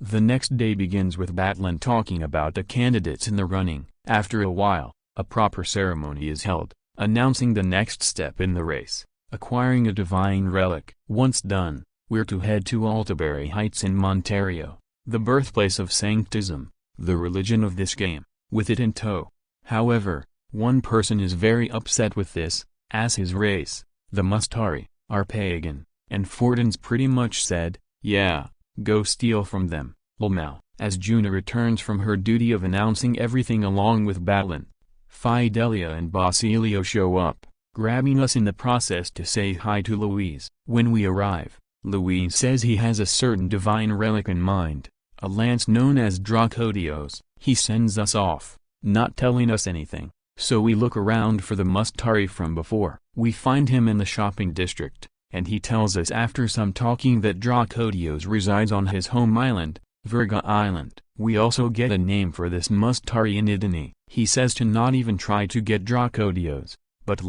The next day begins with Batlin talking about the candidates in the running. After a while, a proper ceremony is held, announcing the next step in the race, acquiring a divine relic. Once done, we're to head to Altaberry Heights in Ontario, the birthplace of Sanctism, the religion of this game, with it in tow. However, one person is very upset with this, as his race, the Mustari, are pagan, and Fortin's pretty much said, yeah, go steal from them, lol. As Juna returns from her duty of announcing everything along with Batlin, Fidelia and Basilio show up, grabbing us in the process to say hi to Louise. When we arrive, Louise says he has a certain divine relic in mind, a lance known as Dracodios. He sends us off, not telling us anything, so we look around for the Mustari from before. We find him in the shopping district, and he tells us after some talking that Dracodios resides on his home island, Virga Island. We also get a name for this Mustari in Idani. He says to not even try to get Dracodios, but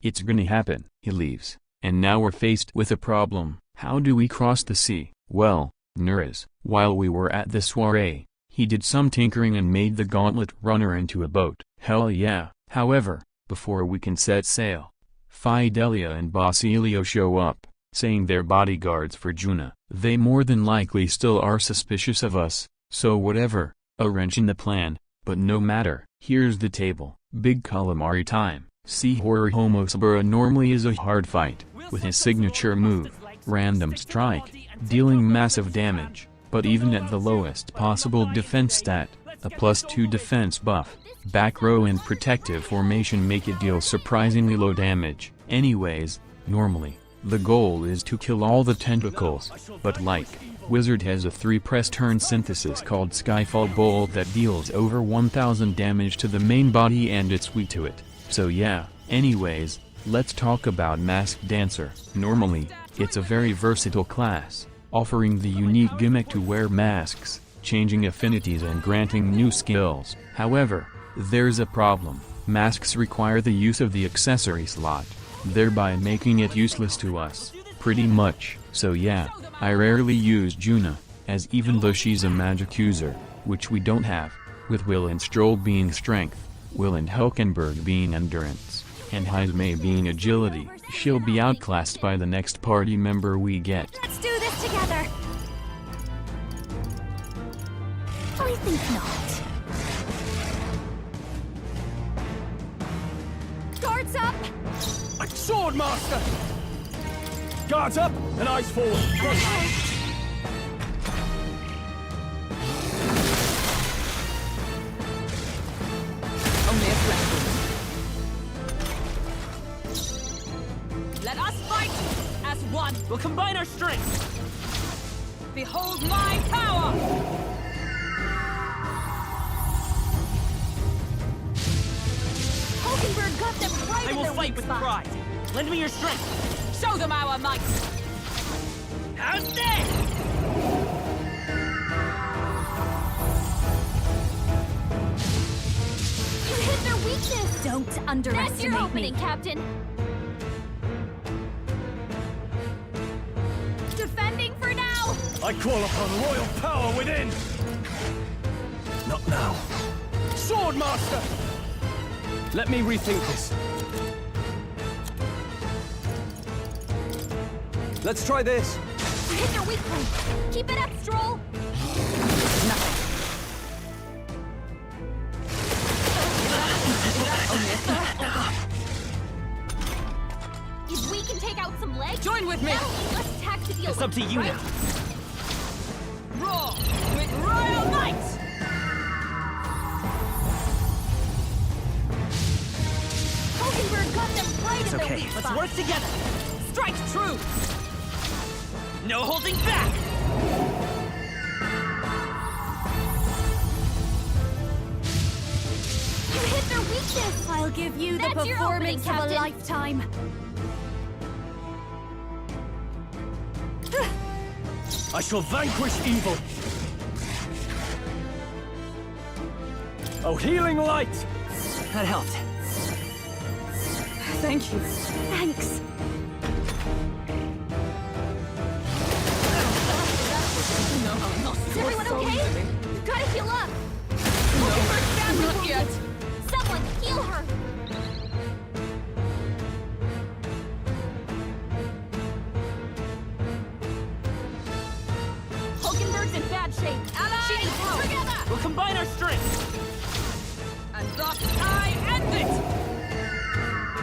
it's gonna happen. He leaves, and now we're faced with a problem. How do we cross the sea? Well, Nuris, while we were at the soiree, he did some tinkering and made the gauntlet runner into a boat. Hell yeah. However, before we can set sail, Fidelia and Basilio show up, saying they're bodyguards for Juna. They more than likely still are suspicious of us, so whatever, a wrench in the plan, but no matter. Here's the table. Big calamari time. See horror. Homosabura normally is a hard fight, with his signature move, Random Strike, dealing massive damage, but even at the lowest possible defense stat, a +2 defense buff, back row and protective formation make it deal surprisingly low damage. Anyways, normally, the goal is to kill all the tentacles, but Wizard has a 3-press turn synthesis called Skyfall Bolt that deals over 1000 damage to the main body and it's weak to it. So yeah, anyways, let's talk about Masked Dancer. Normally, it's a very versatile class, offering the unique gimmick to wear masks, changing affinities and granting new skills. However, there's a problem. Masks require the use of the accessory slot, thereby making it useless to us, pretty much. So yeah, I rarely use Juna, as even though she's a magic user, which we don't have, with Will and Stroll being strength, Will and Hulkenberg being endurance, and Heismay being agility, she'll be outclassed by the next party member we get. Let's do this together! I think not. Guards up! A sword master! Guards up and eyes forward. Only a flash. Let us fight as one. We'll combine our strength. Behold my power! Hulkenberg got them right I in will their fight weak with spot. pride. Lend me your strength. Show them our might! How's this? You hit their weakness! Don't underestimate That's your opening, me. Captain. Defending for now! I call upon royal power within. Not now. Sword master! Let me rethink this. Let's try this. You hit their weak point. Keep it up, Stroll! If we can take out some legs, Join with me! that'll be less tack to deal It's with, up to you right? now. Roar with royal might! Hulkenberg got them right in their weak Let's spot. work together. Strike true! No holding back. You hit their weakness! I'll give you That's the your opening, performance of a Captain. lifetime. I shall vanquish evil. Oh, healing light! That helped. Thank you. Thanks. No, Is everyone Hulkenberg's in bad shape. Allies, She needs help. together! We'll combine our strengths. And thus I end it!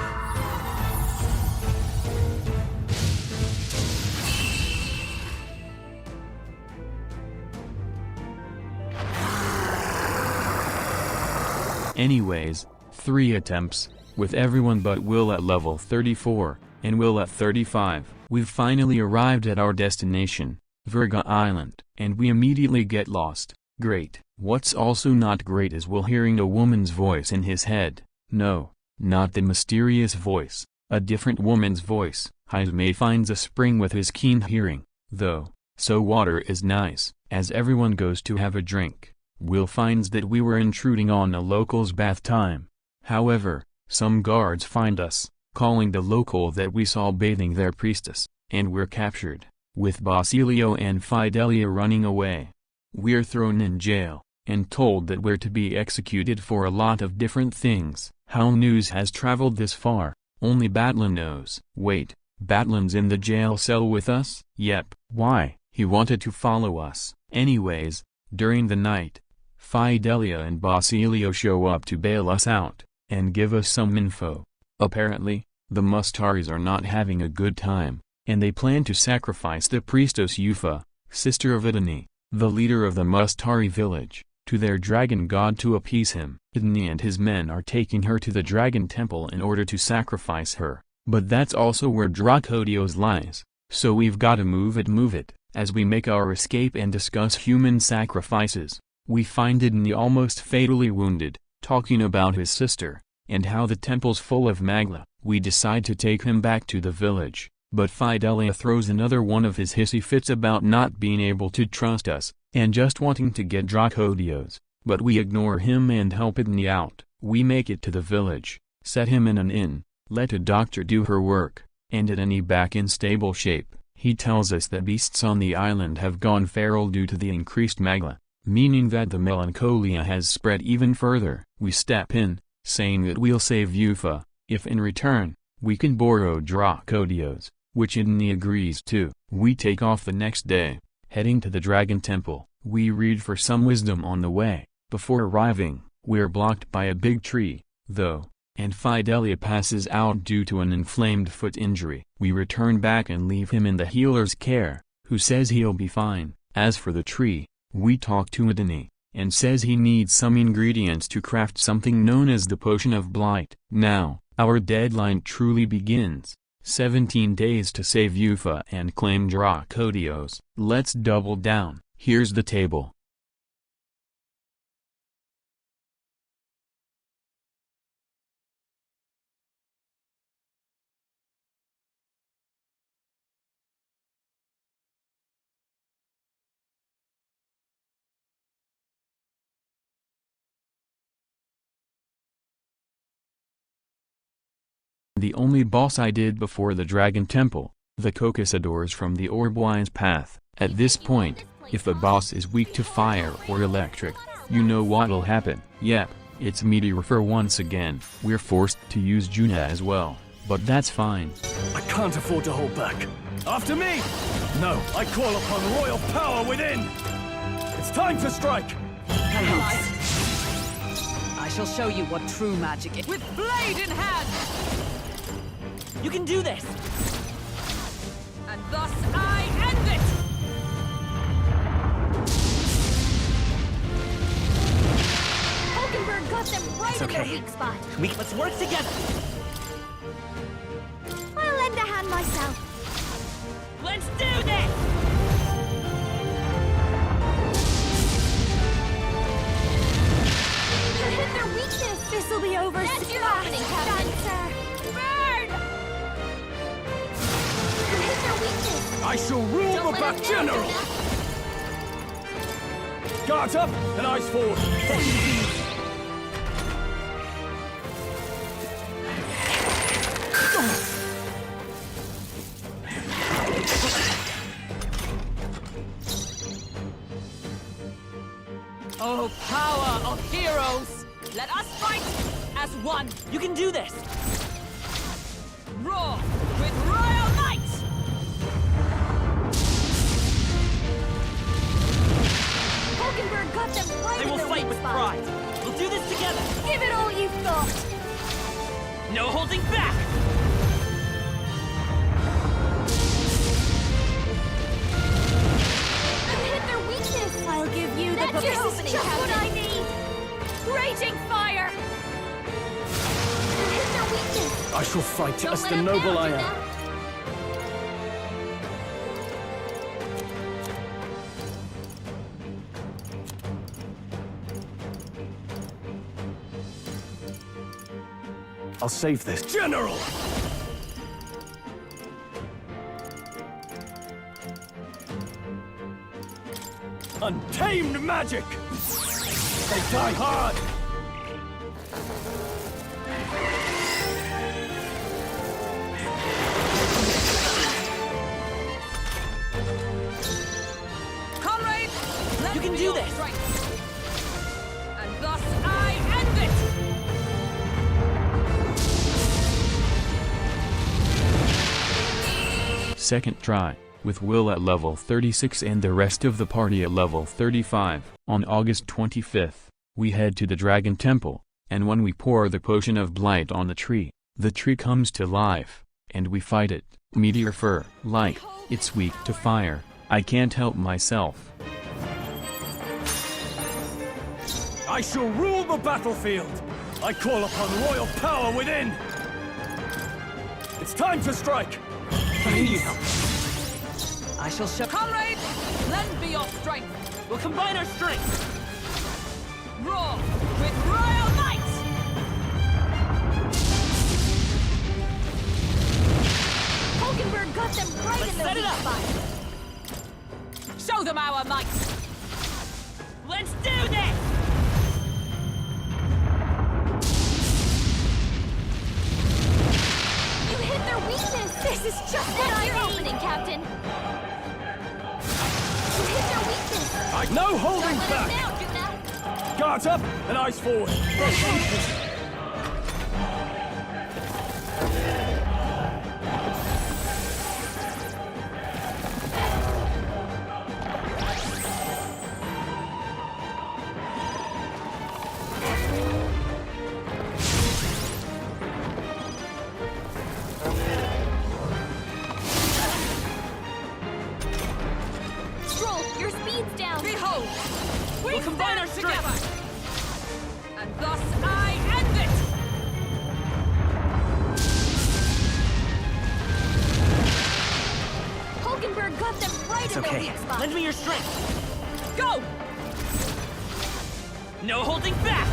Anyways, 3 attempts, with everyone but Will at level 34, and Will at 35, we've finally arrived at our destination, Virga Island, and we immediately get lost. Great. What's also not great is Will hearing a woman's voice in his head. No, not the mysterious voice, a different woman's voice. Jaime finds a spring with his keen hearing, though, so water is nice. As everyone goes to have a drink, Will finds that we were intruding on a local's bath time. However, some guards find us, calling the local that we saw bathing their priestess, and we're captured, with Basilio and Fidelia running away. We're thrown in jail, and told that we're to be executed for a lot of different things. How news has traveled this far, only Batlin knows. Wait, Batlin's in the jail cell with us? Yep. Why? He wanted to follow us. Anyways, during the night, Fidelia and Basilio show up to bail us out, and give us some info. Apparently, the Mustaris are not having a good time, and they plan to sacrifice the priestess Yufa, sister of Idani, the leader of the Mustari village, to their dragon god to appease him. Idani and his men are taking her to the dragon temple in order to sacrifice her, but that's also where Dracodios lies, so we've gotta move it. As we make our escape and discuss human sacrifices, we find Idani almost fatally wounded, talking about his sister, and how the temple's full of magla. We decide to take him back to the village, but Fidelia throws another one of his hissy fits about not being able to trust us, and just wanting to get Dracodios, but we ignore him and help Idani out. We make it to the village, set him in an inn, let a doctor do her work, and Idani back in stable shape. He tells us that beasts on the island have gone feral due to the increased magla, meaning that the melancholia has spread even further. We step in, saying that we'll save Yufa, if in return, we can borrow Dracodios, which Idani agrees to. We take off the next day, heading to the Dragon Temple. We read for some wisdom on the way. Before arriving, we're blocked by a big tree, though, and Fidelia passes out due to an inflamed foot injury. We return back and leave him in the healer's care, who says he'll be fine. As for the tree, we talk to Idani, and says he needs some ingredients to craft something known as the Potion of Blight. Now, our deadline truly begins. 17 days to save Yufa and claim Dracodios. Let's double down. Here's the table. The only boss I did before the Dragon Temple, the Cocosadors from the Orbwise Path. At this point, if a boss is weak to fire or electric, you know what'll happen. Yep, it's Meteorifer once again. We're forced to use Juna as well, but that's fine. I can't afford to hold back. After me! No, I call upon royal power within! It's time to strike! Allies, I shall show you what true magic is. With blade in hand! You can do this! And thus I end it! Hulkenberg got them right in their weak spot. Let's work together! I'll lend a hand myself. Let's do this! You hit their weakness. This'll be over. That's your opening, Captain. Burn! You hit their weakness. I shall rule Don't the let back us general! down, Guards up and eyes forward! Oh, power of heroes! Let us fight as one! You can do this! Roar with royal might! out! No holding back! You hit their weakness! I'll give you That's the your This opening, is just what I Captain. need! Raging fire! You hit their weakness! I shall fight Don't as let the him noble down, I am. Juna. I'll save this. General! Untamed magic! They die hard! Comrade, let You can me do your this. strength. And thus I end it! Second try, with Will at level 36 and the rest of the party at level 35. On August 25th, we head to the Dragon Temple, and when we pour the potion of blight on the tree comes to life, and we fight it. Meteor fur, like, it's weak to fire, I can't help myself. I shall rule the battlefield! I call upon royal power within! It's time to strike! I need help. I shall show. Comrade, lend me your strength. We'll combine our strengths! Roar with royal might! Hulkenberg got them right in the set it weak up. spot! Show them our might! Let's do this! You hit their weakness! This is just what I need! Opening, Captain! You hit their weakness! No holding Don't let back! him down, Juna! Guards up and eyes forward! Stroll, your speed's down! Behold! We'll combine our stand strength. together! And thus I end it! Hulkenberg got them right in the weak spot! Lend me your strength! Go! No holding back!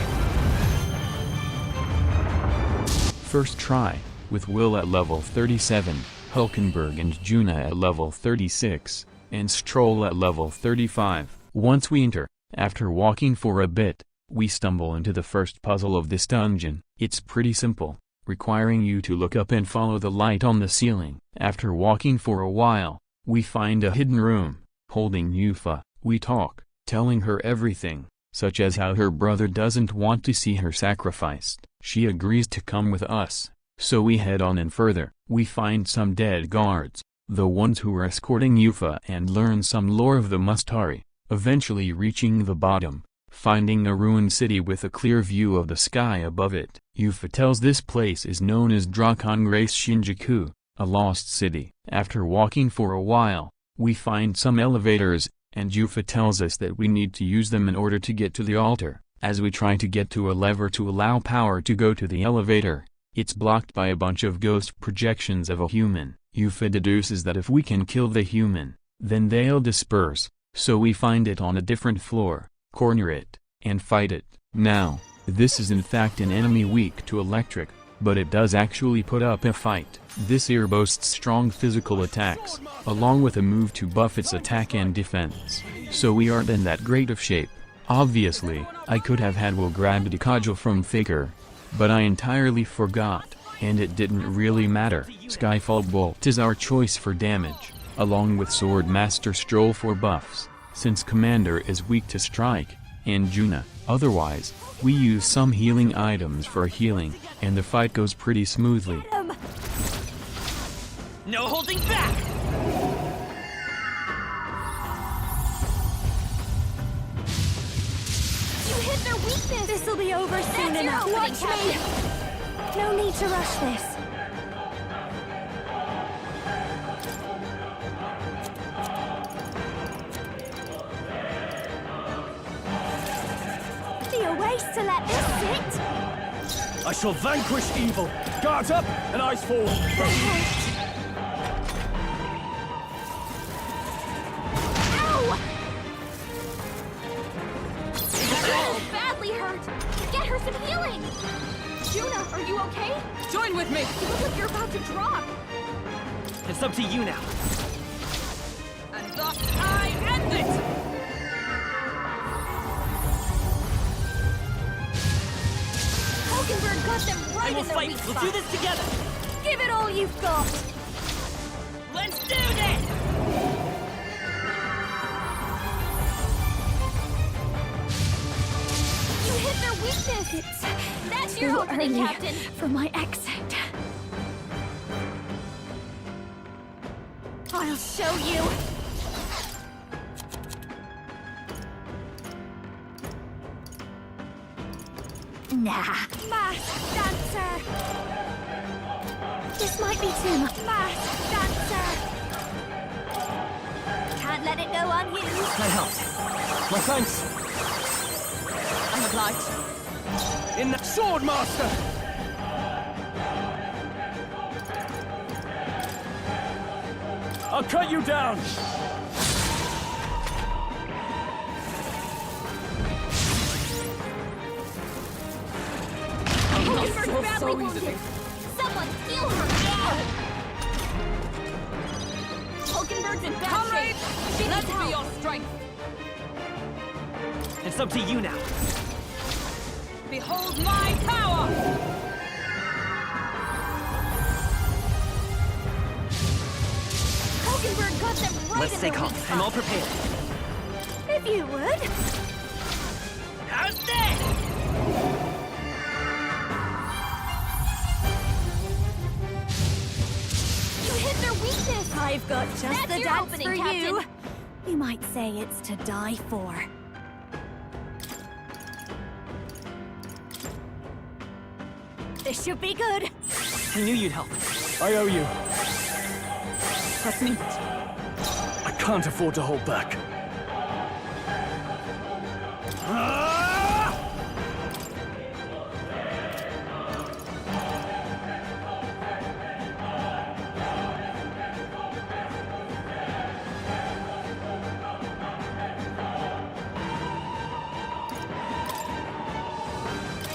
First try, with Will at level 37, Hulkenberg and Juna at level 36, and Stroll at level 35. Once we enter, after walking for a bit, we stumble into the first puzzle of this dungeon. It's pretty simple, requiring you to look up and follow the light on the ceiling. After walking for a while, we find a hidden room. Holding Yufa, we talk, telling her everything, such as how her brother doesn't want to see her sacrificed. She agrees to come with us, so we head on and further. We find some dead guards, the ones who were escorting Yufa, and learn some lore of the Mustari, eventually reaching the bottom, finding a ruined city with a clear view of the sky above it. Yufa tells this place is known as Drakon Grace Shinjuku, a lost city. After walking for a while, we find some elevators, and Yufa tells us that we need to use them in order to get to the altar. As we try to get to a lever to allow power to go to the elevator, it's blocked by a bunch of ghost projections of a human. Yufa deduces that if we can kill the human, then they'll disperse, so we find it on a different floor, corner it, and fight it. Now, this is in fact an enemy weak to electric, but it does actually put up a fight. This ear boasts strong physical attacks, along with a move to buff its attack and defense, so we aren't in that great of shape. Obviously, I could have had Will grab the cudgel from Faker, but I entirely forgot, and it didn't really matter. Skyfall Bolt is our choice for damage, along with Sword Master Stroll for buffs, since Commander is weak to strike, and Juna. Otherwise, we use some healing items for healing, and the fight goes pretty smoothly. No holding back! You hit their weakness! weakness. This'll be over soon enough. Watch me. No need to rush this. Be a waste to let this sit. I shall vanquish evil. Guards up and eyes forward. Ow! Oh, badly hurt. Get her some healing. Juna, are you okay? Join with me! You look like you're about to drop. It's up to you now. And thus I end it! Hulkenberg got them right in their weak spot. We'll do this together. Give it all you've got. Let's do this! You hit their weakness. That's your opening, Captain. For my exit. I'll show you. Nah. Masked dancer. This might be too much. Masked dancer. Can't let it go unused. That helped. My thanks. I'm obliged. In the sword master. I'll cut you down. Hulkenberg's badly so wounded. easily. Someone heal her. Hulkenberg's in bad Comrades, shape. She let's needs be help. your strength. It's up to you now. Behold my power! Hulkenberg got them right Let's in stay their calm. weak I'm spot. all prepared. If you would. How's this? You hit their weakness. I've got just That's the your dance opening, for you. Captain. You might say it's to die for. This should be good. I knew you'd help. I owe you. Trust me. I can't afford to hold back. Ah!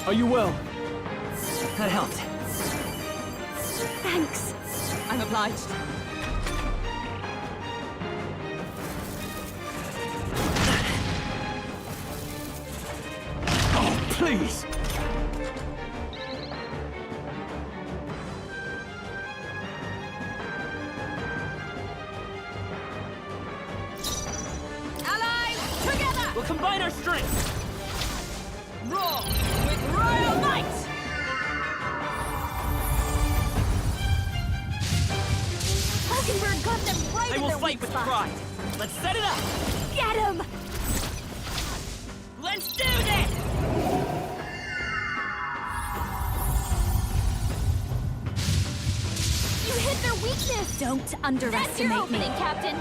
Are you well? That helped. Thanks. I'm obliged. Oh, please! Allies, together! We'll combine our strength! Roar with royal might! Hulkenberg got them right I in will their fight weak with spot. pride! Let's set it up! Get him! Let's do this! You hit their weakness. Don't That's your underestimate opening, me. Captain.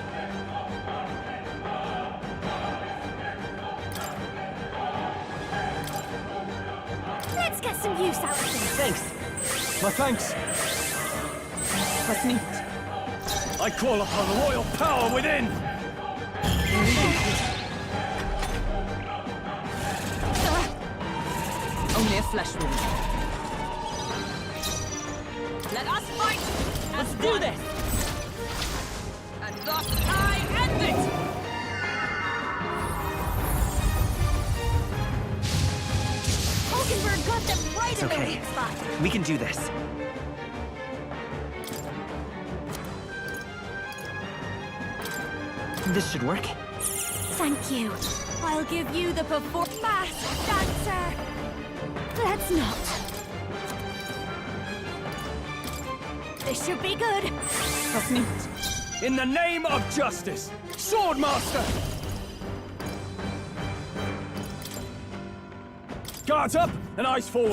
Let's get some use out of this. Thanks. My thanks. Trust me. I call upon the royal power within! Only a flesh wound. Let us fight! Let's do this! And thus I end it! Hulkenberg got them right It's in their okay. weak spot. We can do this. This should work. Thank you. I'll give you the masked dancer. Let's not. This should be good. Trust me. In the name of justice, Swordmaster! Guards up and eyes forward.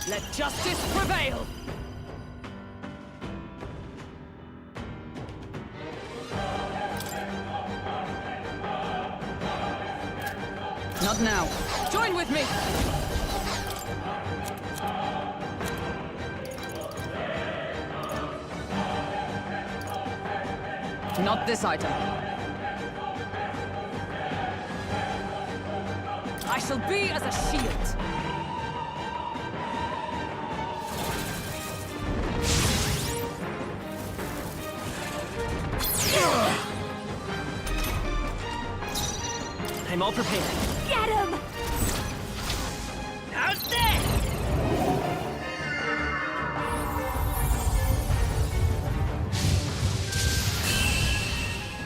Let justice prevail! Not now. Join with me! Not this item. I shall be as a shield. I'm all prepared. Get him! How's that?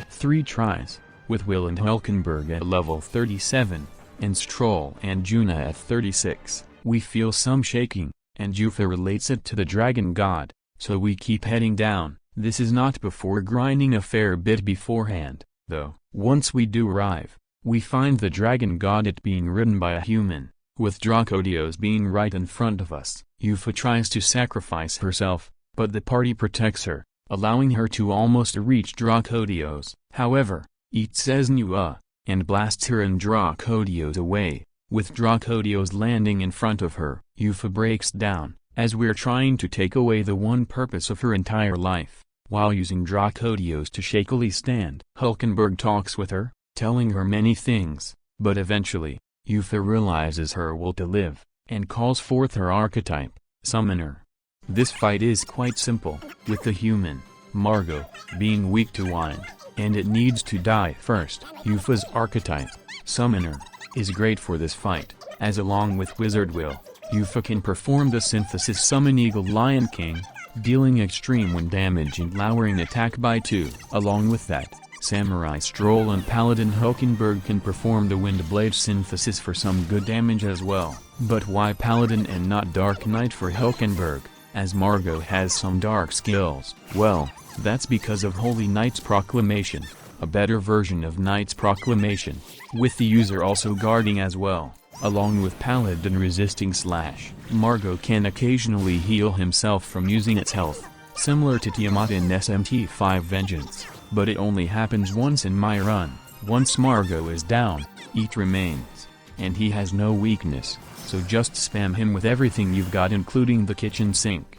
3 tries, with Will and Hulkenberg at level 37, and Stroll and Juna at 36, we feel some shaking, and Jufa relates it to the dragon god, so we keep heading down. This is not before grinding a fair bit beforehand, though. Once we do arrive, we find the dragon god it being ridden by a human, with Dracodios being right in front of us. Yufa tries to sacrifice herself, but the party protects her, allowing her to almost reach Dracodios. However, it says Nua, and blasts her and Dracodios away, with Dracodios landing in front of her. Yufa breaks down, as we're trying to take away the one purpose of her entire life, while using Dracodios to shakily stand. Hulkenberg talks with her, telling her many things, but eventually, Yufa realizes her will to live, and calls forth her archetype, Summoner. This fight is quite simple, with the human, Margot, being weak to wind, and it needs to die first. Yufa's archetype, Summoner, is great for this fight, as along with Wizard Will, Yufa can perform the synthesis summon Eagle Lion King, dealing extreme wind damage and lowering attack by 2. Along with that, Samurai Stroll and Paladin Hulkenberg can perform the Wind Blade synthesis for some good damage as well. But why Paladin and not Dark Knight for Hulkenberg, as Margot has some dark skills? Well, that's because of Holy Knight's Proclamation, a better version of Knight's Proclamation, with the user also guarding as well. Along with Paladin resisting slash, Margot can occasionally heal himself from using its health, similar to Tiamat in SMT5 Vengeance, but it only happens once in my run. Once Margot is down, it remains, and he has no weakness, so just spam him with everything you've got including the kitchen sink.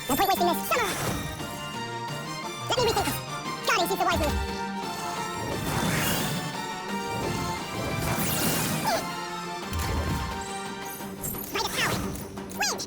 No point wasting this. Summer! Let me rethink this. Guarding seems the wise move. By the power! Wind!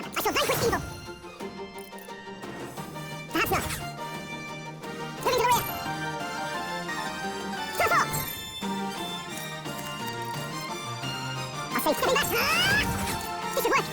them. I shall vanquish evil. Perhaps not. Moving to the rear. Stop off. I'll say stepping back. This should work.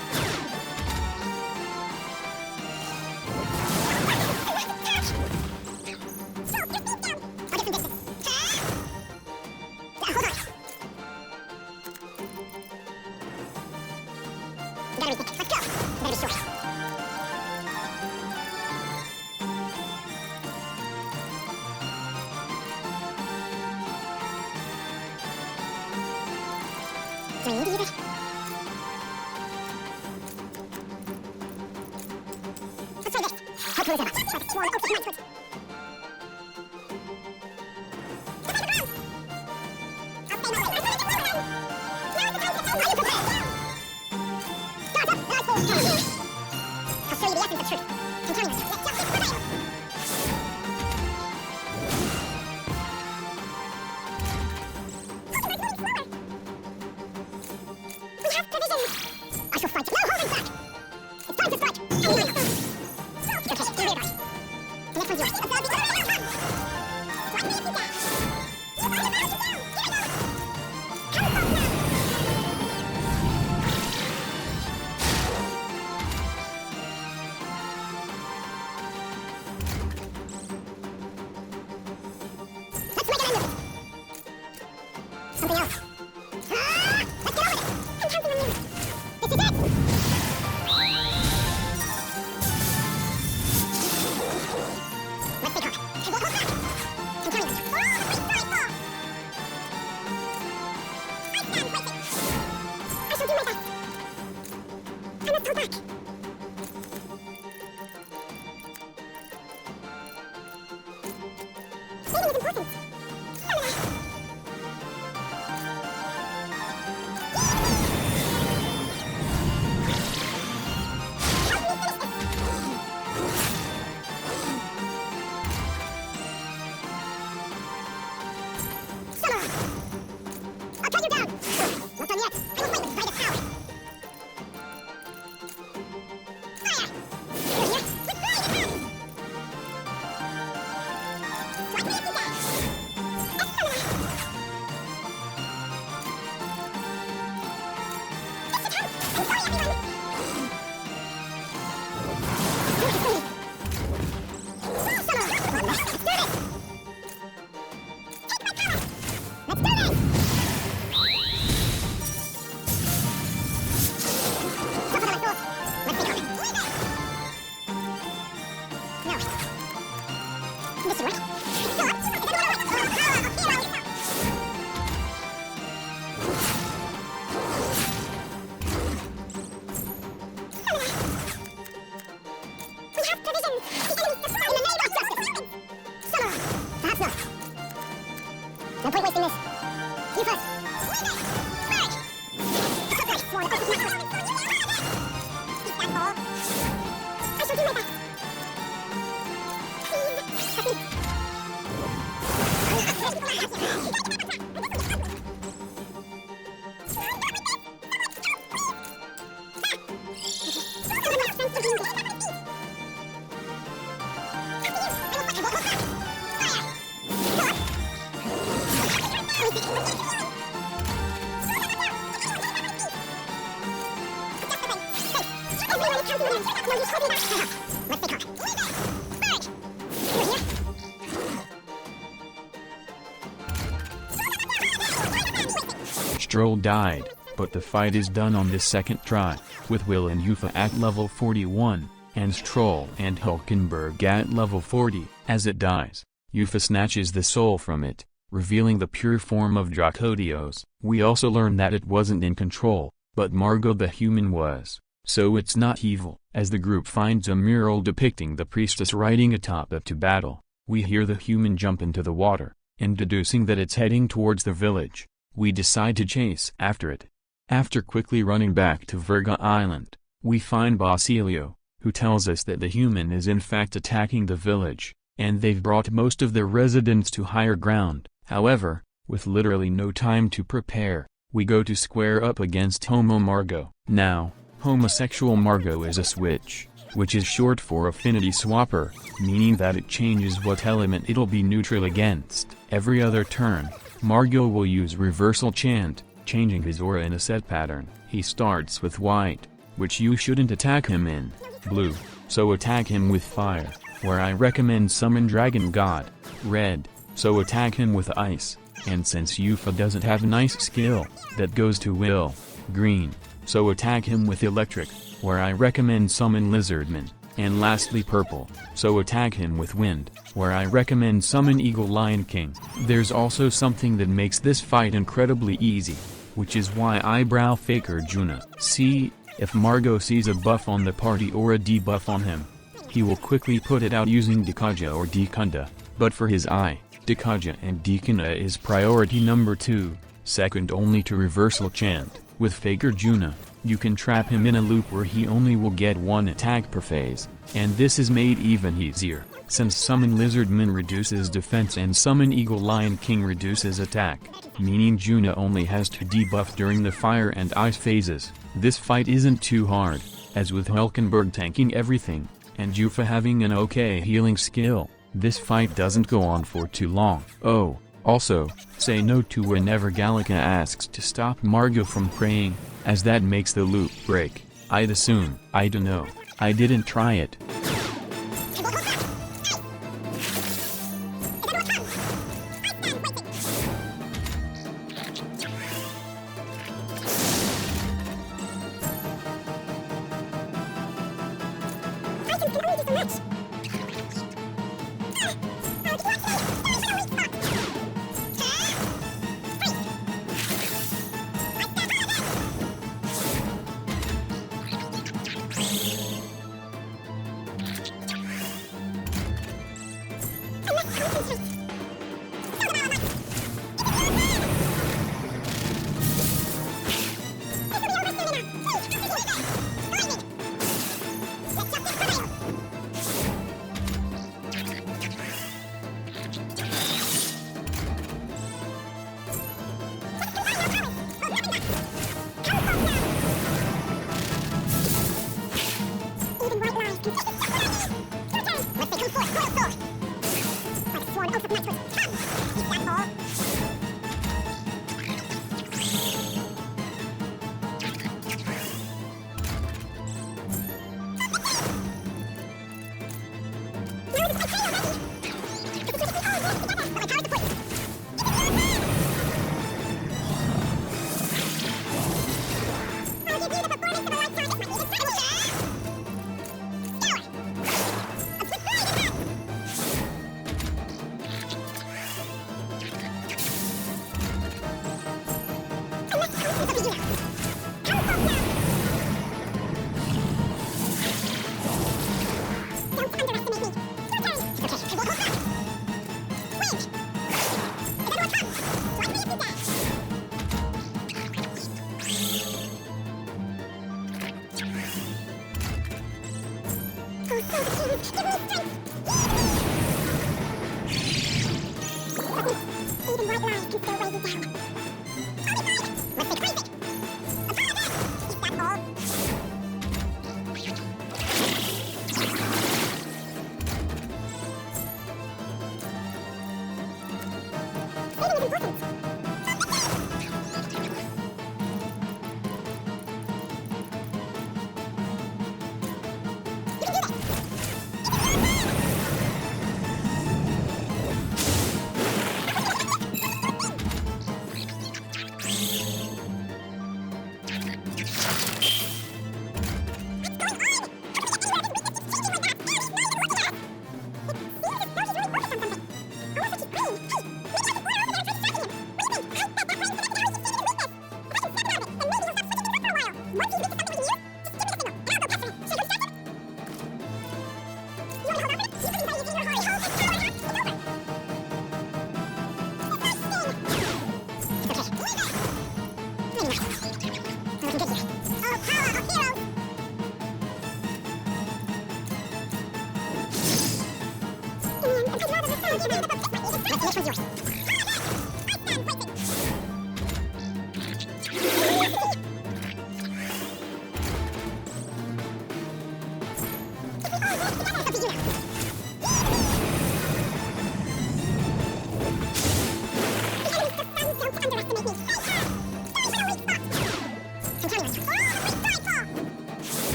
Stroll died, but the fight is done on the second try, with Will and Yuffie at level 41, and Stroll and Hulkenberg at level 40. As it dies, Yuffie snatches the soul from it, revealing the pure form of Dracodios. We also learn that it wasn't in control, but Margot the human was, so it's not evil. As the group finds a mural depicting the priestess riding atop it to battle, we hear the human jump into the water, and deducing that it's heading towards the village, we decide to chase after it. After quickly running back to Virga Island, we find Basilio, who tells us that the human is in fact attacking the village, and they've brought most of their residents to higher ground. However, with literally no time to prepare, we go to square up against Homo Margot. Now, Homosexual Margot is a switch, which is short for affinity swapper, meaning that it changes what element it'll be neutral against. Every other turn, Margot will use reversal chant, changing his aura in a set pattern. He starts with white, which you shouldn't attack him in, blue, so attack him with fire, where I recommend summon Dragon God, red, so attack him with ice, and since Yuffie doesn't have an ice skill, that goes to Will, green, so attack him with electric, where I recommend summon Lizardman, and lastly purple, so attack him with wind, where I recommend summon Eagle Lion King. There's also something that makes this fight incredibly easy, which is why I brow faker Juna. See, if Margot sees a buff on the party or a debuff on him, he will quickly put it out using Dekaja or Dekunda, but for his eye, Dekaja and Dekunda is priority number 2, second only to reversal chant. With Faker Juna, you can trap him in a loop where he only will get one attack per phase, and this is made even easier, since Summon Lizardman reduces defense and Summon Eagle Lion King reduces attack, meaning Juna only has to debuff during the fire and ice phases. This fight isn't too hard, as with Hulkenberg tanking everything, and Yuffie having an okay healing skill, this fight doesn't go on for too long. Oh, also, say no to whenever Gallica asks to stop Margot from praying, as that makes the loop break. I'd assume. I dunno. I didn't try it.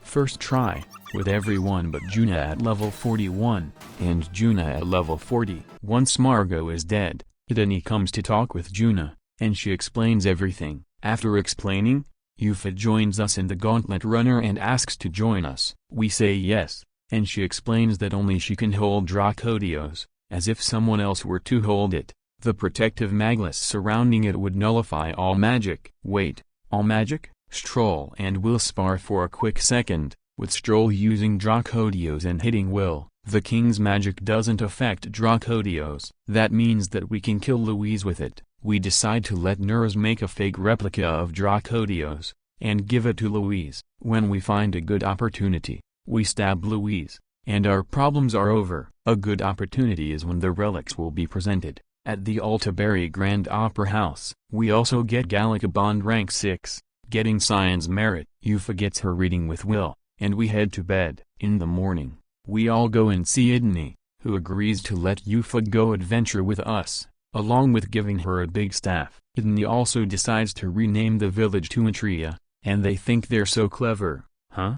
First try, with everyone but Juna at level 41, and Juna at level 40. Once Margot is dead, Idani comes to talk with Juna, and she explains everything. After explaining, Yufa joins us in the Gauntlet Runner and asks to join us. We say yes, and she explains that only she can hold Dracodios, as if someone else were to hold it. The protective magless surrounding it would nullify all magic. Wait, all magic? Stroll and Will spar for a quick second, with Stroll using Dracodios and hitting Will. The king's magic doesn't affect Dracodios. That means that we can kill Louise with it. We decide to let Nurse make a fake replica of Dracodios, and give it to Louise. When we find a good opportunity, we stab Louise, and our problems are over. A good opportunity is when the relics will be presented at the Altaberry Grand Opera House. We also get Gallica Bond rank 6. Getting science merit. Yufa gets her reading with Will, and we head to bed. In the morning, we all go and see Idani, who agrees to let Yufa go adventure with us, along with giving her a big staff. Idani also decides to rename the village to Antria, and they think they're so clever, huh?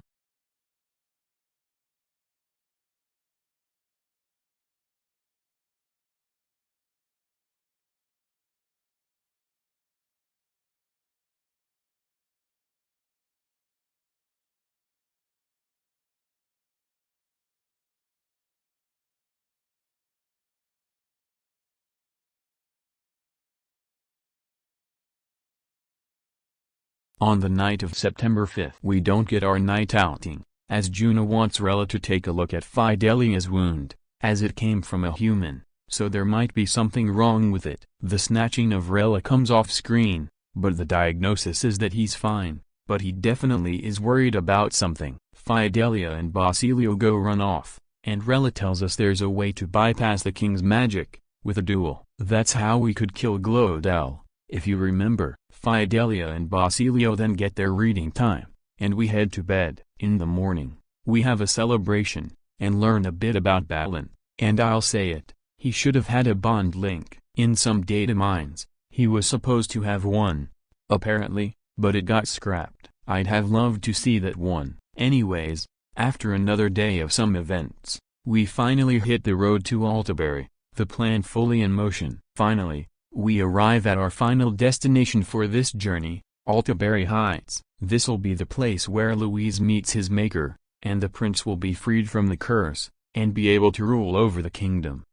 On the night of September 5th, we don't get our night outing, as Juna wants Rella to take a look at Fidelia's wound, as it came from a human, so there might be something wrong with it. The snatching of Rella comes off screen, but the diagnosis is that he's fine, but he definitely is worried about something. Fidelia and Basilio go run off, and Rella tells us there's a way to bypass the king's magic, with a duel. That's how we could kill Glodel, if you remember. Fidelia and Basilio then get their reading time, and we head to bed. In the morning, we have a celebration, and learn a bit about Balin, and I'll say it, he should have had a bond link. In some data mines, he was supposed to have one, apparently, but it got scrapped. I'd have loved to see that one. Anyways, after another day of some events, we finally hit the road to Altaberry, the plan fully in motion. Finally, we arrive at our final destination for this journey, Altaberry Heights. This'll be the place where Louise meets his maker, and the prince will be freed from the curse, and be able to rule over the kingdom.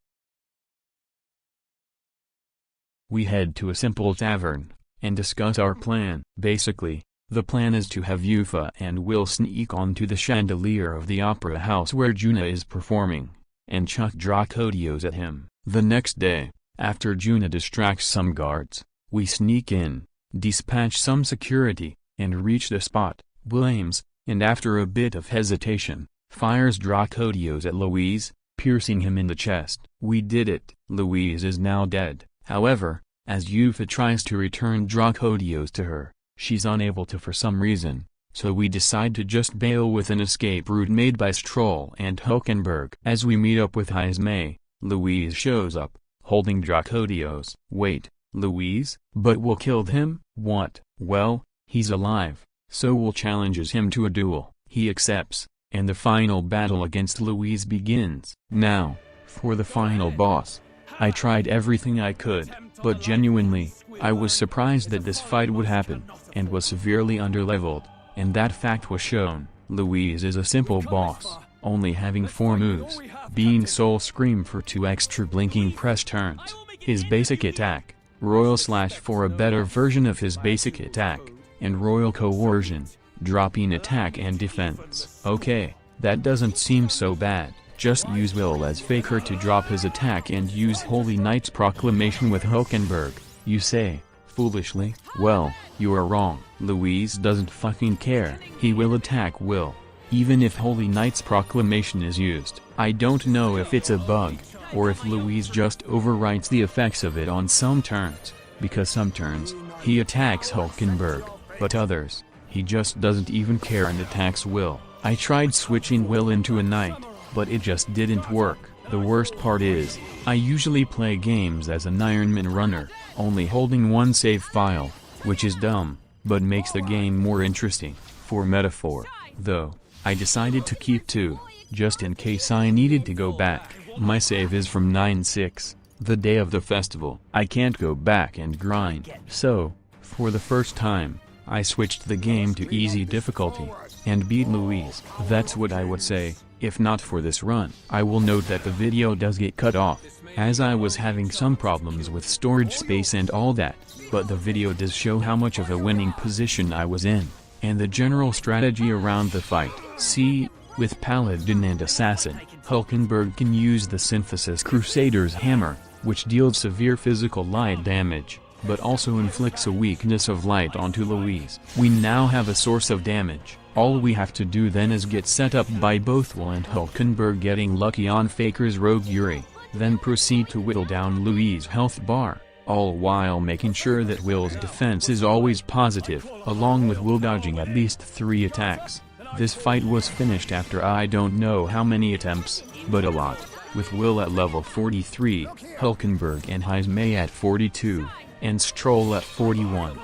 We head to a simple tavern, and discuss our plan. Basically, the plan is to have Yufa and Will sneak onto the chandelier of the opera house where Juna is performing, and chuck Dracodios at him. The next day, after Juna distracts some guards, we sneak in, dispatch some security, and reach the spot. Will aims, and after a bit of hesitation, fires Dracodios at Louise, piercing him in the chest. We did it. Louise is now dead. However, as Yufa tries to return Dracodios to her, she's unable to for some reason, so we decide to just bail with an escape route made by Stroll and Hulkenberg. As we meet up with Heisme, Louise shows up, holding Dracodios. Wait, Louise? But we'll kill him? What? Well, he's alive, so we'll challenges him to a duel. He accepts, and the final battle against Louise begins. Now, for the final boss. I tried everything I could, but genuinely, I was surprised that this fight would happen, and was severely underleveled, and that fact was shown. Louise is a simple boss, only having 4 moves, being Soul Scream for 2 extra blinking press turns, his basic attack, Royal Slash for a better version of his basic attack, and Royal Coercion, dropping attack and defense. Okay, that doesn't seem so bad. Just use Will as Faker to drop his attack and use Holy Knight's Proclamation with Hulkenberg, you say, foolishly? Well, you are wrong. Louise doesn't fucking care. He will attack Will, even if Holy Knight's Proclamation is used. I don't know if it's a bug, or if Louise just overwrites the effects of it on some turns, because some turns, he attacks Hulkenberg, but others, he just doesn't even care and attacks Will. I tried switching Will into a knight, but it just didn't work. The worst part is, I usually play games as an Ironman runner, only holding 1 save file, which is dumb, but makes the game more interesting. For metaphor, though, I decided to keep 2, just in case I needed to go back. My save is from 9/6, the day of the festival. I can't go back and grind. So, for the first time, I switched the game to easy difficulty, and beat Louise. That's what I would say, if not for this run. I will note that the video does get cut off, as I was having some problems with storage space and all that, but the video does show how much of a winning position I was in, and the general strategy around the fight. See, with Paladin and Assassin, Hulkenberg can use the Synthesis Crusader's Hammer, which deals severe physical light damage, but also inflicts a weakness of light onto Louise. We now have a source of damage. All we have to do then is get set up by both Will and Hulkenberg getting lucky on Faker's Rogue Yuri, then proceed to whittle down Louise's health bar, all while making sure that Will's defense is always positive, along with Will dodging at least 3 attacks. This fight was finished after I don't know how many attempts, but a lot, with Will at level 43, Hulkenberg and Heisme at 42, and Stroll at 41.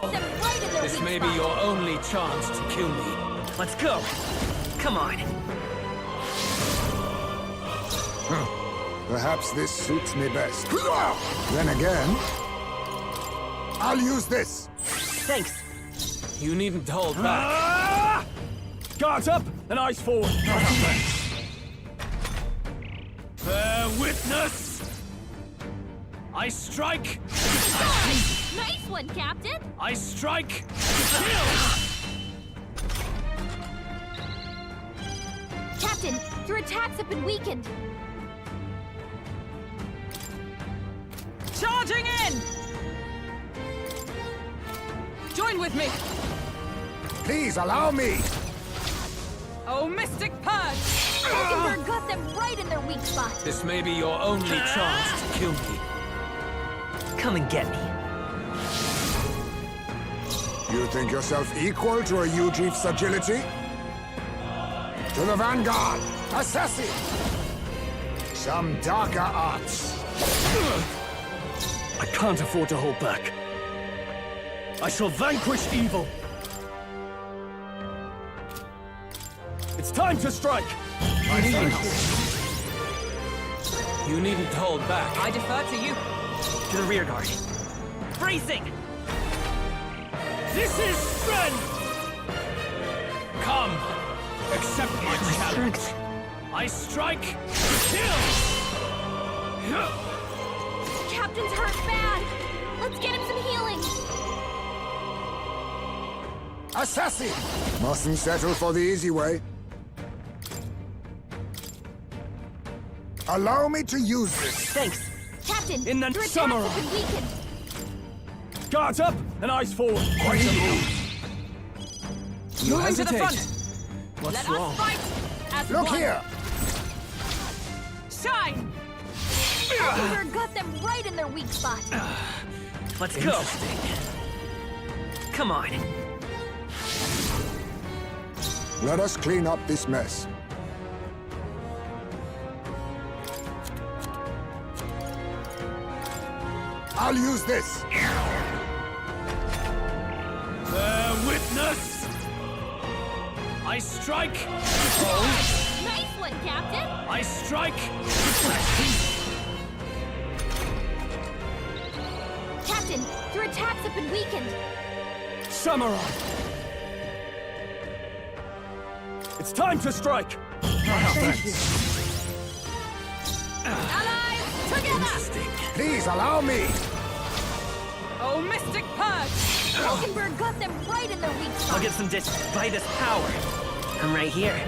This may be your only chance to kill me. Let's go! Come on! Perhaps this suits me best. Then again, I'll use this. Thanks! You needn't hold back. Guards up and eyes forward. Bear witness! I strike! Nice one, Captain! I strike! Kill! Captain, your attacks have been weakened. Charging in! Join with me! Please allow me. Oh, Mystic Purge! Hulkenberg got them right in their weak spot. This may be your only chance to kill me. Come and get me. You think yourself equal to a Ujief's agility? To the vanguard! Assassin! Some darker arts. I can't afford to hold back. I shall vanquish evil. It's time to strike! You needn't hold back. I defer to you. To the rear guard. Bracing! This is strength! Come! Accept my challenge. I strike! Kill! Captain's hurt bad. Let's get him some healing. Assassin! Mustn't settle for the easy way. Allow me to use this. Thanks. Captain, In the your attacks samurai. have been weakened. Guards up and eyes forward. Quite a move. You Moving to the hesitate. front. What's Let wrong? us fight as Look one. here. Shine! Hulkenberg got them right in their weak spot. Let's go. Come on. Let us clean up this mess. I'll use this. Bear witness! I strike! Nice one, Captain! I strike! Captain, your attacks have been weakened. Samurai! It's time to strike! Allies, together! Please allow me. Oh, Mystic Purge! Valkenburg got them right in their weak I'll spot. get some by this power. I'm right here.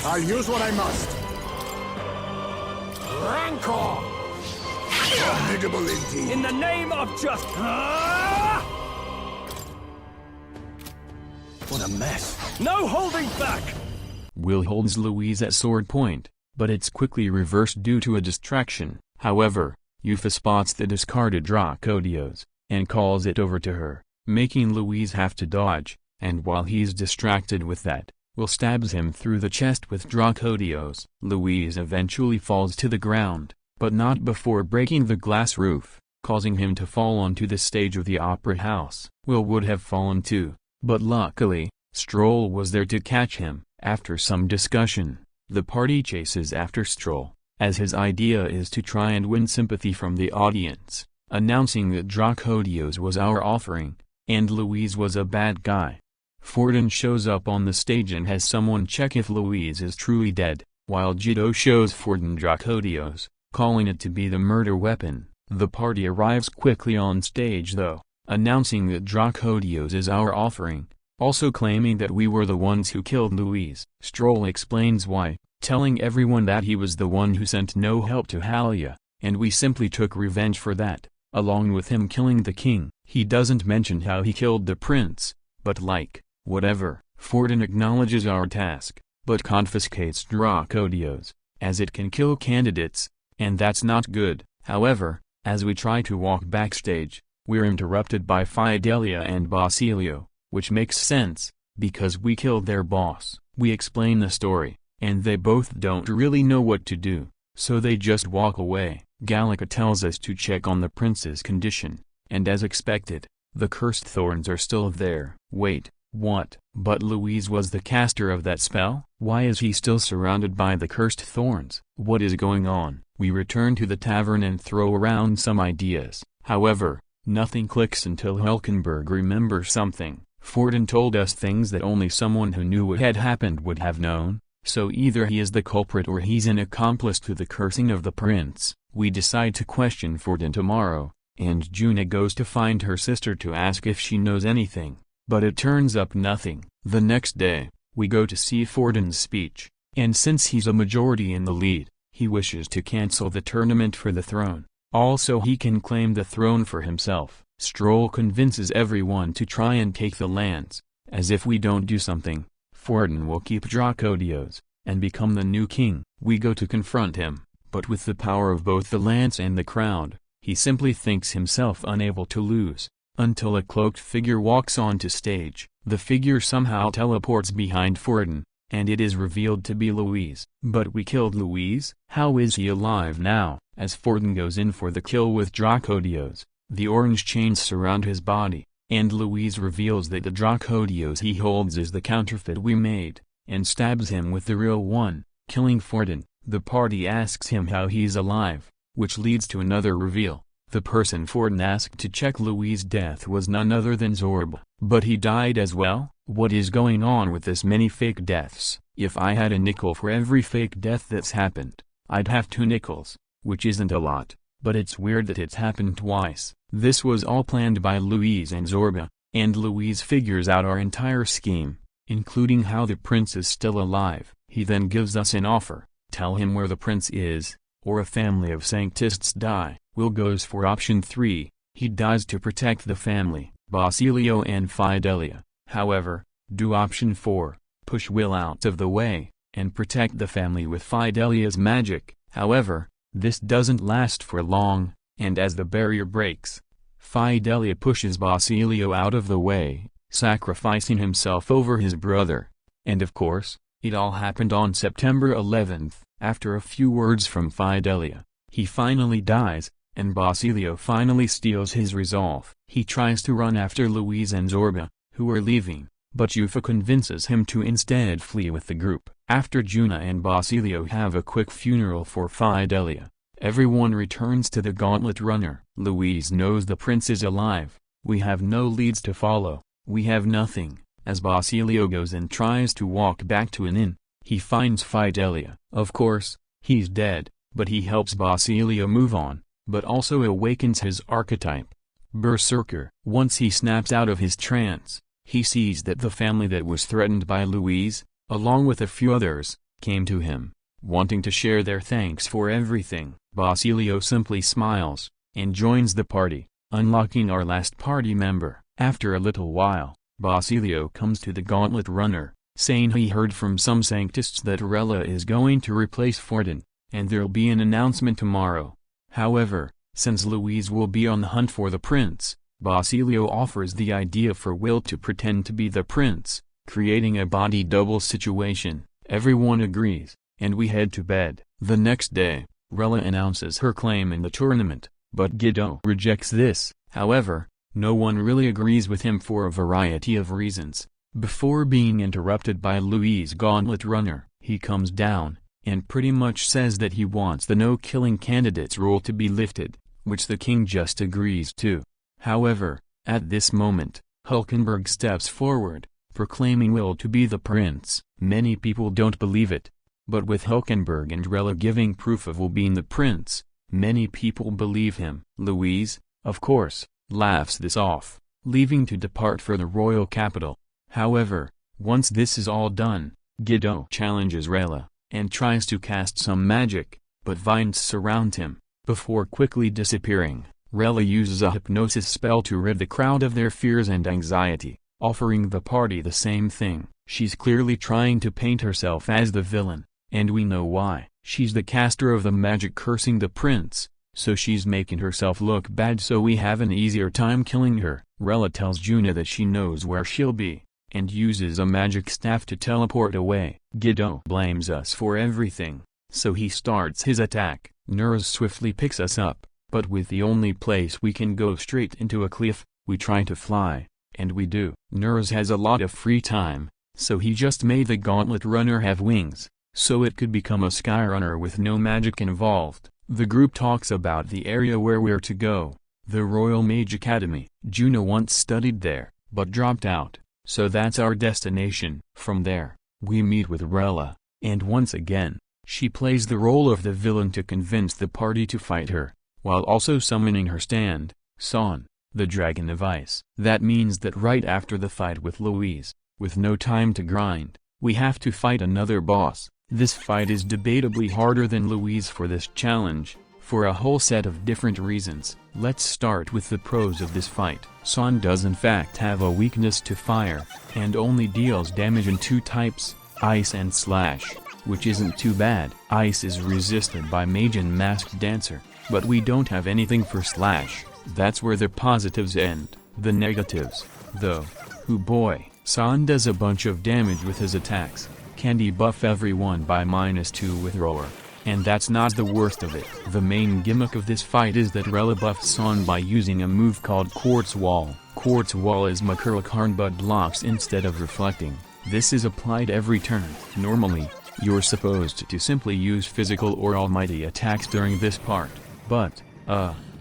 I'll use what I must. Rancor! Formidable indeed. In the name of justice! What a mess. No holding back! Will holds Louise at sword point, but it's quickly reversed due to a distraction. However, Yuffie spots the discarded Dracodios, and calls it over to her, making Louise have to dodge, and while he's distracted with that, Will stabs him through the chest with Dracodios. Louise eventually falls to the ground, but not before breaking the glass roof, causing him to fall onto the stage of the opera house. Will would have fallen too, but luckily, Stroll was there to catch him. After some discussion, the party chases after Stroll, as his idea is to try and win sympathy from the audience, announcing that Dracodios was our offering, and Louise was a bad guy. Forden shows up on the stage and has someone check if Louise is truly dead, while Jiddo shows Forden Dracodios, calling it to be the murder weapon. The party arrives quickly on stage though, announcing that Dracodios is our offering, also claiming that we were the ones who killed Louise. Stroll explains why, telling everyone that he was the one who sent no help to Halia, and we simply took revenge for that, along with him killing the king. He doesn't mention how he killed the prince, but whatever. Forden acknowledges our task, but confiscates Dracodios, as it can kill candidates, and that's not good. However, as we try to walk backstage, we're interrupted by Fidelia and Basilio, which makes sense, because we killed their boss. We explain the story, and they both don't really know what to do, so they just walk away. Gallica tells us to check on the prince's condition, and as expected, the cursed thorns are still there. Wait, what? But Louise was the caster of that spell? Why is he still surrounded by the cursed thorns? What is going on? We return to the tavern and throw around some ideas. However, nothing clicks until Hulkenberg remembers something. Forden told us things that only someone who knew what had happened would have known, so either he is the culprit or he's an accomplice to the cursing of the prince. We decide to question Forden tomorrow, and Juna goes to find her sister to ask if she knows anything, but it turns up nothing. The next day, we go to see Forden's speech, and since he's a majority in the lead, he wishes to cancel the tournament for the throne. Also he can claim the throne for himself. Stroll convinces everyone to try and take the lands, as if we don't do something, Forden will keep Dracodios, and become the new king. We go to confront him, but with the power of both the lance and the crowd, he simply thinks himself unable to lose, until a cloaked figure walks onto stage. The figure somehow teleports behind Forden, and it is revealed to be Louise. But we killed Louise? How is he alive now? As Forden goes in for the kill with Dracodios, the orange chains surround his body, and Louise reveals that the Dracodios he holds is the counterfeit we made, and stabs him with the real one, killing Forden. The party asks him how he's alive, which leads to another reveal. The person Forden asked to check Louise's death was none other than Zorba. But he died as well? What is going on with this many fake deaths? If I had a nickel for every fake death that's happened, I'd have 2 nickels, which isn't a lot, but it's weird that it's happened twice. This was all planned by Louise and Zorba, and Louise figures out our entire scheme, including how the prince is still alive. He then gives us an offer: tell him where the prince is, or a family of sanctists die. Will goes for option 3, he dies to protect the family, Basilio and Fidelia. However, do option 4, push Will out of the way, and protect the family with Fidelia's magic. However, this doesn't last for long, and as the barrier breaks, Fidelia pushes Basilio out of the way, sacrificing himself over his brother. And of course, it all happened on September 11th, after a few words from Fidelia. He finally dies, and Basilio finally steals his resolve. He tries to run after Louise and Zorba, who are leaving, but Yufa convinces him to instead flee with the group. After Juna and Basilio have a quick funeral for Fidelia, everyone returns to the Gauntlet Runner. Louise knows the prince is alive. We have no leads to follow. We have nothing. As Basilio goes and tries to walk back to an inn, he finds Fidelia. Of course, he's dead, but he helps Basilio move on, but also awakens his archetype, Berserker. Once he snaps out of his trance, he sees that the family that was threatened by Louise, along with a few others, came to him, wanting to share their thanks for everything. Basilio simply smiles, and joins the party, unlocking our last party member. After a little while, Basilio comes to the Gauntlet Runner, saying he heard from some sanctists that Rella is going to replace Forden, and there'll be an announcement tomorrow. However, since Louise will be on the hunt for the prince, Basilio offers the idea for Will to pretend to be the prince, creating a body double situation. Everyone agrees, and we head to bed. The next day, Rella announces her claim in the tournament, but Guido rejects this. However, no one really agrees with him for a variety of reasons. Before being interrupted by Louise Gauntlet Runner, he comes down, and pretty much says that he wants the no-killing candidates rule to be lifted, which the king just agrees to. However, at this moment, Hulkenberg steps forward, proclaiming Will to be the prince. Many people don't believe it, but with Hulkenberg and Rella giving proof of Will being the prince, many people believe him. Louise, of course, laughs this off, leaving to depart for the royal capital. However, once this is all done, Guido challenges Rella, and tries to cast some magic, but vines surround him, before quickly disappearing. Rella uses a hypnosis spell to rid the crowd of their fears and anxiety, offering the party the same thing. She's clearly trying to paint herself as the villain, and we know why. She's the caster of the magic cursing the prince, so she's making herself look bad so we have an easier time killing her. Rella tells Juna that she knows where she'll be, and uses a magic staff to teleport away. Guido blames us for everything, so he starts his attack. Nurse swiftly picks us up, but with the only place we can go straight into a cliff, we try to fly, and we do. Nurse has a lot of free time, so he just made the Gauntlet Runner have wings, so it could become a Skyrunner with no magic involved. The group talks about the area where we're to go, the Royal Mage Academy. Juna once studied there, but dropped out, so that's our destination. From there, we meet with Rella, and once again, she plays the role of the villain to convince the party to fight her, while also summoning her stand, Son, the Dragon of Ice. That means that right after the fight with Louise, with no time to grind, we have to fight another boss. This fight is debatably harder than Louise for this challenge, for a whole set of different reasons. Let's start with the pros of this fight. Son does in fact have a weakness to fire, and only deals damage in two types, Ice and Slash, which isn't too bad. Ice is resisted by Mage and Masked Dancer, but we don't have anything for Slash. That's where the positives end. The negatives, though, oh boy. Son does a bunch of damage with his attacks, can debuff everyone by -2 with Roar, and that's not the worst of it. The main gimmick of this fight is that Rella buffs Son by using a move called Quartz Wall. Quartz Wall is Makurlakarn but blocks instead of reflecting. This is applied every turn. Normally, you're supposed to simply use physical or almighty attacks during this part, but,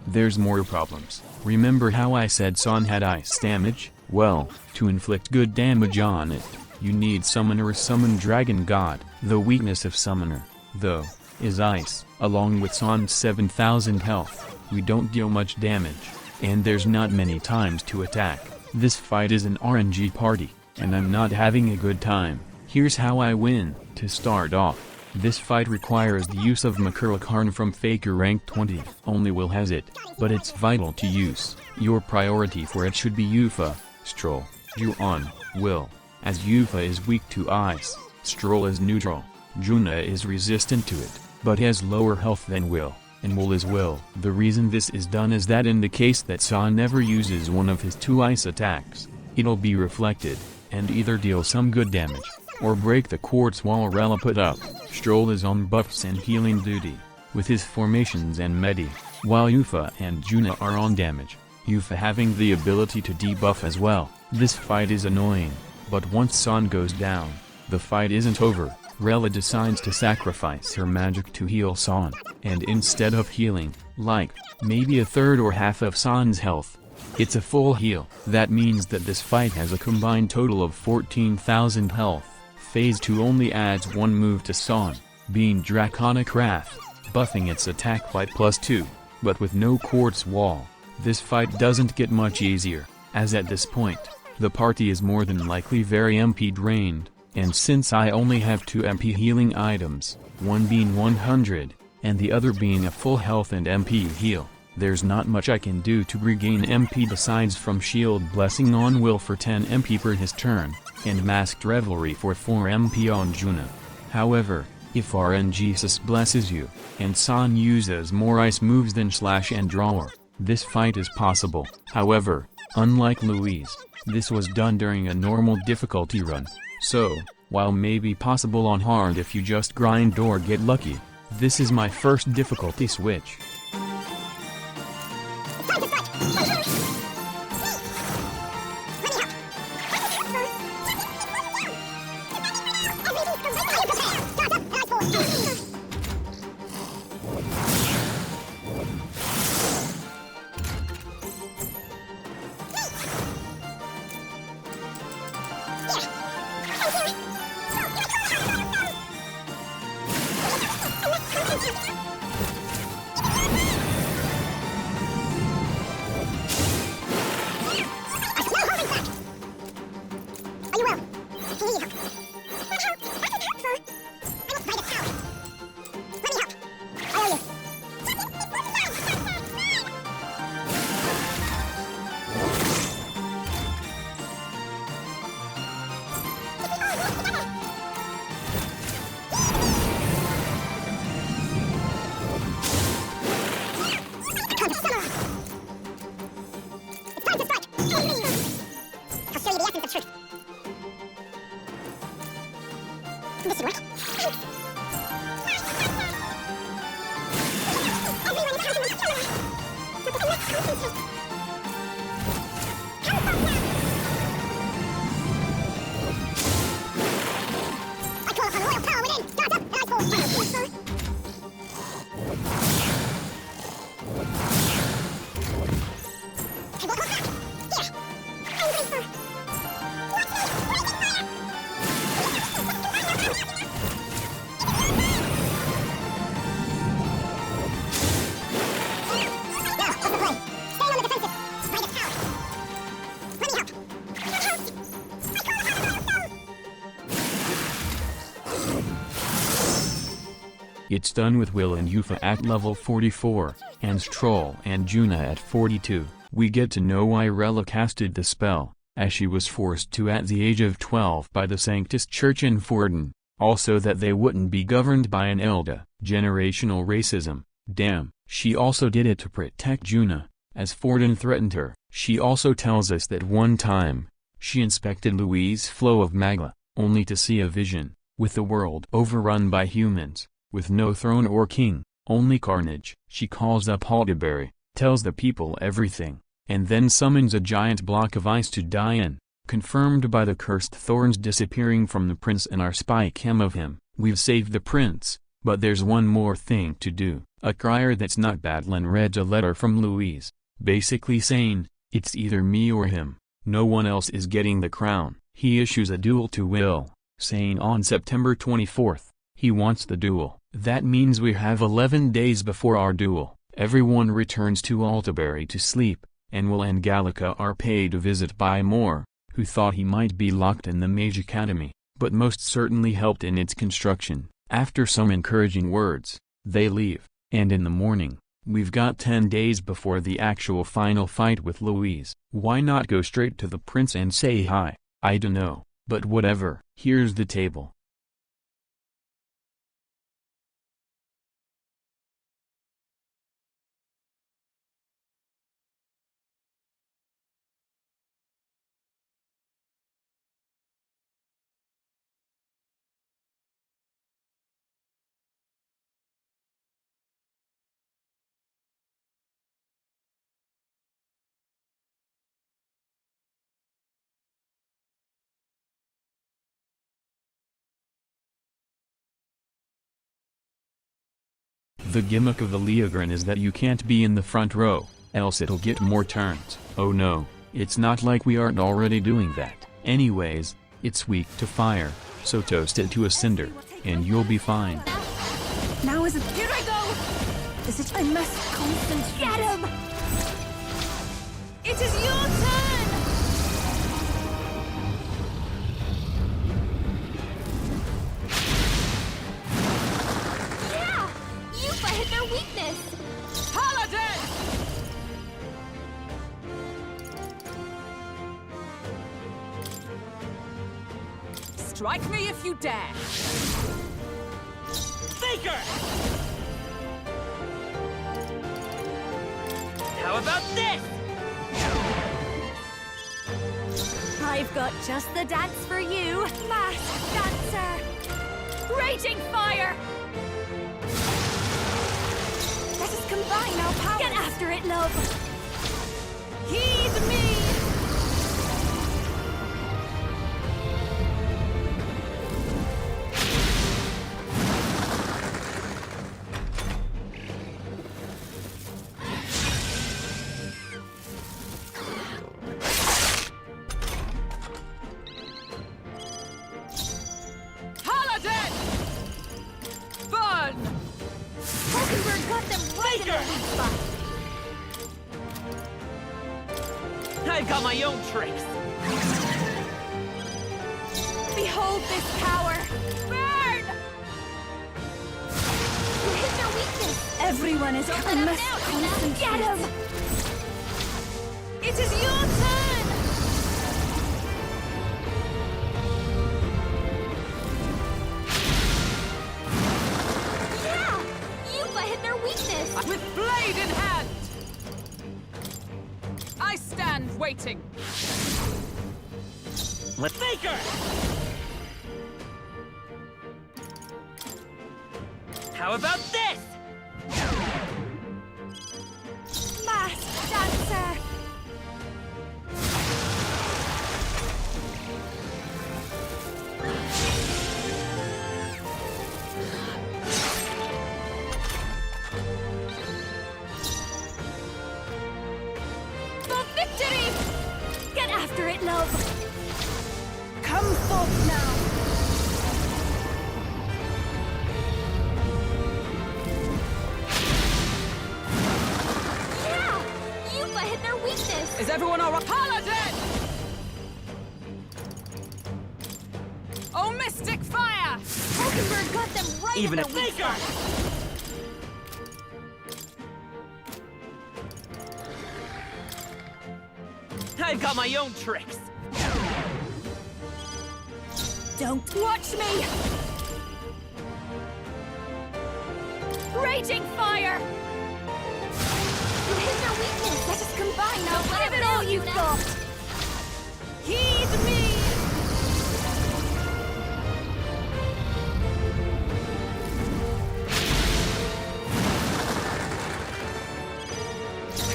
there's more problems. Remember how I said Son had ice damage? Well, to inflict good damage on it, you need Summoner or Summon Dragon God. The weakness of Summoner, though, is ice. Along with Son's 7000 health, we don't deal much damage, and there's not many times to attack. This fight is an RNG party, and I'm not having a good time. Here's how I win. To start off, this fight requires the use of Makurlakarn from Faker rank 20. Only Will has it, but it's vital to use. Your priority for it should be Yufa, Stroll, Ju-on, Will, as Yufa is weak to ice, Stroll is neutral, Juna is resistant to it, but has lower health than Will, and will as well. The reason this is done is that in the case that San never uses one of his 2 ice attacks, it'll be reflected, and either deal some good damage, or break the quartz wall Rella put up. Stroll is on buffs and healing duty, with his formations and medi, while Yuffie and Juna are on damage, Yuffie having the ability to debuff as well. This fight is annoying, but once San goes down, the fight isn't over. Rella decides to sacrifice her magic to heal San, and instead of healing, like, maybe a third or half of San's health, it's a full heal. That means that this fight has a combined total of 14,000 health. Phase 2 only adds 1 move to San, being Draconic Wrath, buffing its attack by +2, but with no quartz wall. This fight doesn't get much easier, as at this point, the party is more than likely very MP drained. And since I only have 2 MP healing items, one being 100, and the other being a full health and MP heal, there's not much I can do to regain MP besides from Shield Blessing on Will for 10 MP per his turn, and Masked Revelry for 4 MP on Juna. However, if RNGesus blesses you, and San uses more ice moves than Slash and Drawer, this fight is possible. However, unlike Louise, this was done during a normal difficulty run. So, while maybe possible on hard if you just grind or get lucky, this is my first difficulty switch. It's done with Will and Yuffie at level 44, and Stroll and Juna at 42. We get to know why Rella casted the spell, as she was forced to at the age of 12 by the Sanctus Church in Forden, also that they wouldn't be governed by an Elda. Generational racism, damn. She also did it to protect Juna, as Forden threatened her. She also tells us that one time, she inspected Louise's flow of magma, only to see a vision, with the world overrun by humans, with no throne or king, only carnage. She calls up Aldebaran, tells the people everything, and then summons a giant block of ice to die in, confirmed by the cursed thorns disappearing from the prince and our spy cam of him. We've saved the prince, but there's one more thing to do. A crier that's not Battlen read a letter from Louise, basically saying, it's either me or him, no one else is getting the crown. He issues a duel to Will, saying on September 24th, he wants the duel. That means we have 11 days before our duel. Everyone returns to Aldebaran to sleep, and Will and Gallica are paid a visit by Moore, who thought he might be locked in the Mage Academy, but most certainly helped in its construction. After some encouraging words, they leave, and in the morning, we've got 10 days before the actual final fight with Louise. Why not go straight to the prince and say hi? I dunno, but whatever. Here's the table. The gimmick of the Leogran is that you can't be in the front row, else it'll get more turns. Oh no, it's not like we aren't already doing that. Anyways, it's weak to fire, so toast it to a cinder, and you'll be fine. Now is it? Here I go! I must concentrate. Get him! It is your turn! Yeah! You've hit their weakness! Paladin! Strike me if you dare! Faker! How about this? I've got just the dance for you, masked dancer! Raging fire! Let us combine our powers! Get after it, love! Heed me! I've got my own tricks. Behold this power! Burn! You hit their weakness! Everyone is coming. Must concentrate. Get him! It is your turn! Yeah! You've hit their weakness! With blade in hand! I stand waiting. Let Faker! How about this? Masked dancer! For victory! Get after it, love! Come forth now! Hit their weakness. Is everyone all right? Paladin! Oh, mystic fire! Hulkenberg got them right Even at a their weak Faker! spot. I've got my own tricks. Don't watch me! Raging fire! You hit their weakness! Let us combine now! Give it all you've got! Heed me!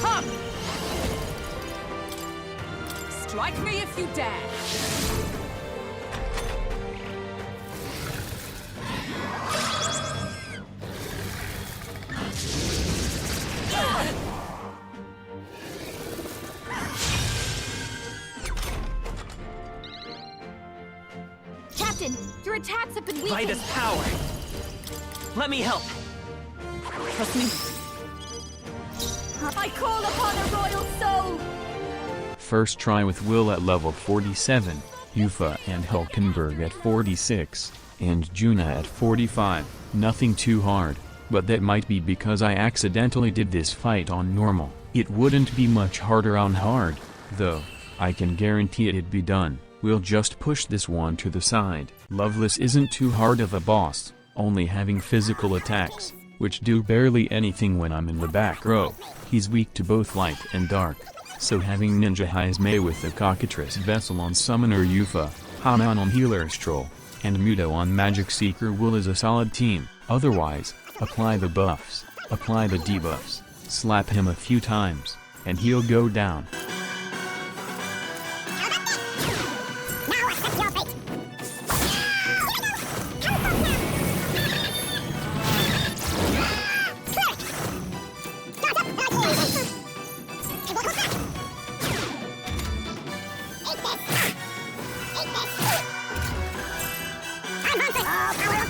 Come! Strike me if you dare! Captain, your attacks have been weakened. By this power. Let me help. Trust me. I call upon a royal soul! First try with Will at level 47, Yufa and Hulkenberg at 46, and Juna at 45. Nothing too hard, but that might be because I accidentally did this fight on normal. It wouldn't be much harder on hard, though. I can guarantee it'd be done. We'll just push this one to the side. Loveless isn't too hard of a boss, only having physical attacks, which do barely anything when I'm in the back row. He's weak to both light and dark, so having Ninja Hazme with the Cockatrice Vessel on Summoner Yufa, Haman on Healer Stroll, and Muto on Magic Seeker Will is a solid team. Otherwise, apply the buffs, apply the debuffs, slap him a few times, and he'll go down.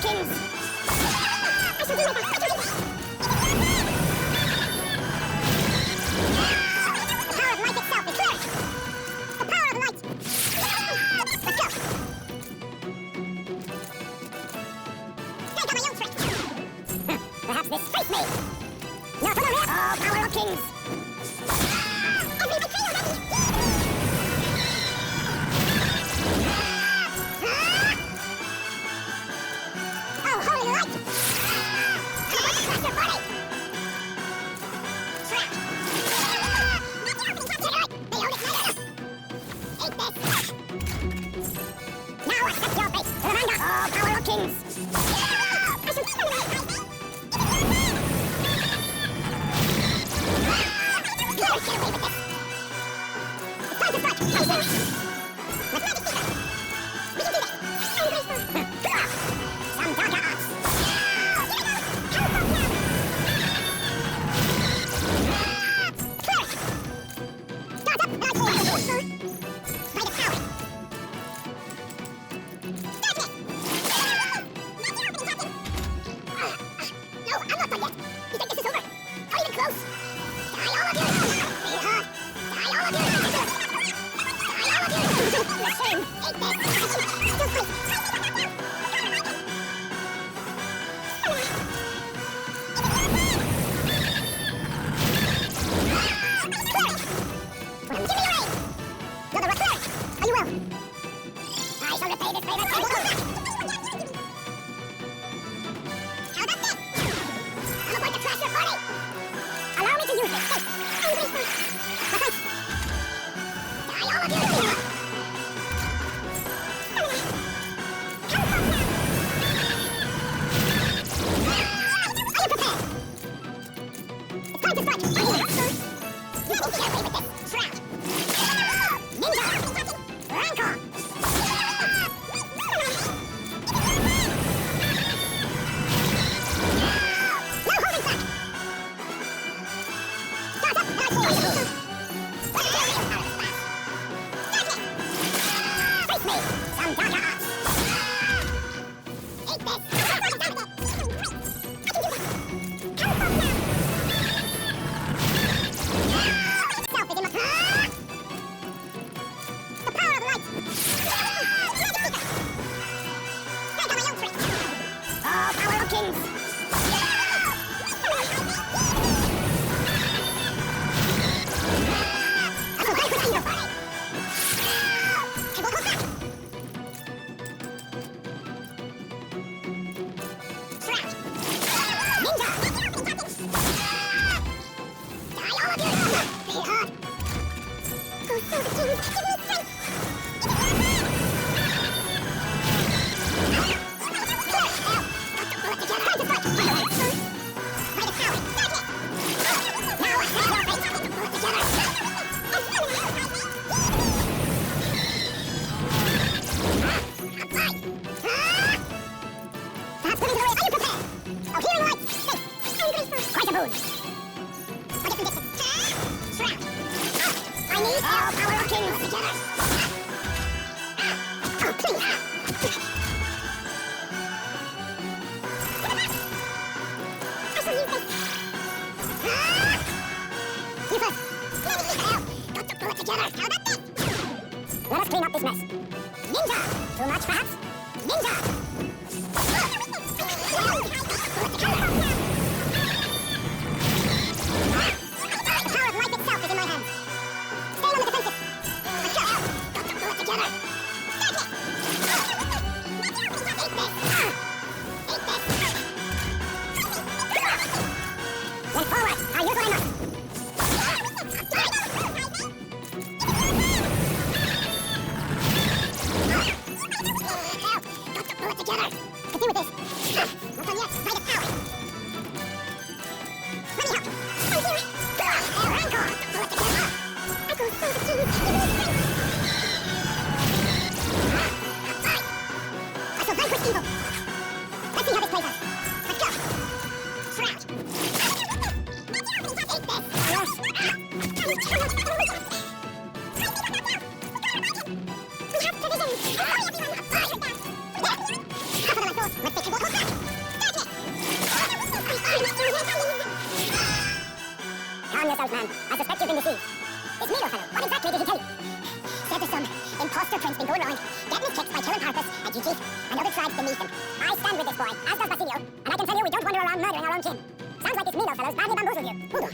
awakens! I shall do my best. The power of light itself is clear! The power of light! Let's go! Take on my own trick! Perhaps this face me! Not on the rear! Oh, power of kings! Everybody fail already! Oh, holy light! I'm about to crush your body! Trapped! They own it later! Eat this! Now accept your fate! Remember, oh, power of kings! I shall keep them away! Get away with this! It's time to strike! Mathematic fever! We can do this! I'm graceful! Some darker arts! Help us now! Clear! Start up! By the power! Start it! No, I'm not done yet! You think this is over? Not even close! Die all of you! Be hard! Die all of you! Die all of you! Machine! Eat this! Still fight! Give me your aid! You're the return! Are you well? I shall repay this favor. How about this? I'm about to crash your body! Allow me to use this space! I'm graceful! Defense! Die all of you! Help us now! Are you prepared? It's time to strike! Let me get away with this! Shroud! Ninja! Rancor! No holding back! Start up! Let's go! Let's get real power fast! Start it! Face me! Some darker arts! Eat this! I can do this! Help us now! Self is in my... The power of light! Magic speaker! Take on my own trick! Oh, power of kings! I will break within your body! I will hold back! Shroud! Ninja! Die all of you! Be hard! Go through the kings! Give me strength! I need all power of kings together! Oh, please! I shall use this! You first! Let me keep out! Got to pull it together! How about this? Let us clean up this mess! Ninja! Too much, perhaps? Ninja! Pull it together! The power of life itself is in my hands! Stand on the defensive! Let's go! Got to pull it together! Start it! Eat this! Eat this! Then forward! I'll use what I must! Got to pull it together! I can deal with this! Not done yet! By the power! Let me help! I'm here! Rancor! Pull it together! I go through the kings! Give me strength! I shall vanquish evil! Let's see how this plays out! Let's go! Shroud! Eat this! Yes! We have provisions! Hurry, everyone! Top of my thoughts! Let's take a walk! Noble tribes beneath him. I stand with this boy, as does Basilio, and I can tell you we don't wander around murdering our own kin. Sounds like this Milo fellow's badly bamboozled you. Hold on.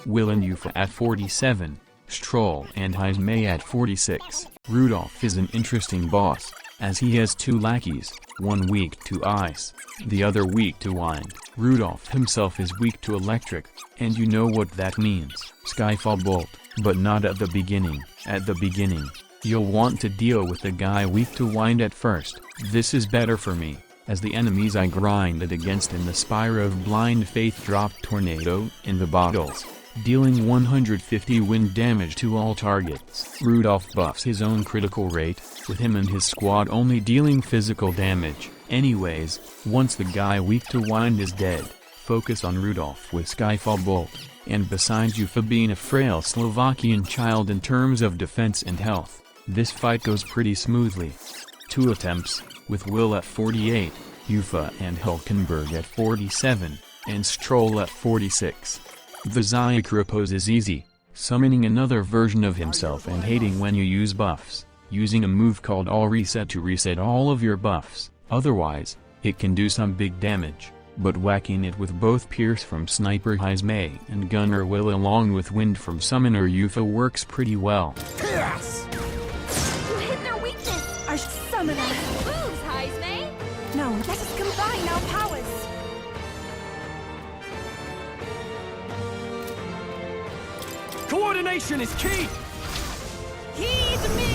Will and Yufa at 47, Stroll and Heisme at 46. Rudolph is an interesting boss, as he has 2 lackeys, one weak to ice, the other weak to wind. Rudolph himself is weak to electric, and you know what that means. Skyfall Bolt, but not at the beginning. At the beginning, you'll want to deal with the guy weak to wind at first. This is better for me, as the enemies I grinded against in the Spire of Blind Faith dropped Tornado in the bottles, dealing 150 wind damage to all targets. Rudolph buffs his own critical rate, with him and his squad only dealing physical damage. Anyways, once the guy weak to wind is dead, focus on Rudolph with Skyfall Bolt, and besides Yufa being a frail Slovakian child in terms of defense and health, this fight goes pretty smoothly. 2 attempts, with Will at 48, Yufa and Hulkenberg at 47, and Stroll at 46. The Zyakura pose is easy, summoning another version of himself and hating when you use buffs, using a move called All Reset to reset all of your buffs, otherwise, it can do some big damage, but whacking it with both Pierce from Sniper Heisme and Gunner Will along with Wind from Summoner Yufa works pretty well. Pierce! You hit their weakness! Our summoner! Moves, Heisme! No, let us combine our powers! Coordination is key! Heed me!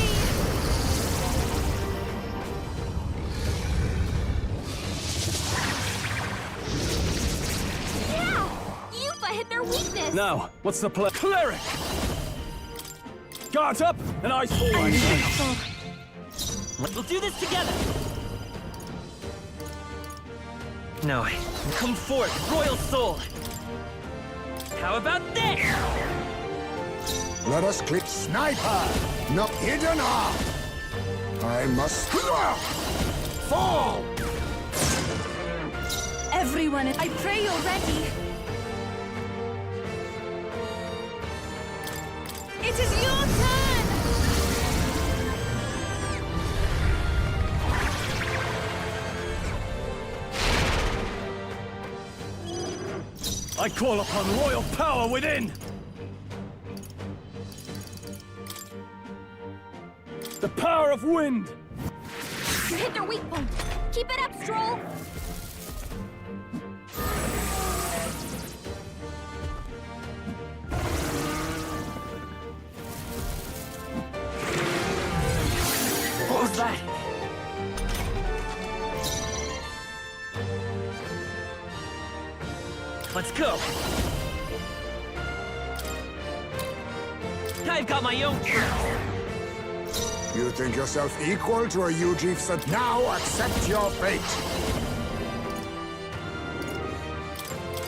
Yeah! Yufa hit their weakness! Now, what's the play? Cleric! Guards up and eyes forward! We'll do this together! No, come forth, Royal Soul! How about this? Let us click sniper, not hidden arm. I must fall. Everyone, I pray you're ready. It is your turn! I call upon royal power within! The power of wind! You hit their weak point! Keep it up, Stroll! What was that? Let's go! I've got my own tricks! You think yourself equal to a Ujifsa? Now accept your fate.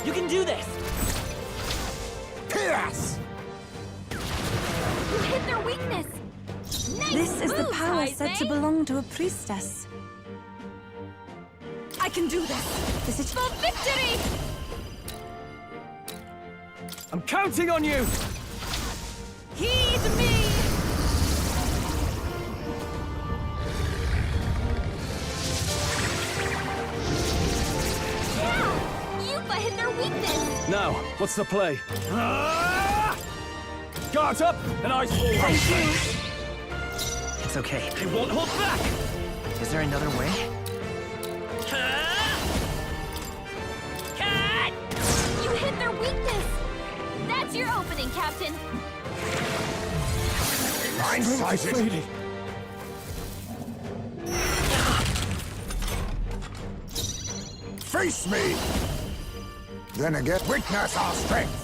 You can do this! Pierce! You hit their weakness! Nice This is the moves, power Heisme. said to belong to a priestess. I can do this. This is For victory! I'm counting on you! Heed me! Yeah! Yufa hit their weakness! Now, what's the play? Guards up and eyes forward! It's okay. I won't hold back! Is there another way? Cut! You hit their weakness! That's your opening, Captain! Blindsided. Face me! Then again, witness our strength!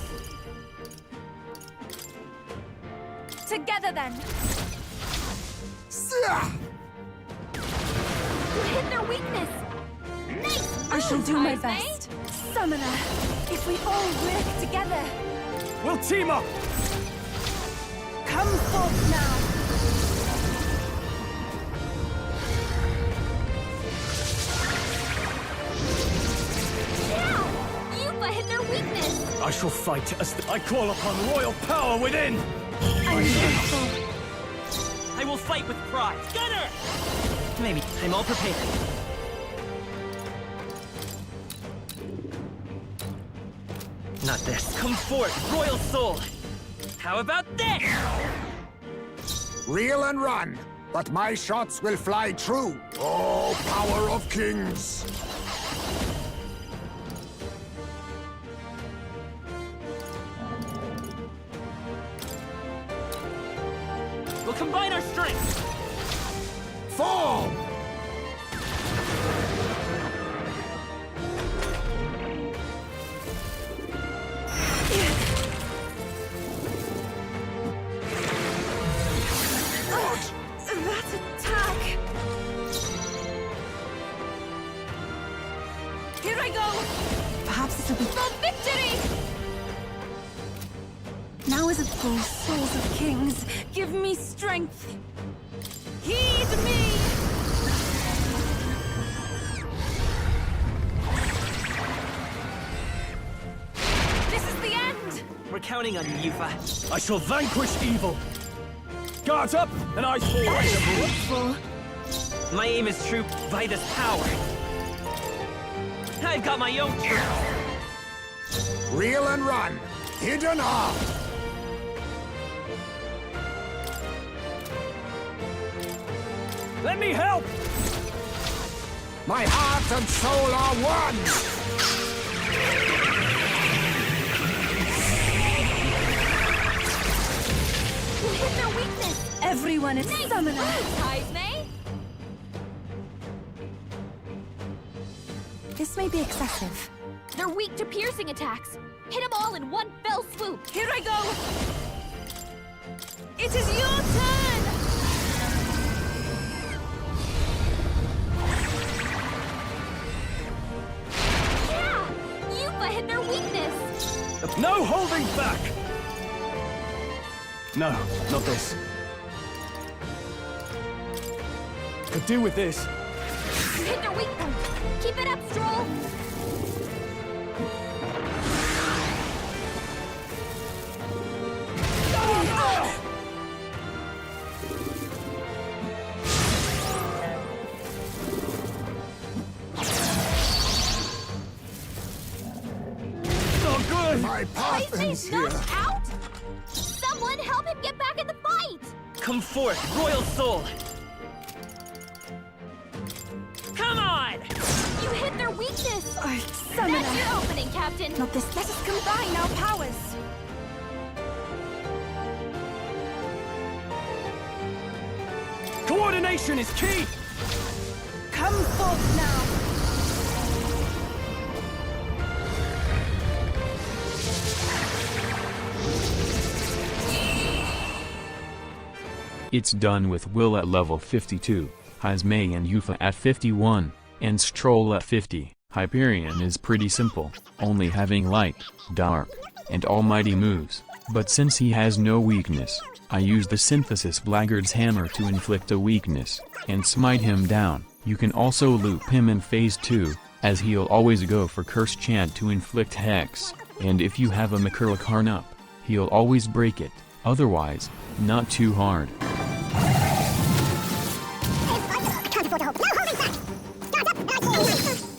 Together then! Sia! You hit their weakness! Nice I shall moves, do my Heisme. best. Summoner, if we all work together, We'll team up! come forth now. Yeah! Yufa hit their weakness! I shall fight as I call upon royal power within! I'm grateful. I will fight with pride. Gunner! Maybe I'm all prepared. Not this. Come forth, royal soul! How about this? Reel and run, but my shots will fly true. Oh, power of kings! We'll combine our strengths! Fall! That attack! Here I go! Perhaps this will be... For victory! Now is it full, souls of kings. Give me strength. Heed me! This is the end! We're counting on you, Yufa. I shall vanquish evil. Guards up, and I fall. My aim is true by this power. I've got my own truth. Reel and run, hidden art! Let me help! My heart and soul are one! You hit their weakness! Everyone is Nice summoner. move, Heisme! This may be excessive. They're weak to piercing attacks. Hit them all in one fell swoop. Here I go! It is your turn! Yeah! Yufa hit their weakness! No holding back! No, not this. Could do with this. You hit their weak point. Keep it up, Stroll! Not good! My path ends Heisme's here. knocked out? Someone help him get back in the fight! Come forth, royal soul! Come on! You hit their weakness! Summoner. That's your opening, Captain! Not this. Let us combine our powers. Coordination is key! Come forth now. It's done with Will at level 52, Heisme and Yufa at 51, and Stroll at 50. Hyperion is pretty simple, only having light, dark, and almighty moves, but since he has no weakness, I use the Synthesis Blackguard's Hammer to inflict a weakness, and smite him down. You can also loop him in phase 2, as he'll always go for Curse Chant to inflict Hex, and if you have a Makurlakarn up, he'll always break it, otherwise, not too hard. Account for the hope. No holding back! Guards up, and I fall.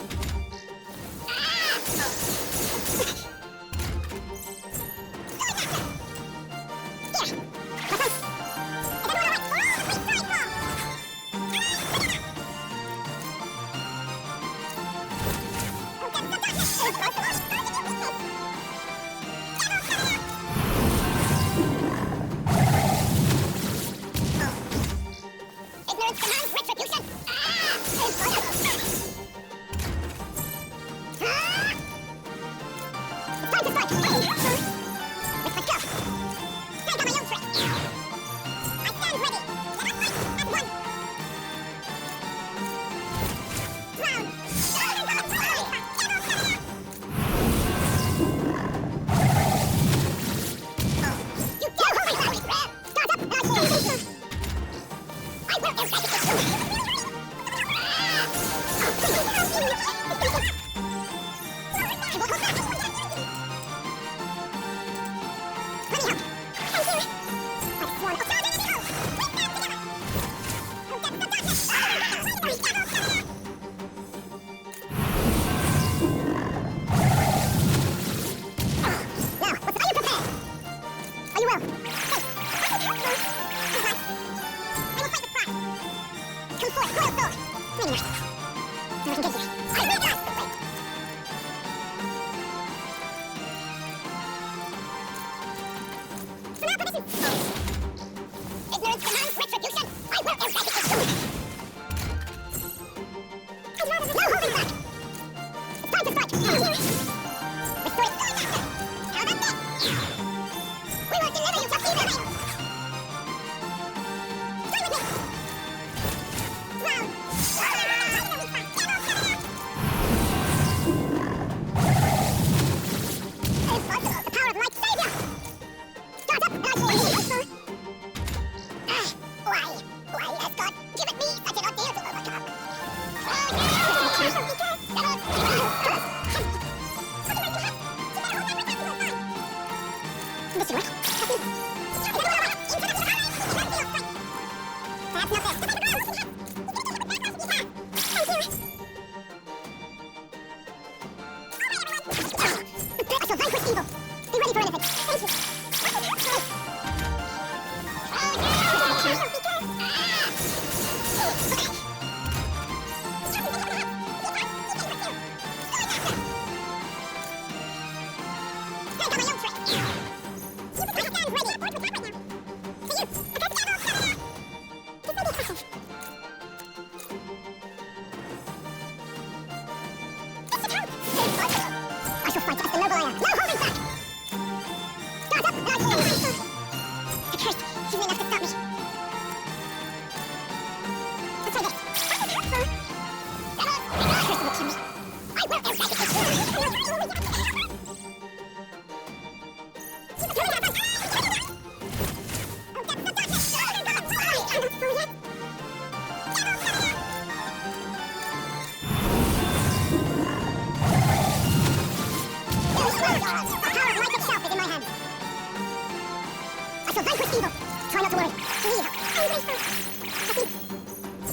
I shall vanquish evil. Be ready for anything. Thank you. I shall fight as the noble I am. No holding back! Guard up! The curse! She's enough to stop me. Let's try this. The curse will kill me. I will eradicate I shall vanquish evil. Try not to worry. Leave.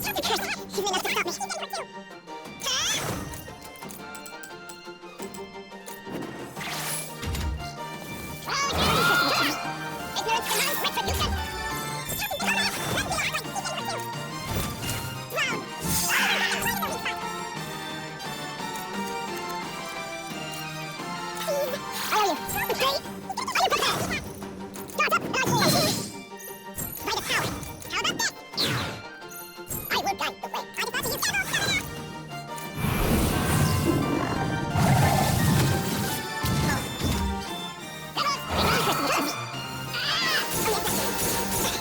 The curse. She's enough to stop me. Ignorance demands retribution. How are you? Betrayed? Are you prepared? Guard up! By the power! How about that? I will guide the way. Archetype, you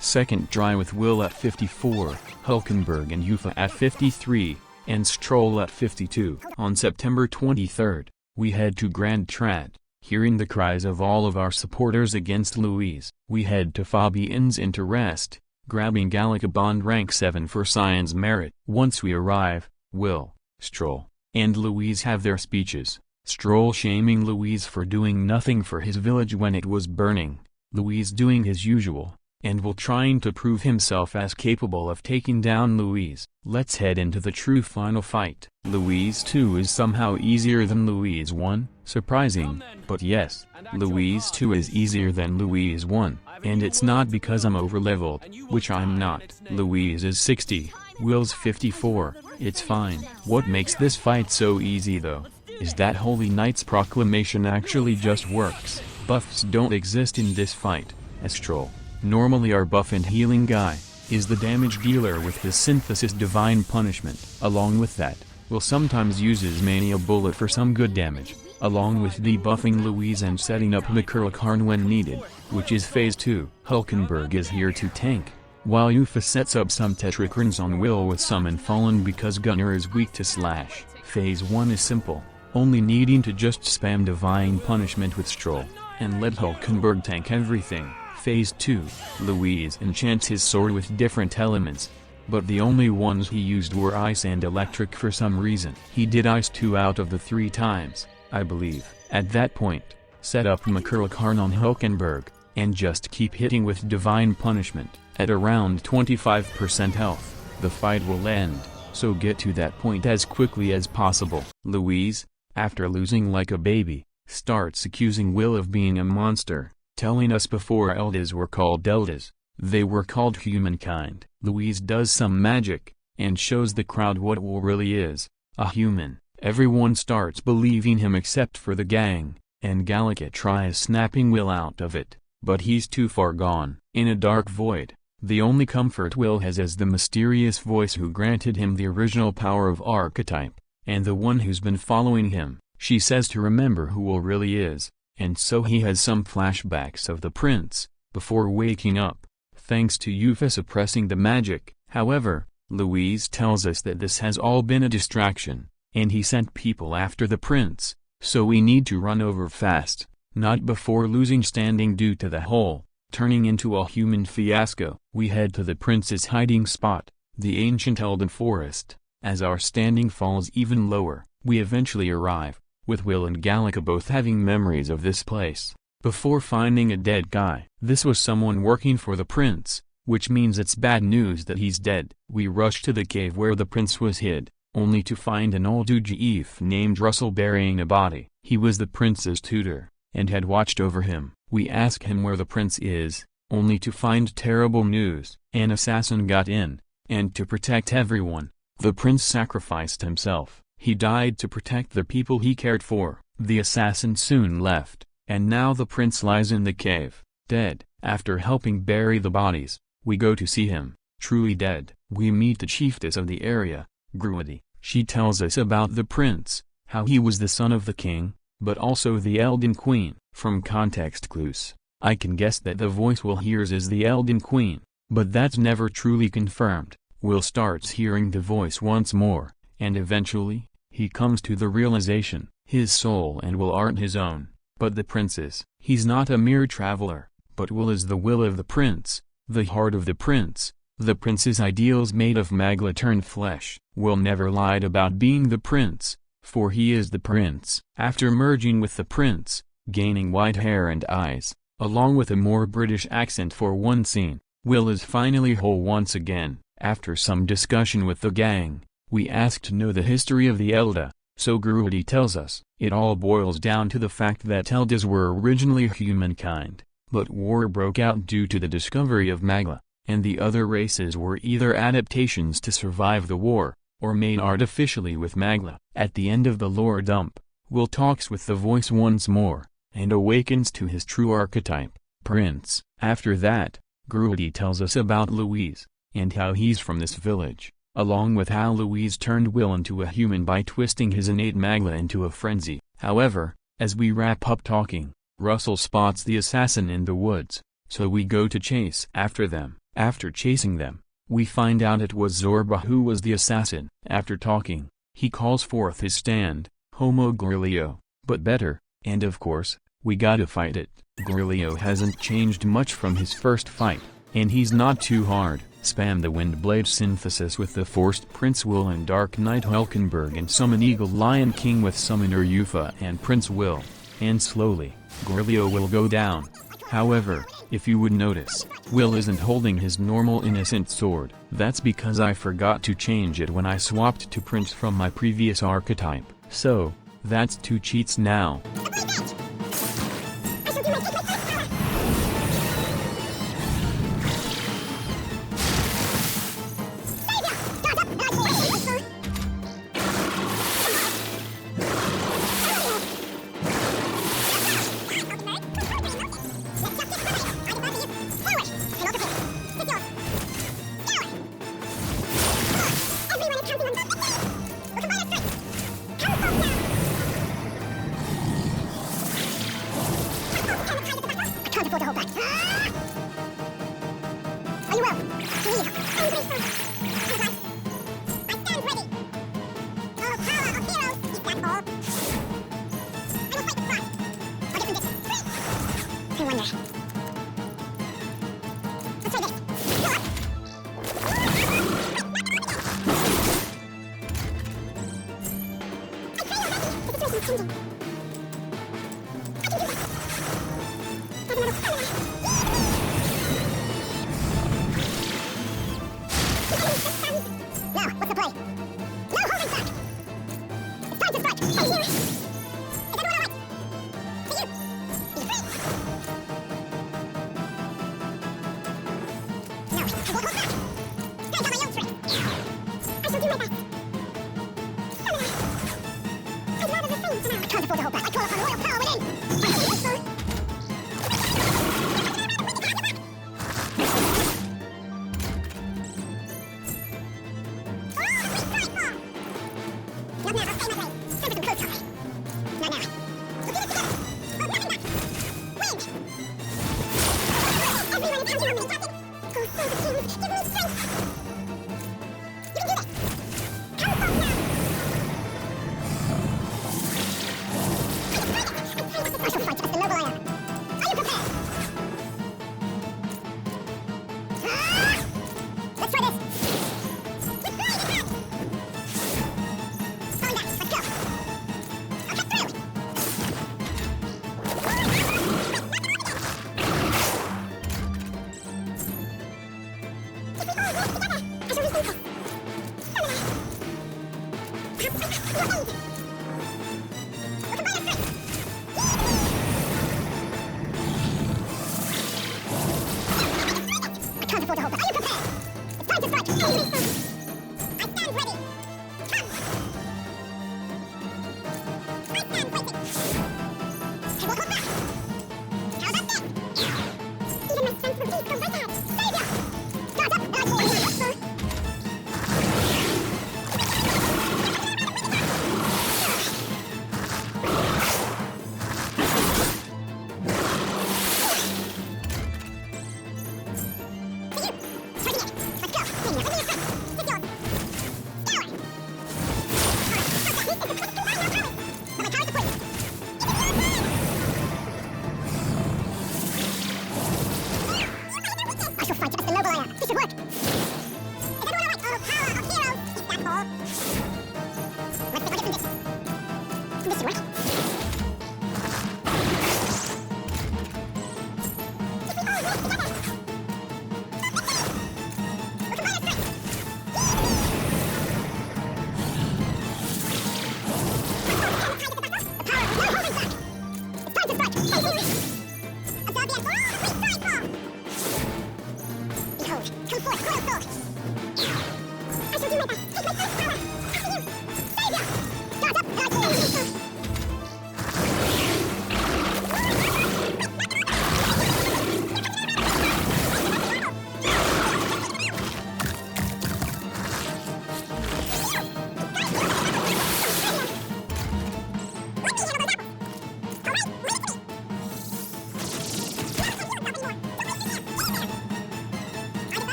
Second dry with Will at 54, Hulkenberg and Yufa at 53, and Stroll at 52. On September 23, we head to Grand Trad. Hearing the cries of all of our supporters against Louise, we head to Fabien's Interest, grabbing Gallica Bond rank 7 for science merit. Once we arrive, Will, Stroll, and Louise have their speeches. Stroll shaming Louise for doing nothing for his village when it was burning, Louise doing his usual, and Will trying to prove himself as capable of taking down Louise. Let's head into the true final fight. Louise 2 is somehow easier than Louise 1, surprising, but yes, Louise 2 is easier than Louise 1, and it's not because I'm overleveled, which I'm not. Louise is 60, Will's 54, it's fine. What makes this fight so easy though, is that Holy Knight's proclamation actually just works. Buffs don't exist in this fight, as Stroll, normally our buff and healing guy, is the damage dealer with his synthesis divine punishment. Along with that, Will sometimes uses mania bullet for some good damage, along with debuffing Louise and setting up Karn when needed, which is phase 2. Hulkenberg is here to tank, while Yufa sets up some tetrakrons on Will with summon fallen because Gunner is weak to slash. Phase 1 is simple, only needing to just spam divine punishment with Stroll, and let Hulkenberg tank everything. Phase 2, Louise enchants his sword with different elements, but the only ones he used were ice and electric for some reason. He did ice 2 out of the 3 times, I believe. At that point, set up Karn on Hulkenberg, and just keep hitting with divine punishment. At around 25% health, the fight will end, so get to that point as quickly as possible. Louise, after losing like a baby, starts accusing Will of being a monster, telling us before Eldas were called Eldas, they were called humankind. Louise does some magic, and shows the crowd what Will really is, a human. Everyone starts believing him except for the gang, and Gallica tries snapping Will out of it, but he's too far gone. In a dark void, the only comfort Will has is the mysterious voice who granted him the original power of Archetype, and the one who's been following him. She says to remember who Will really is, and so he has some flashbacks of the prince, before waking up, thanks to Yufa suppressing the magic. However, Louise tells us that this has all been a distraction, and he sent people after the prince, so we need to run over fast, not before losing standing due to the hole, turning into a human fiasco. We head to the prince's hiding spot, the ancient Elden Forest. As our standing falls even lower, we eventually arrive, with Will and Gallica both having memories of this place, before finding a dead guy. This was someone working for the prince, which means it's bad news that he's dead. We rush to the cave where the prince was hid, only to find an old Ujif named Russell burying a body. He was the prince's tutor, and had watched over him. We ask him where the prince is, only to find terrible news. An assassin got in, and to protect everyone, the prince sacrificed himself. He died to protect the people he cared for. The assassin soon left, and now the prince lies in the cave, dead. After helping bury the bodies, we go to see him, truly dead. We meet the chiefess of the area, Gruity. She tells us about the prince, how he was the son of the king, but also the Elden Queen. From context clues, I can guess that the voice Will hears is the Elden Queen, but that's never truly confirmed. Will starts hearing the voice once more, and eventually, he comes to the realization, his soul and will aren't his own, but the prince's. He's not a mere traveler, but Will is the will of the prince, the heart of the prince. The prince's ideals made of magla turned flesh. Will never lied about being the prince, for he is the prince. After merging with the prince, gaining white hair and eyes, along with a more British accent for one scene, Will is finally whole once again. After some discussion with the gang, we ask to know the history of the Elda, so Gruity tells us. It all boils down to the fact that Eldas were originally humankind, but war broke out due to the discovery of magla, and the other races were either adaptations to survive the war, or made artificially with magla. At the end of the lore dump, Will talks with the voice once more, and awakens to his true archetype, Prince. After that, Gruity tells us about Louise, and how he's from this village, along with how Louise turned Will into a human by twisting his innate magla into a frenzy. However, as we wrap up talking, Russell spots the assassin in the woods, so we go to chase after them. After chasing them, we find out it was Zorba who was the assassin. After talking, he calls forth his stand, Homo Grilio, but better, and of course, we gotta fight it. Grilio hasn't changed much from his first fight, and he's not too hard. Spam the Windblade synthesis with the Forced Prince Will and Dark Knight Hulkenberg and summon Eagle Lion King with Summoner Yufa and Prince Will, and slowly, Grilio will go down. However, if you would notice, Will isn't holding his normal innocent sword. That's because I forgot to change it when I swapped to Prince from my previous archetype. So, that's 2 cheats now.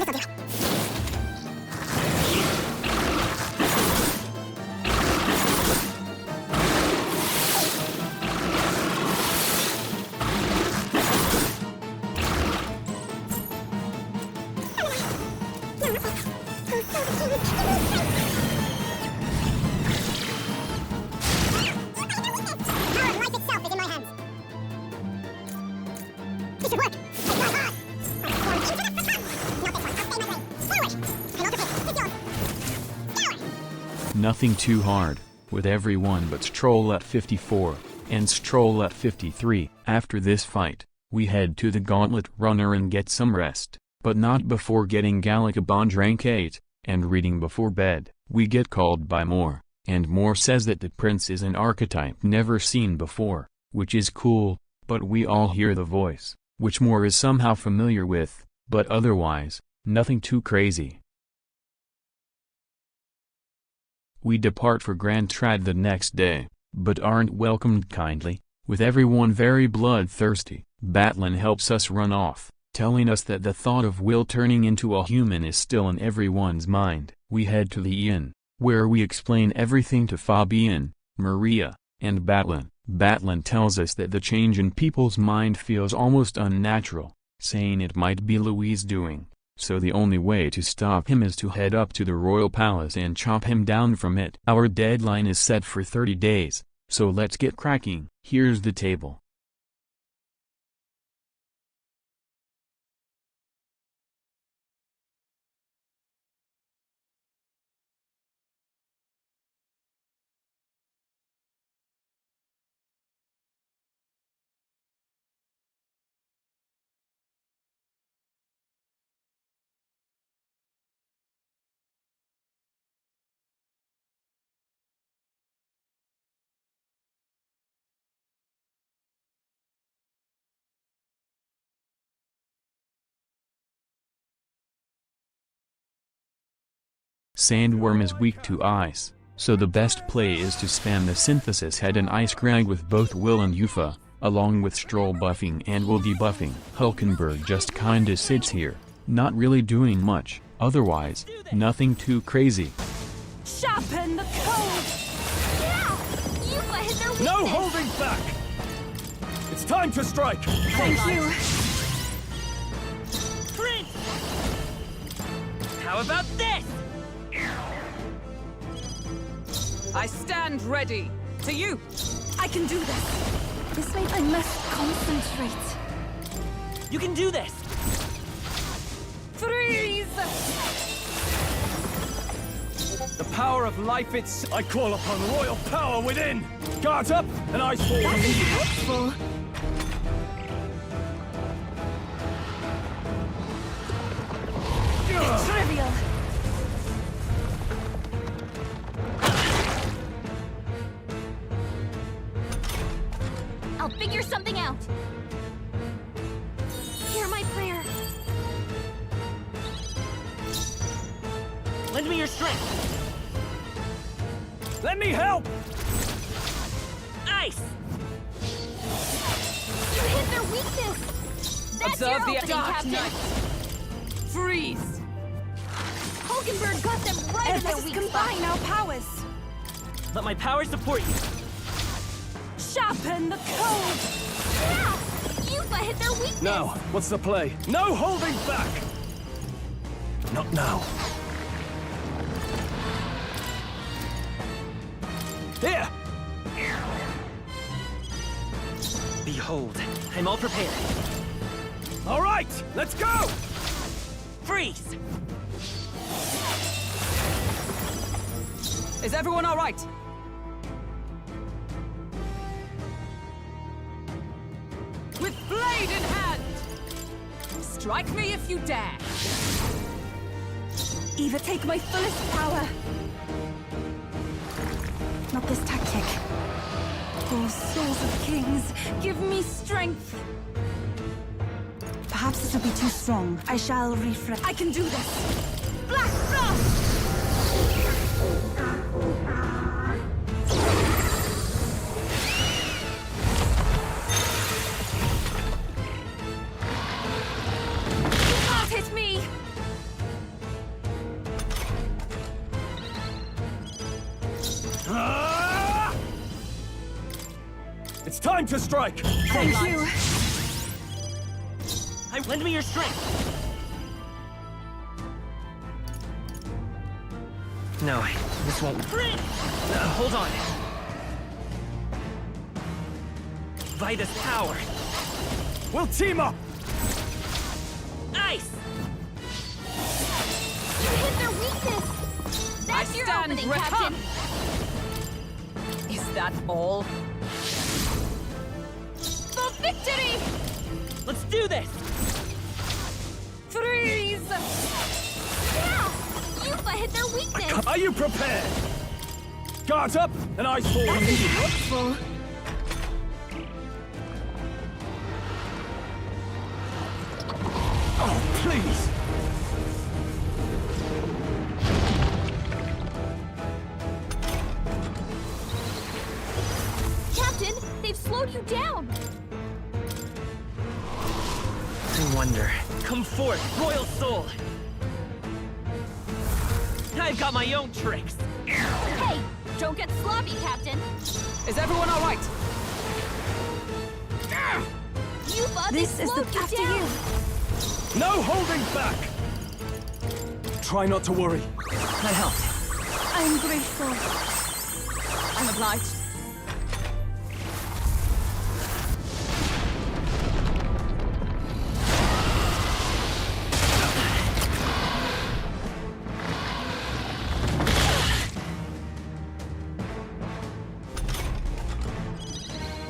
This'll do. Nothing too hard, with everyone but Stroll at 54, and Stroll at 53. After this fight, we head to the Gauntlet Runner and get some rest, but not before getting Gallica bond rank 8, and reading before bed. We get called by Moore, and Moore says that the prince is an archetype never seen before, which is cool, but we all hear the voice, which Moore is somehow familiar with, but otherwise, nothing too crazy. We depart for Grand Trad the next day, but aren't welcomed kindly, with everyone very bloodthirsty. Batlin helps us run off, telling us that the thought of Will turning into a human is still in everyone's mind. We head to the inn, where we explain everything to Fabian, Maria, and Batlin. Batlin tells us that the change in people's mind feels almost unnatural, saying it might be Louis' doing. So the only way to stop him is to head up to the royal palace and chop him down from it. Our deadline is set for 30 days, so let's get cracking. Here's the table. Sandworm is weak to ice, so the best play is to spam the synthesis head and ice crag with both Will and Yufa, along with Stroll buffing and Will debuffing. Hulkenberg just kinda sits here, not really doing much, otherwise, nothing too crazy. Sharpen the code! Yeah! Yufa hit their weakness! No holding back! It's time to strike! Thank you! Prince! How about this? I stand ready. To you! I can do this. This means I must concentrate. You can do this! Freeze! The power of life, I call upon royal power within! Guards up, and ice fall immediately! Helpful. Trivial! I'll figure something out. Hear my prayer. Lend me your strength! Let me help! Ice! You hit their weakness! That's Observe your the opening, dark Captain! night. Freeze! Hulkenberg got them right in their Let's weak combine spot! our powers. Let my power support you! Sharpen the code! Yeah! Yufa hit their weakness! Now, what's the play? No holding back! Not now. Here! Behold, I'm all prepared. All right, let's go! Freeze! Is everyone all right? With blade in hand! Strike me if you dare! Eva, take my fullest power. Not this tactic. Oh, souls of kings, give me strength. Perhaps this will be too strong. I shall refresh. I can do this. Black Frost! You can't hit me! Ah! It's time to strike! Thank you. Lend me your strength! No, this won't... hold on. Vitus power. We'll team up! Ice! You hit their weakness! That's your opening, Captain! Is that all? For victory! Let's do this! Freeze! Yeah! Yufa hit their weakness! Are you prepared? Guards up, and eyes forward! That is helpful. Oh, please! Captain, they've slowed you down! I wonder. Come forth, royal soul! I've got my own tricks! Hey, don't get sloppy, Captain! Is everyone all right? Yufa, they This is the slowed you after down! you. No holding back! Try not to worry. I helped. I'm grateful. I'm obliged.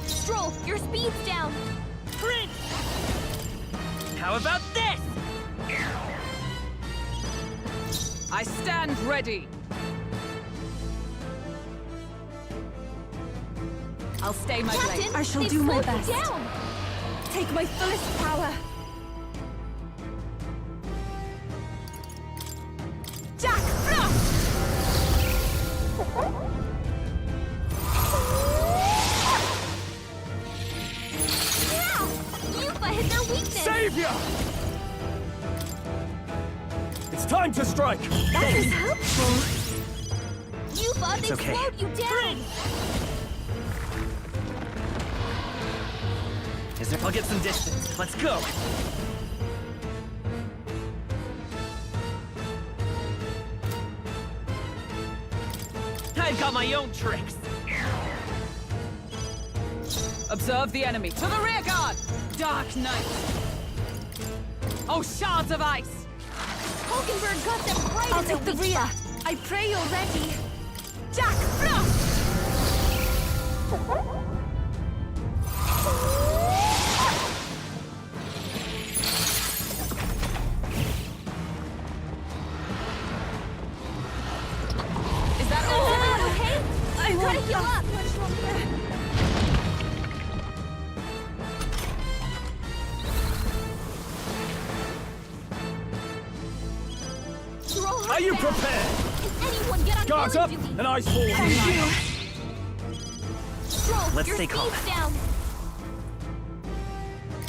Stroll, your speed's down! Prince! How about this? I stand ready. I'll stay my Captain, blade. I shall they've do my slowed you best. down! Take my fullest power. Jack Frost! Yeah! Yufa hit their weakness! Savior! It's time to strike! That is helpful. Yufa, they've okay. slowed you down! I'll get some distance. Let's go! I've got my own tricks! Observe the enemy. To the rear guard! Dark Knight! Oh, shards of ice! Hulkenberg got them right I'll in their take the weak rear. spot. I pray you're ready. Jack Frost! Is that Is all? everyone okay? I Gotta won't heal last up! much longer. Stroll, Are you hurry back. prepared? Can anyone get on Guards guard up, duty? and eyes forward! Thank you. Stroll, Let's your stay calm. speed's down!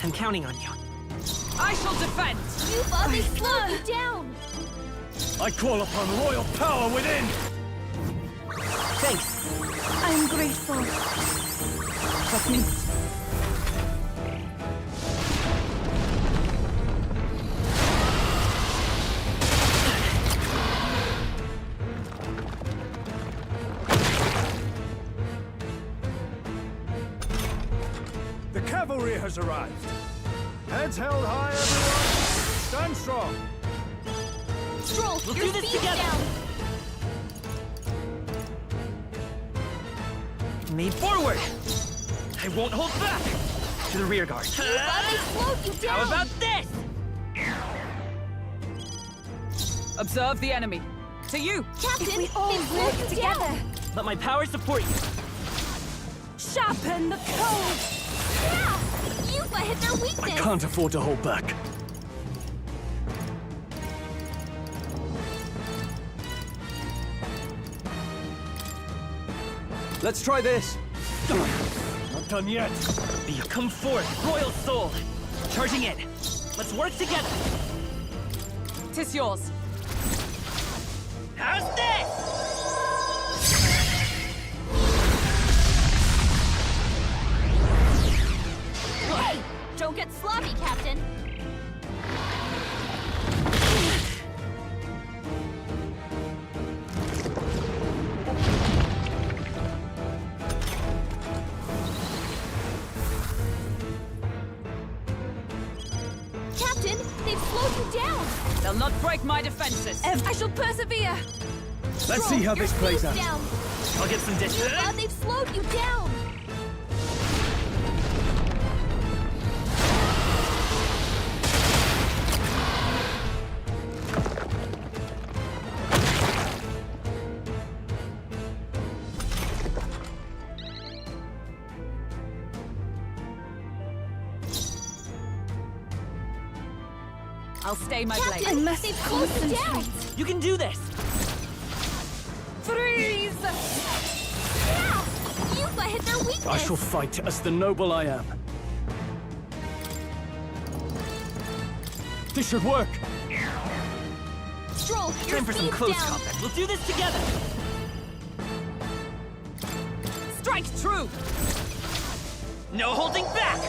I'm counting on you. I shall defend! Yufa, they slowed you down! I call upon royal power within! Thanks. I'm grateful. Trust me. The cavalry has arrived. Heads held high, everyone. Stand strong. Stroll, We'll your do this speed's together. down! Made forward! I won't hold back! To the rear guard. Yufa, they slowed you down! How about this? Observe the enemy. To you! Captain, If we all they slowed work you together, down! Let my power support you. sharpen the code. Yeah! Yufa hit their I weakness! can't afford to hold back. Let's try this. Not done yet. Come forth, royal soul! Charging in. Let's work together. Tis yours. How's this? Hey! Don't get sloppy, Captain! Captain, they've slowed you down! They'll not break my defenses. I shall persevere. Let's see how this plays out. Down. I'll get some distance. They've slowed you down! I'll stay my blade. I must they've slowed you down! concentrate. You can do this. Freeze! Yeah! You've hit their weakness! I shall fight as the noble I am. This should work. Stroll, your Time for some speed's close down. combat. We'll do this together. Strike true! No holding back.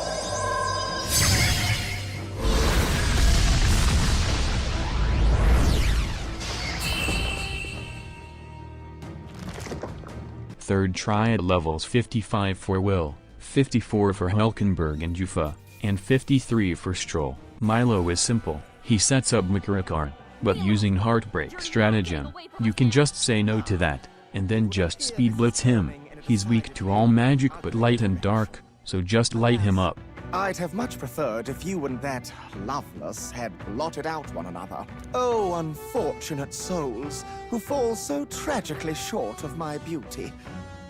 Third try at levels 55 for Will, 54 for Hulkenberg and Jufa, and 53 for Stroll. Milo is simple, he sets up Makarakarn, but using Heartbreak stratagem, you can just say no to that, and then just speed blitz him. He's weak to all magic but light and dark, so just light him up. I'd have much preferred if you and that Loveless had blotted out one another. Oh, unfortunate souls, who fall so tragically short of my beauty.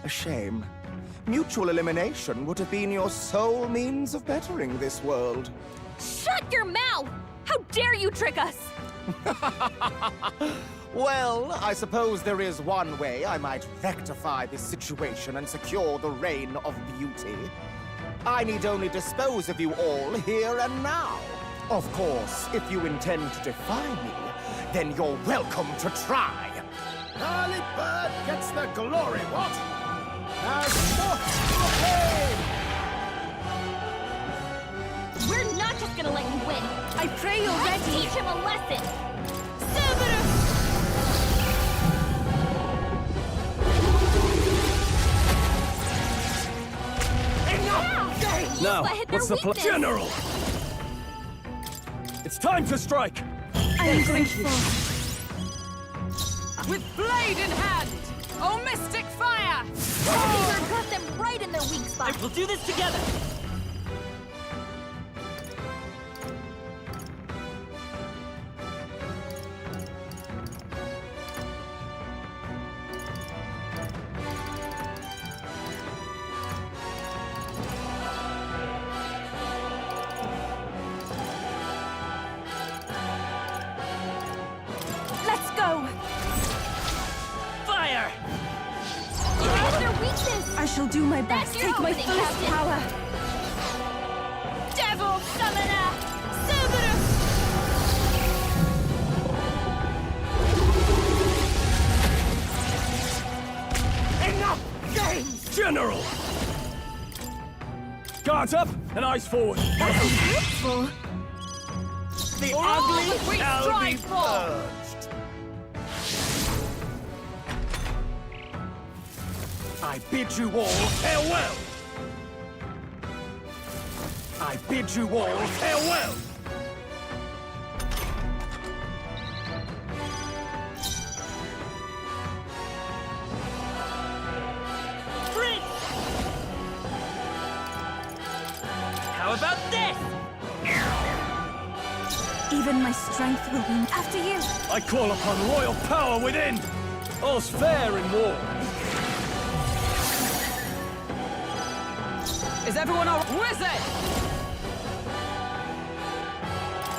A shame. Mutual elimination would have been your sole means of bettering this world. Shut your mouth! How dare you trick us! Well, I suppose there is one way I might rectify this situation and secure the reign of beauty. I need only dispose of you all here and now. Of course, if you intend to defy me, then you're welcome to try. Early bird gets the glory, what? As We're not just gonna let you win! I pray you're Let's ready. teach him a lesson! Now, hit their what's the plan? weakness. General! It's time to strike! I am grateful. With blade in hand! Oh, mystic fire! Caesar got them right in their weak spot! We'll do this together. Let's go. Fire! That's their weakness! I shall do my best. That's your Take my opening, fullest Captain. power. Devil Summoner! Cerberus! Enough games! General! Guards up and eyes forward. Grateful. The All ugly that we shall be strive for. purged. I bid you all farewell. I bid you all farewell. Prince! How about this? Even my strength will win. After you. I call upon royal power within. All's fair in war. Is everyone all wizard?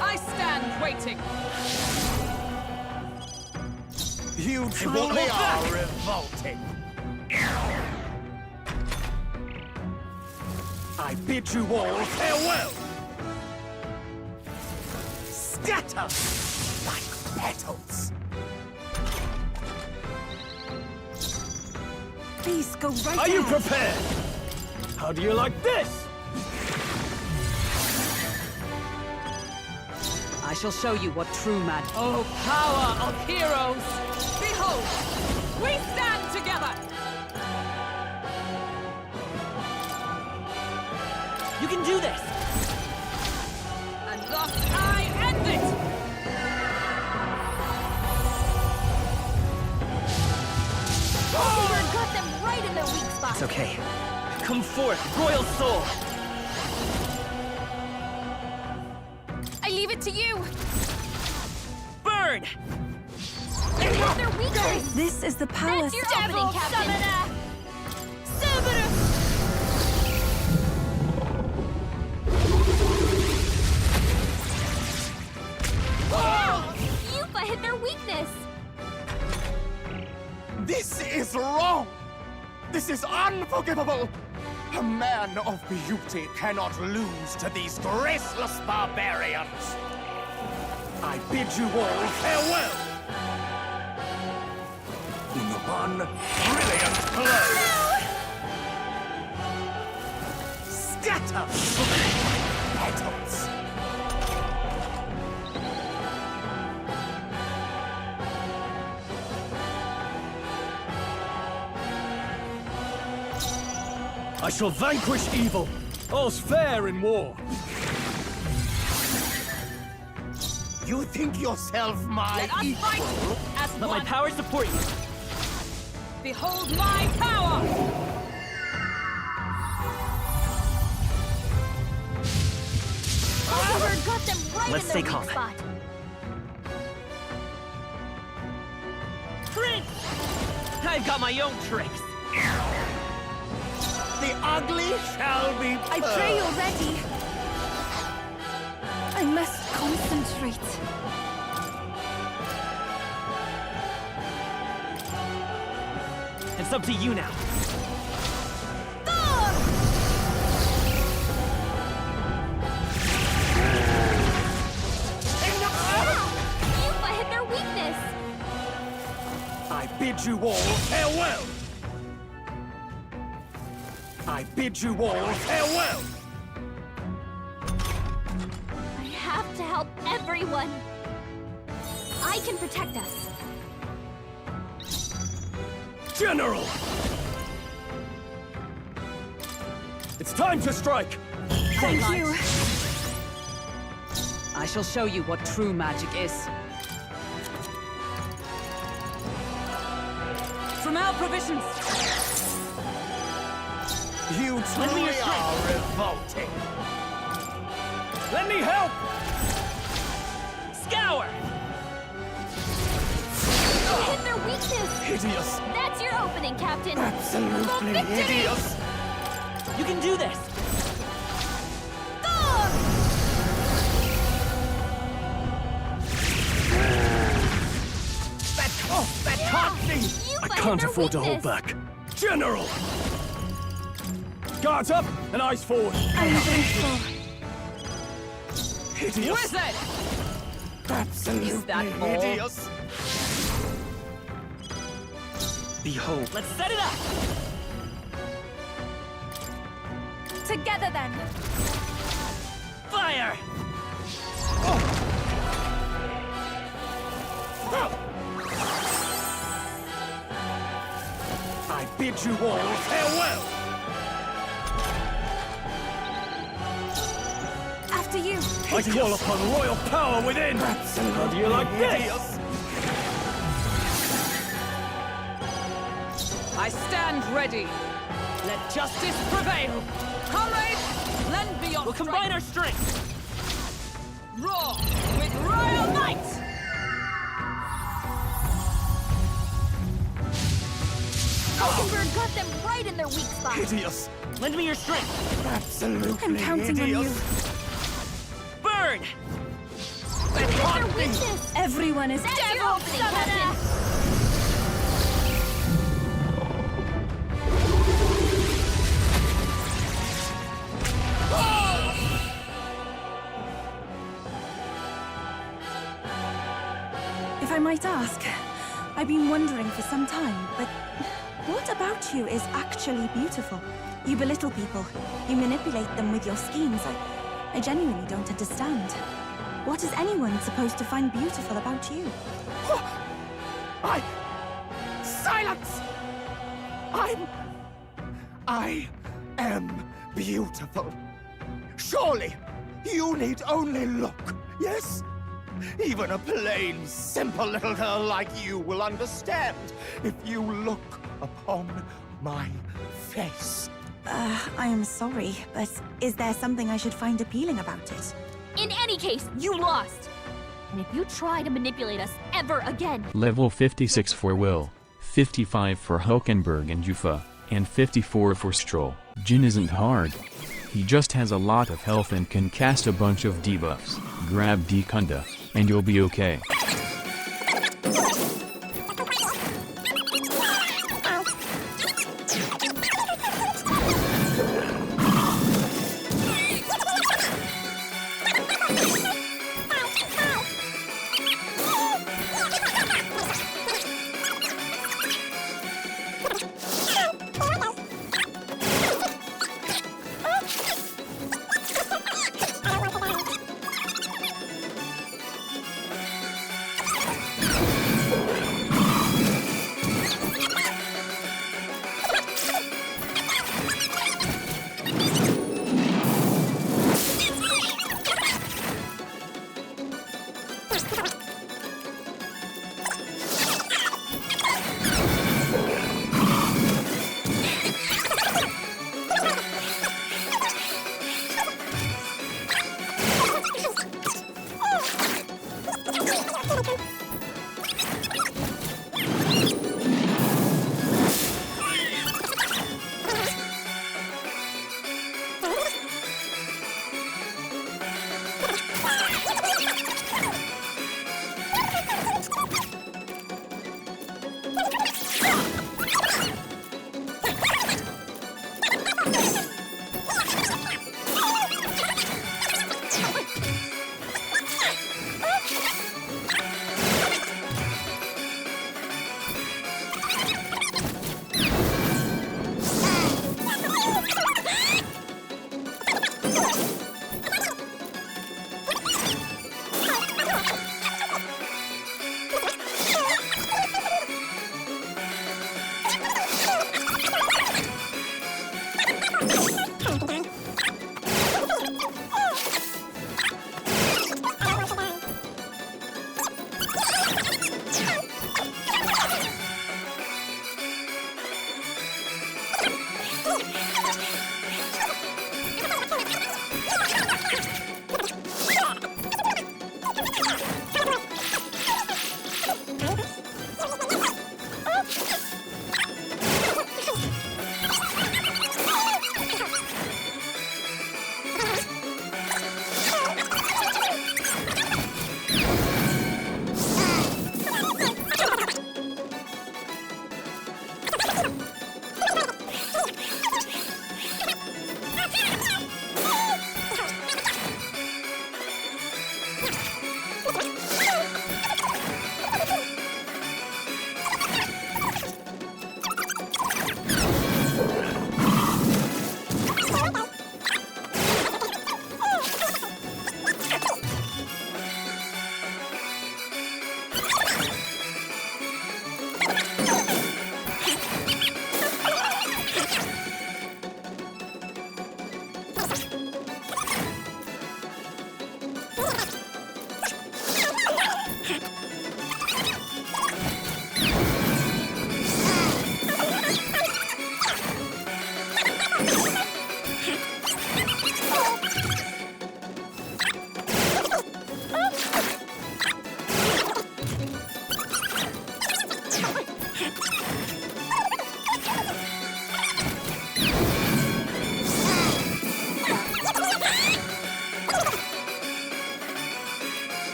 I stand waiting. You truly are revolting. I bid you all farewell. Scatter like petals. Please go right Are you ahead. prepared? How do you like this? I shall show you what true magic. Oh, power of heroes! Behold, we stand together! You can do this! And thus I end it! Silver got them right in their weak spot. It's okay. Come forth, royal soul! I leave it to you. Burn! They have their weakness. This is the power. That's your opening, Captain. Cerberus! Yupa hit their weakness. This is wrong! This is unforgivable! A man of beauty cannot lose to these graceless barbarians! I bid you all farewell! In one brilliant blow! Scatter! Petals! I shall vanquish evil. All's fair in war. You think yourself my Let us equal? fight as Let my one! power support you! Behold my power! Silver got them right Let's in stay their calm. weak spot. Prince! I've got my own tricks! The ugly shall be I pray you're ready. I must concentrate. It's up to you now. Yupa hit their weakness. I bid you all farewell! I bid you all farewell! I have to help everyone. I can protect us. General! It's time to strike! Thank you. I shall show you what true magic is. From our provisions! You Lend me your truly are revolting! Let me help! Scour! Hit their weakness. Hideous! That's your opening, Captain. Absolutely For victory! hideous! You can do this! That can't be! Yupa I hit can't their afford to hold weakness. back. General! Guards up and eyes forward. I'm grateful. Hideous! Wizard! Absolutely Is that all? hideous! Behold, let's set it up! Together then. Fire! I bid you all farewell! After you. I call upon royal power within! How do you like this? I stand ready. Let justice prevail. Comrades, lend me your We'll combine our strength! roar with royal might! Silver got them right in their weak spot. Hideous! Lend me your strength! Absolutely I'm counting on you. hideous! Burn! Hit their weakness. Everyone is That's your opening, Captain. If I might ask, I've been wondering for some time, but what about you is actually beautiful? You belittle people. You manipulate them with your schemes. I genuinely don't understand. What is anyone supposed to find beautiful about you? Silence! I am beautiful. Surely, you need only look, yes? Even a plain, simple little girl like you will understand if you look upon my face. I am sorry, but is there something I should find appealing about it? In any case, you lost. And if you try to manipulate us ever again... Level 56 for Will, 55 for Hulkenberg and Jufa, and 54 for Stroll. Jin isn't hard. He just has a lot of health and can cast a bunch of debuffs. Grab Dekunda, and you'll be okay.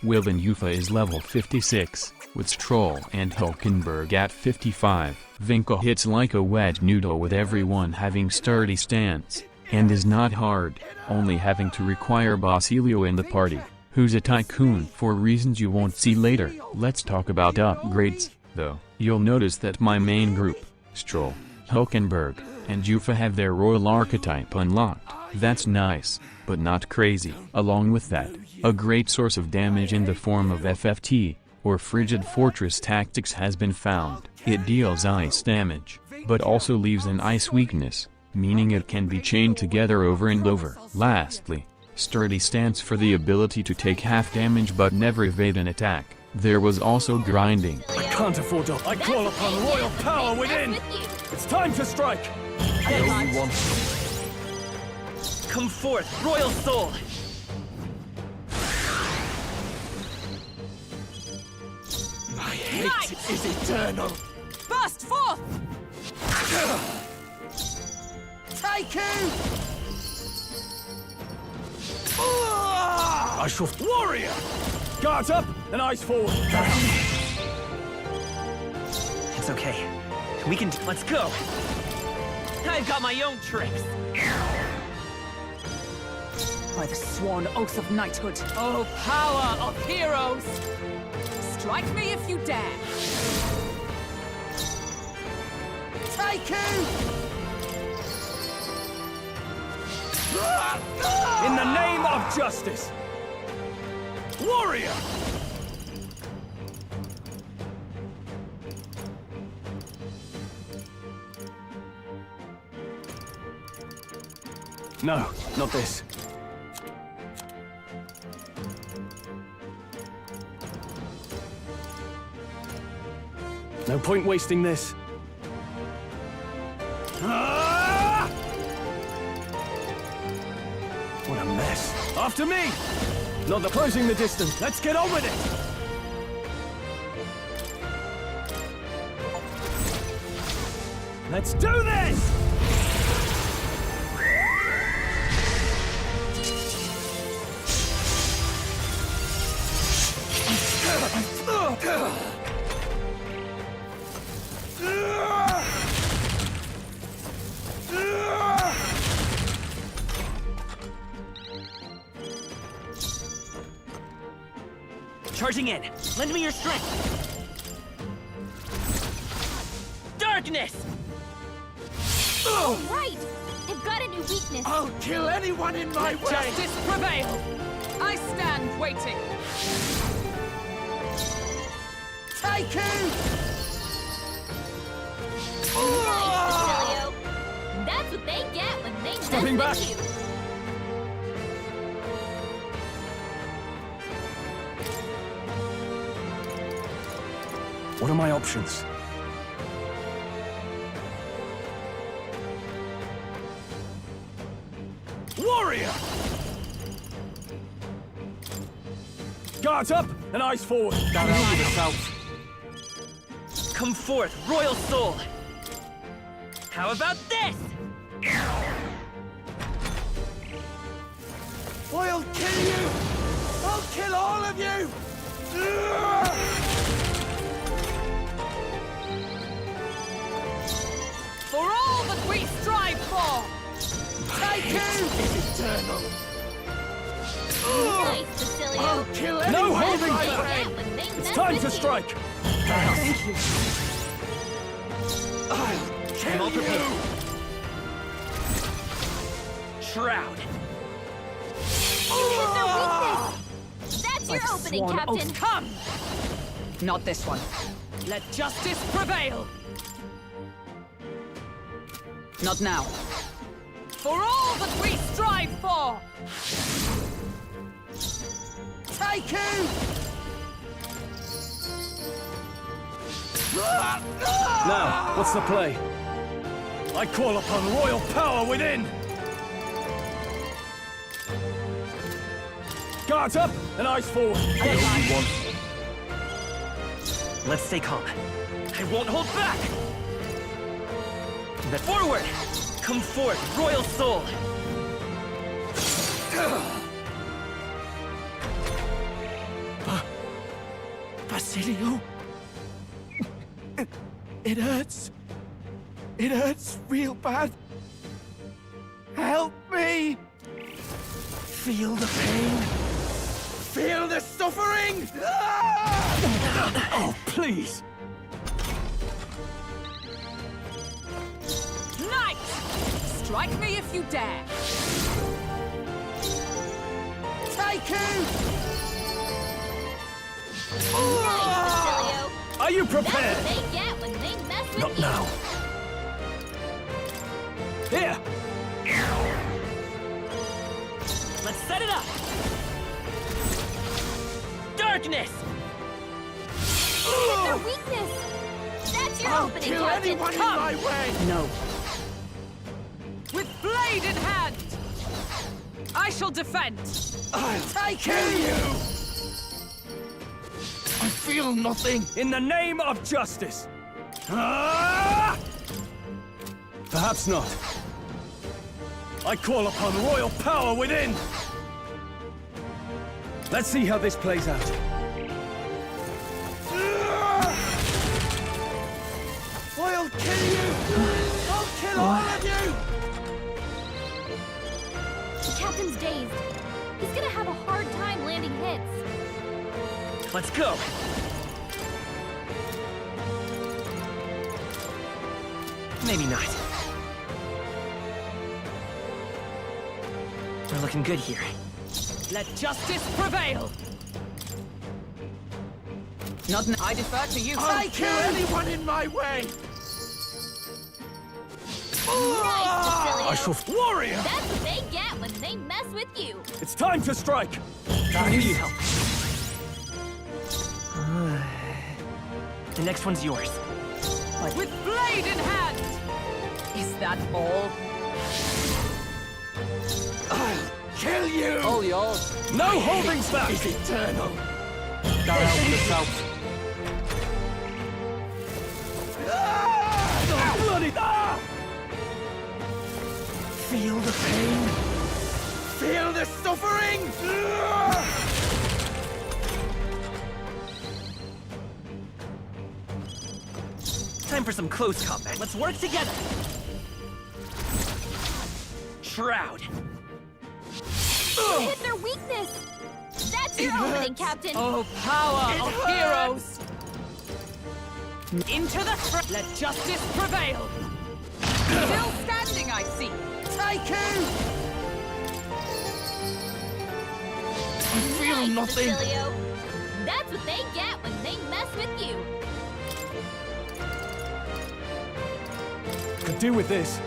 Will and Yufa is level 56, with Stroll and Hulkenberg at 55. Vinka hits like a wedge noodle with everyone having sturdy stance, and is not hard, only having to require Basilio in the party, who's a tycoon for reasons you won't see later. Let's talk about upgrades, though. You'll notice that my main group, Stroll, Hulkenberg, and Yufa have their royal archetype unlocked. That's nice, but not crazy. Along with that, a great source of damage in the form of FFT, or Frigid Fortress Tactics has been found. It deals ice damage, but also leaves an ice weakness, meaning it can be chained together over and over. Lastly, Sturdy stands for the ability to take half damage but never evade an attack. There was also grinding. I can't afford to. I call upon royal power within! It's time to strike! I know you want it. Come forth, royal soul! My hate is eternal! Burst forth! Tycoon! I shall... Warrior! Guards up and eyes forward! It's okay. We can... Let's go! I've got my own tricks! By the sworn oath of knighthood, oh power of heroes! Strike me if you dare! Tycoon! In the name of justice! Warrior! No, not this. No point wasting this. Ah! What a mess. After me! Not the closing the distance. Let's get on with it! Let's do this! Charging in. Lend me your strength. Darkness! All right! I've got a new weakness. I'll kill anyone in my way! Justice prevail! I stand waiting. Take you! Nice, Facilio. That's what they get when they Stepping mess back. with you. What are my options? Warrior! Guards up and eyes forward. Down out to the south. Come forth, royal soul! How about this? I'll kill you! I'll kill all of you! For all that we strive for! Take you! Is eternal. Nice, Facilio. I'll kill anyone That's in what my they way! get when they It's mess time with to you. strike! Thank you. I'll kill all you! prepared. Shroud! You hit their weakness. That's your I've opening, sworn Captain. oath. Come! Not this one. Let justice prevail! Not now. For all that we strive for! Take you! Now, what's the play? I call upon royal power within! Guards up and eyes forward. I know you want. Let's stay calm. I won't hold back! But forward! Come forth, royal soul! Basilio? It hurts. It hurts real bad. Help me! Feel the pain. Feel the suffering! Oh, please! Knight! Strike me if you dare! Take you! Nice, Facilio. Are you That's prepared? what they get when they mess with Not you. now. Here! Let's set it up! Darkness! Hit their weakness. That's your I'll opening, kill Captain. anyone in Come. my way! No. With blade in hand! I shall defend! I'll kill you! I feel nothing. In the name of justice. Ah! Perhaps not. I call upon royal power within. Let's see how this plays out. I'll kill you! I'll kill all of you! The Captain's dazed. He's gonna have a hard time landing hits. Let's go! Maybe not. We're looking good here. Let justice prevail! Not n- I defer to you. I'll kill anyone in my way! I Nice, Facilio. shall... Warrior! That's what they get when they mess with you. It's time to strike! I need help. The next one's yours. With blade in hand! Is that all? I'll kill you! All yours. No holding back! Is eternal. Down out to the south. Ah! Bloody! Ah! Feel the pain. Feel the suffering. Ah! Time for some close combat. Let's work together! Shroud! Hit their weakness. That's your opening, Captain. Oh, power of heroes! Into the let justice prevail. Still standing, I see. Taken! I feel nothing. Cecilio. That's what they get when they mess with you. Could do with this.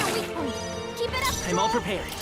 Your weak point. Keep it up. I'm all prepared.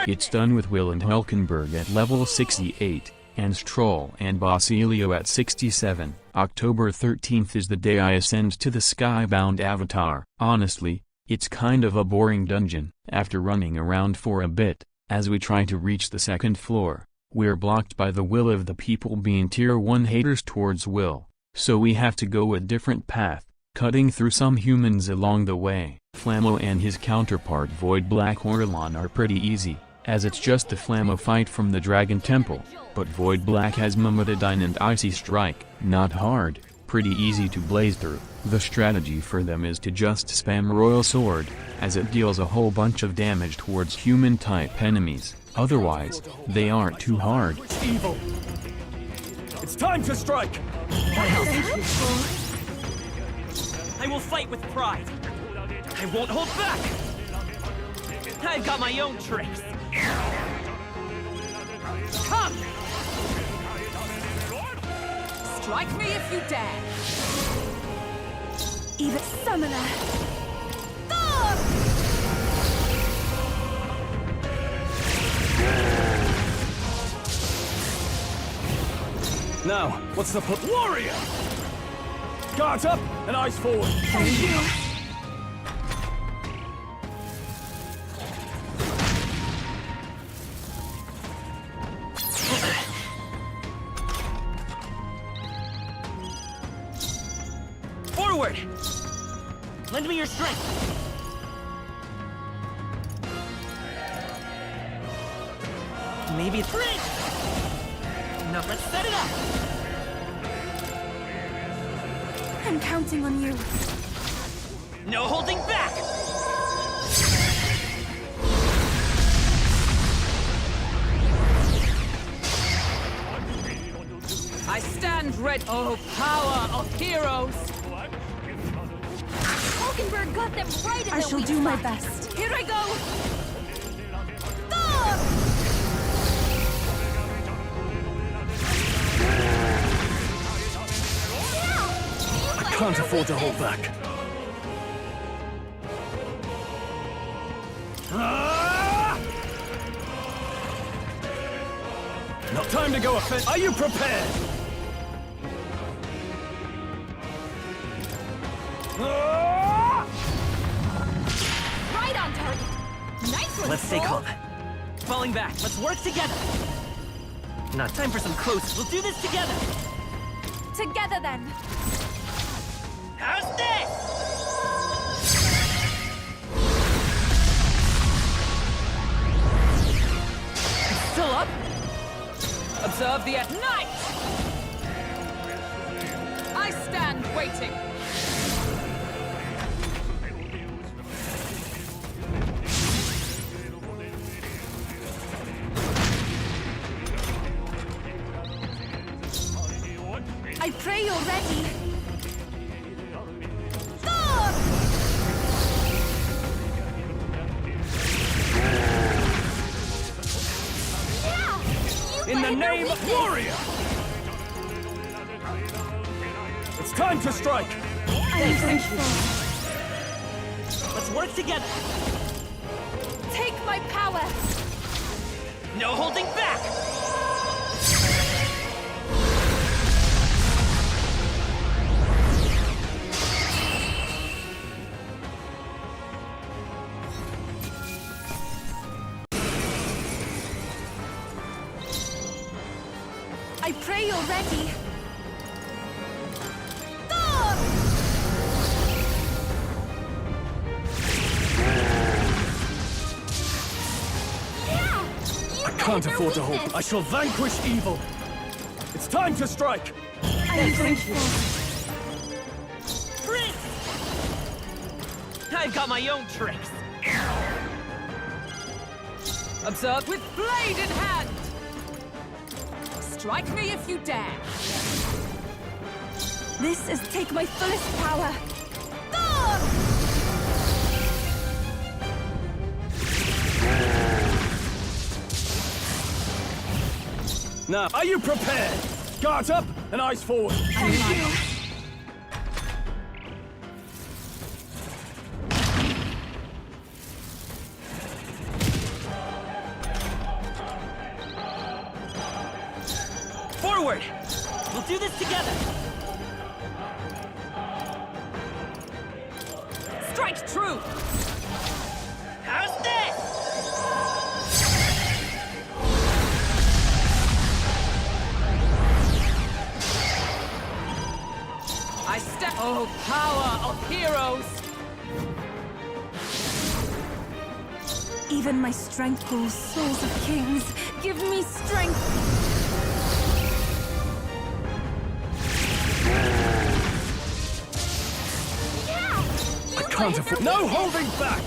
It's done with Will and Hulkenberg at level 68, and Stroll and Basilio at 67. October 13th is the day I ascend to the skybound avatar. Honestly, it's kind of a boring dungeon. After running around for a bit, as we try to reach the second floor, we're blocked by the will of the people being tier 1 haters towards Will, so we have to go a different path, cutting through some humans along the way. Flammo and his counterpart Void Black Orlon are pretty easy, as it's just a Flammo fight from the Dragon Temple, but Void Black has Mumutadine and Icy Strike. Not hard, pretty easy to blaze through. The strategy for them is to just spam Royal Sword, as it deals a whole bunch of damage towards human-type enemies. Otherwise, they aren't too hard. Evil. It's time to strike! I will fight with pride. I won't hold back. I've got my own tricks. Come! Strike me if you dare. Even summoner. Now, what's the put? Warrior! Guards up and eyes forward. Thank you. Forward! Lend me your strength. Maybe it's red. Now let's set it up. I'm counting on you. No holding back. I stand ready. Oh, power of heroes! Hulkenberg got them right in I the shall weak do my spot. best. Here I go! I can't afford to hold back. No time to go offense. Are you prepared? Right on target. Nice one, Let's stay Stroll. calm. Falling back. Let's work together. Not time for some close. We'll do this together. Together then. How's this? Still up? Observe the night! I stand waiting. I pray you're ready. In the name of warrior! It's time to strike! I'm grateful. Let's work together. Take my power. No holding back. I pray you're ready. I can't afford to hold. I shall vanquish evil. It's time to strike! I'm grateful. Prince! I've got my own tricks. Observe with blade in hand. Strike me if you dare! This is take my fullest power. Now, are you prepared? Guards up and eyes forward. Forward! We'll do this together! Strike true! How's this? I step. Oh, power of heroes! Even my strength pulls souls of kings. Give me strength. I can't afford. No holding back!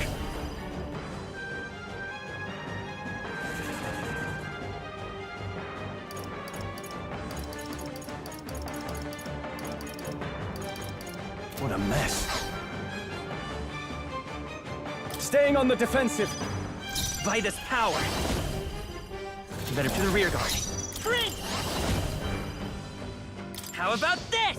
What a mess. Staying on the defensive. By this power. You better to the rear guard. Sprint! How about this?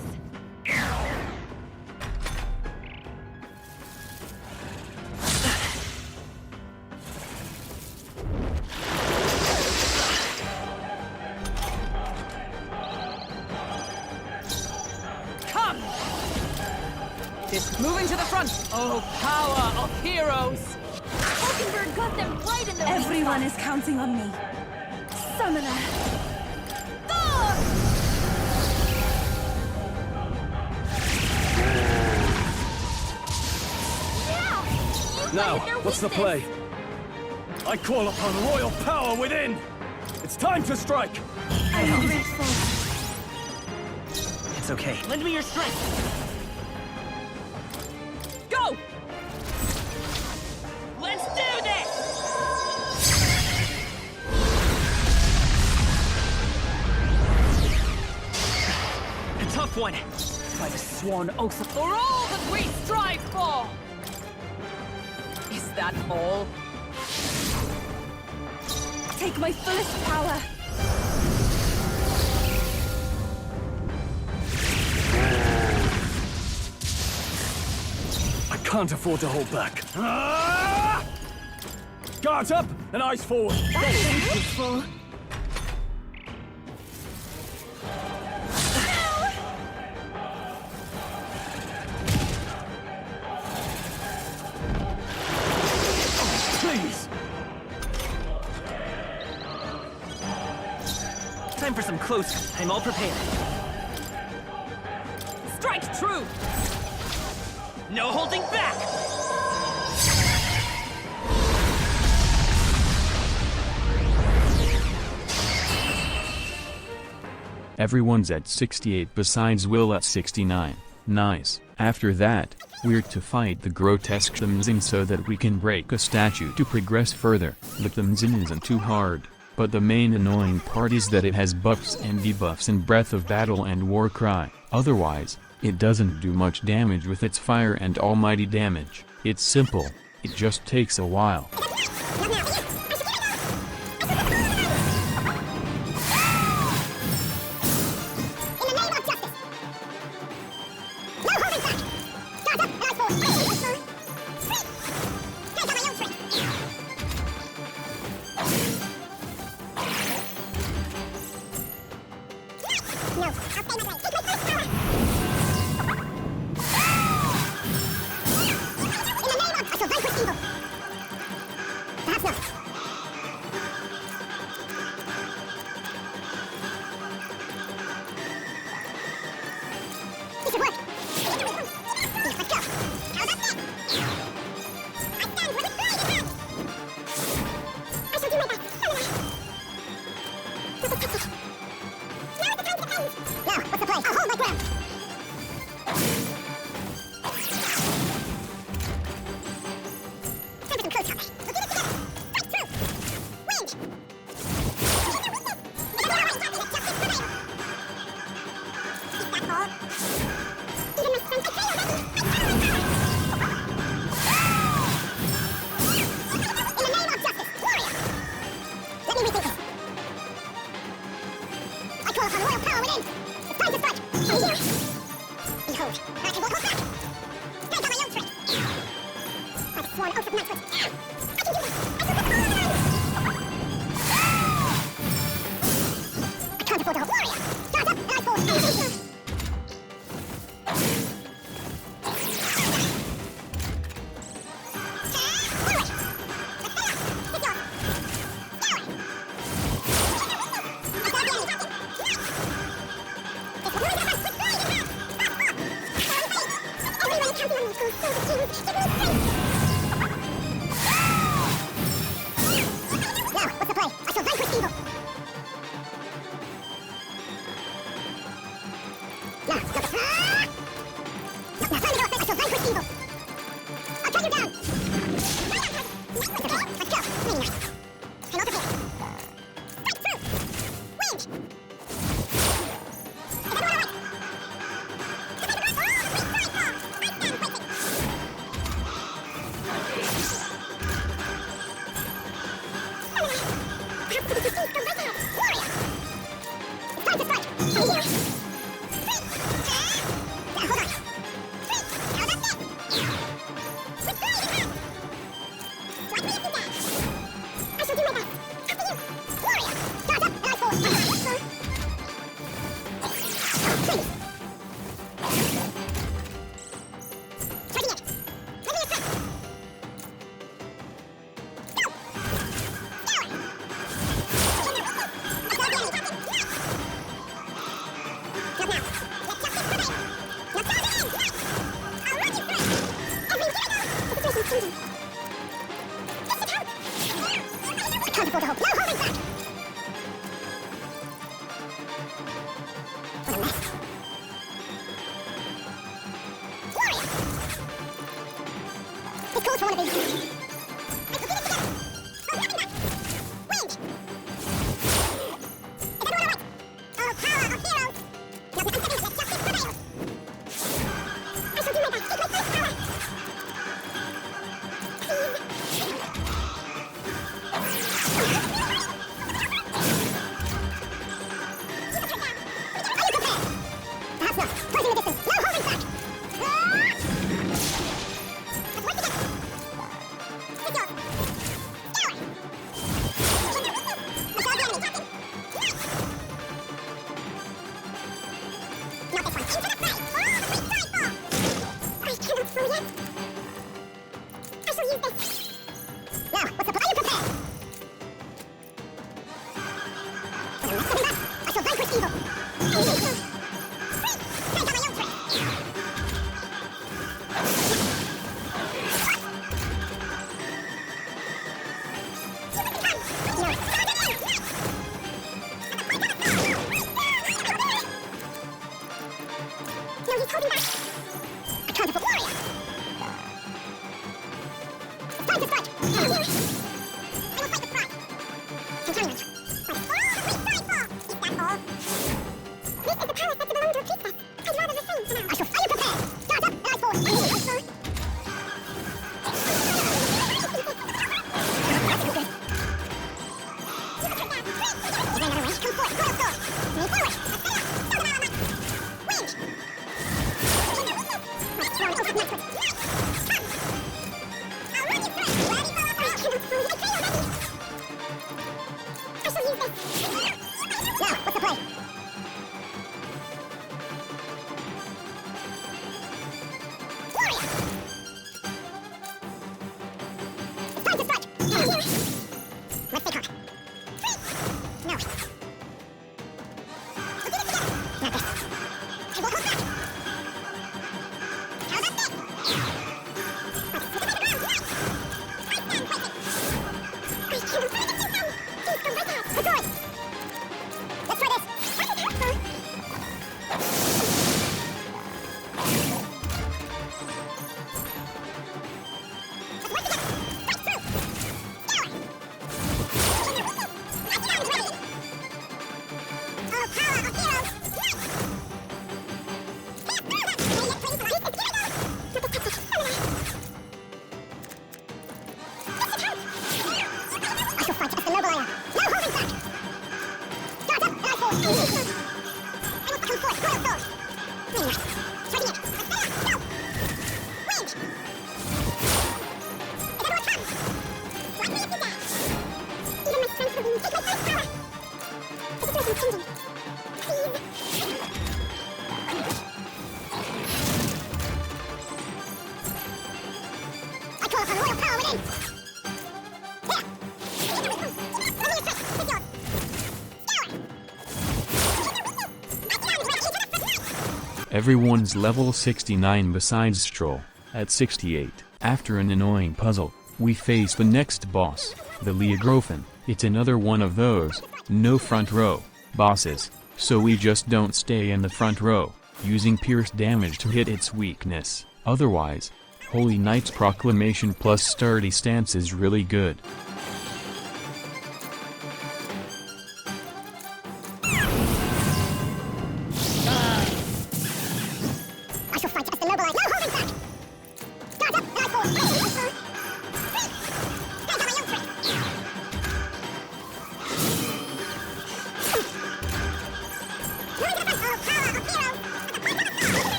Come! Moving to the front! Oh, power of heroes! Hockenberg got them right in the Everyone is counting on me. Summoner. Now, what's the play? I call upon royal power within! It's time to strike! I'm grateful. It's okay. Lend me your strength. Go! Let's do this! A tough one. By the sworn oath of for all that we strive for! Is that all? Take my fullest power. I can't afford to hold back. Ah! Guards up and eyes forward. That's useful. Please! Time for some close. I'm all prepared. Strike true! No holding back! Everyone's at 68 besides Will at 69. Nice. After that, we're to fight the grotesque Thumzin so that we can break a statue to progress further. The Thumzin isn't too hard, but the main annoying part is that it has buffs and debuffs in Breath of Battle and Warcry. Otherwise, it doesn't do much damage with its fire and almighty damage. It's simple, it just takes a while. Even my strength I failed. In the name of justice, warrior! Let me rethink this. I call upon royal power within. It's time to strike. Can you hear? Behold, I won't hold back. I got my own trick. Like a sworn oath of knighthood. I can do this. I can do this. I can't afford to hold warrior. Guards up, and I fall. Everyone's level 69 besides Stroll, at 68. After an annoying puzzle, we face the next boss, the Leographin. It's another one of those, no front row, bosses, so we just don't stay in the front row, using pierce damage to hit its weakness. Otherwise, Holy Knight's Proclamation plus sturdy stance is really good.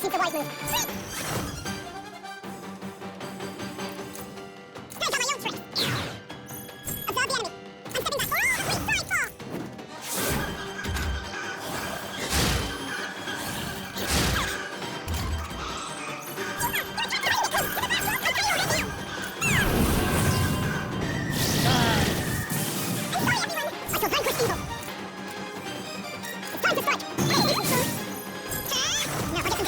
Seems the wise move. Sweet! I got my own trick. Observe the enemy. I'm stepping back. Oh, wait, sorry, fall! I shall vanquish evil. It's time to strike. Now I get to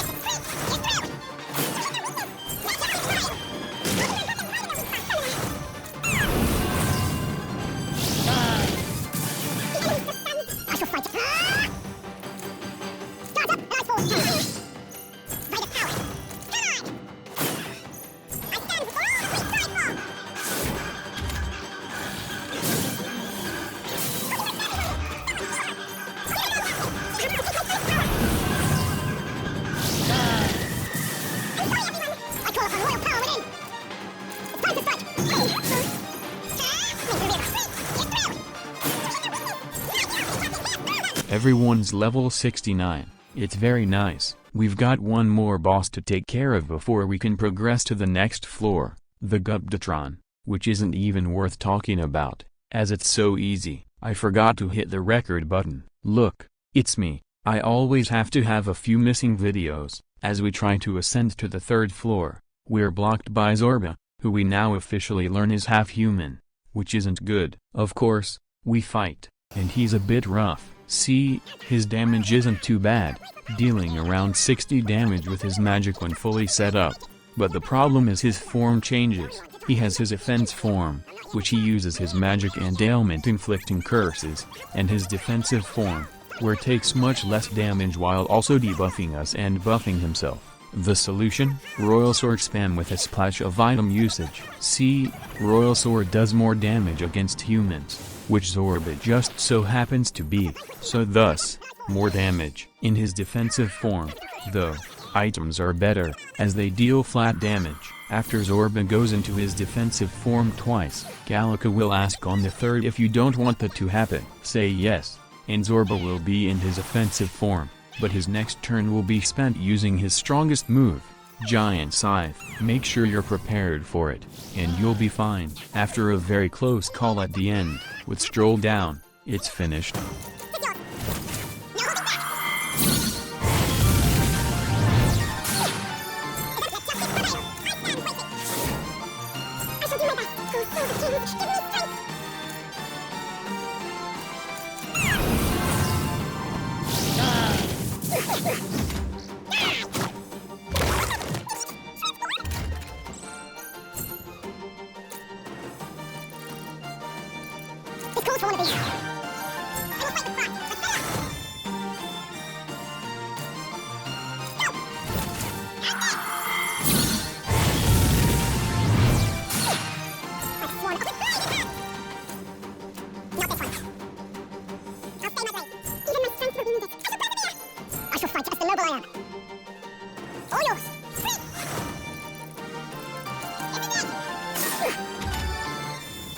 Everyone's level 69. It's very nice. We've got one more boss to take care of before we can progress to the next floor, the Guptatron, which isn't even worth talking about, as it's so easy. I forgot to hit the record button. Look, it's me. I always have to have a few missing videos. As we try to ascend to the third floor, we're blocked by Zorba, who we now officially learn is half human, which isn't good. Of course, we fight, and he's a bit rough. See, his damage isn't too bad, dealing around 60 damage with his magic when fully set up. But the problem is his form changes. He has his offense form, which he uses his magic and ailment inflicting curses, and his defensive form, where takes much less damage while also debuffing us and buffing himself. The solution? Royal Sword spam with a splash of item usage. See, Royal Sword does more damage against humans, which Zorba just so happens to be, so thus, more damage. In his defensive form, though, items are better, as they deal flat damage. After Zorba goes into his defensive form twice, Gallica will ask on the third if you don't want that to happen. Say yes, and Zorba will be in his offensive form, but his next turn will be spent using his strongest move, Giant Scythe. Make sure you're prepared for it, and you'll be fine. After a very close call at the end, with Stroll down, it's finished.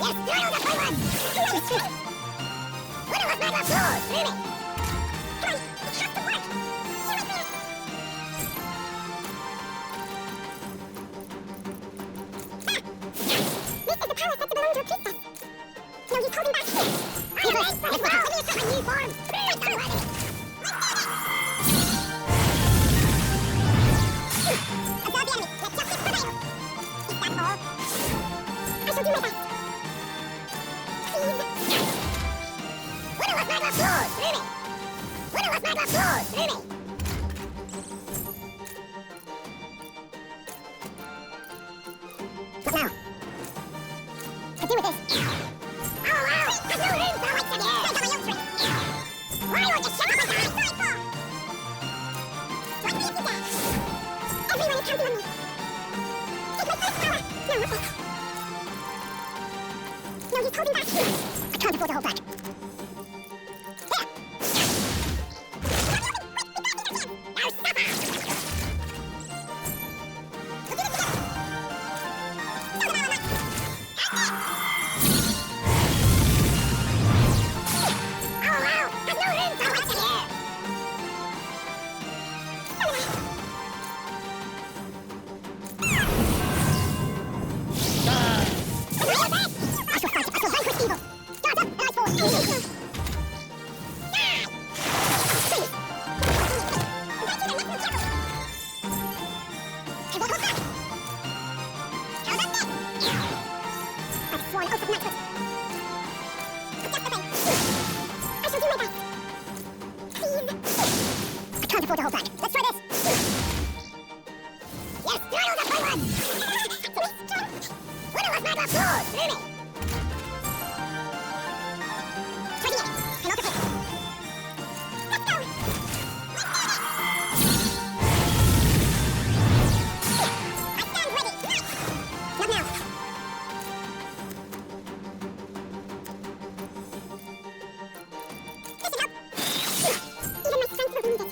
Yes, Donald, the fun one! What was my love? Through me! Come on, it has to work! You right there! This is the power set to belong to a priestess. No, he's holding back. I'm ready. Let's go. Let me assert my new form. Right, I'm ready. Observe the enemy. Let justice prevail. Is that all? I shall do my best. Please. What was my love? Through me. What was my love? Through me. What now? To do with this. Oh, wow! There's no room for a likes of you! I got my own trick! Why won't you shut up my time? Slideshow! Like me if you dare! Everyone is counting on me! Take my first power! No, not this! No, he's holding back! I can't afford to hold back! Here! Now suffer! We'll do this together! Show them our might! Oh wow! There's no room for a likes of you! I shall fight! I shall vanquish evil! Guard up, and I fall! Please! Invite you to make me careful! I won't hold back! How's that fit? I've sworn oath of knighthood! Just the thing! I shall do my best! Please! I can't afford to hold back! Let's try this! Yes, Donald, the fun one! What was my love? Through me! Try to get it! I'm not prepared! Let's go! I stand ready! Not now! This should help! Even my strength will need it!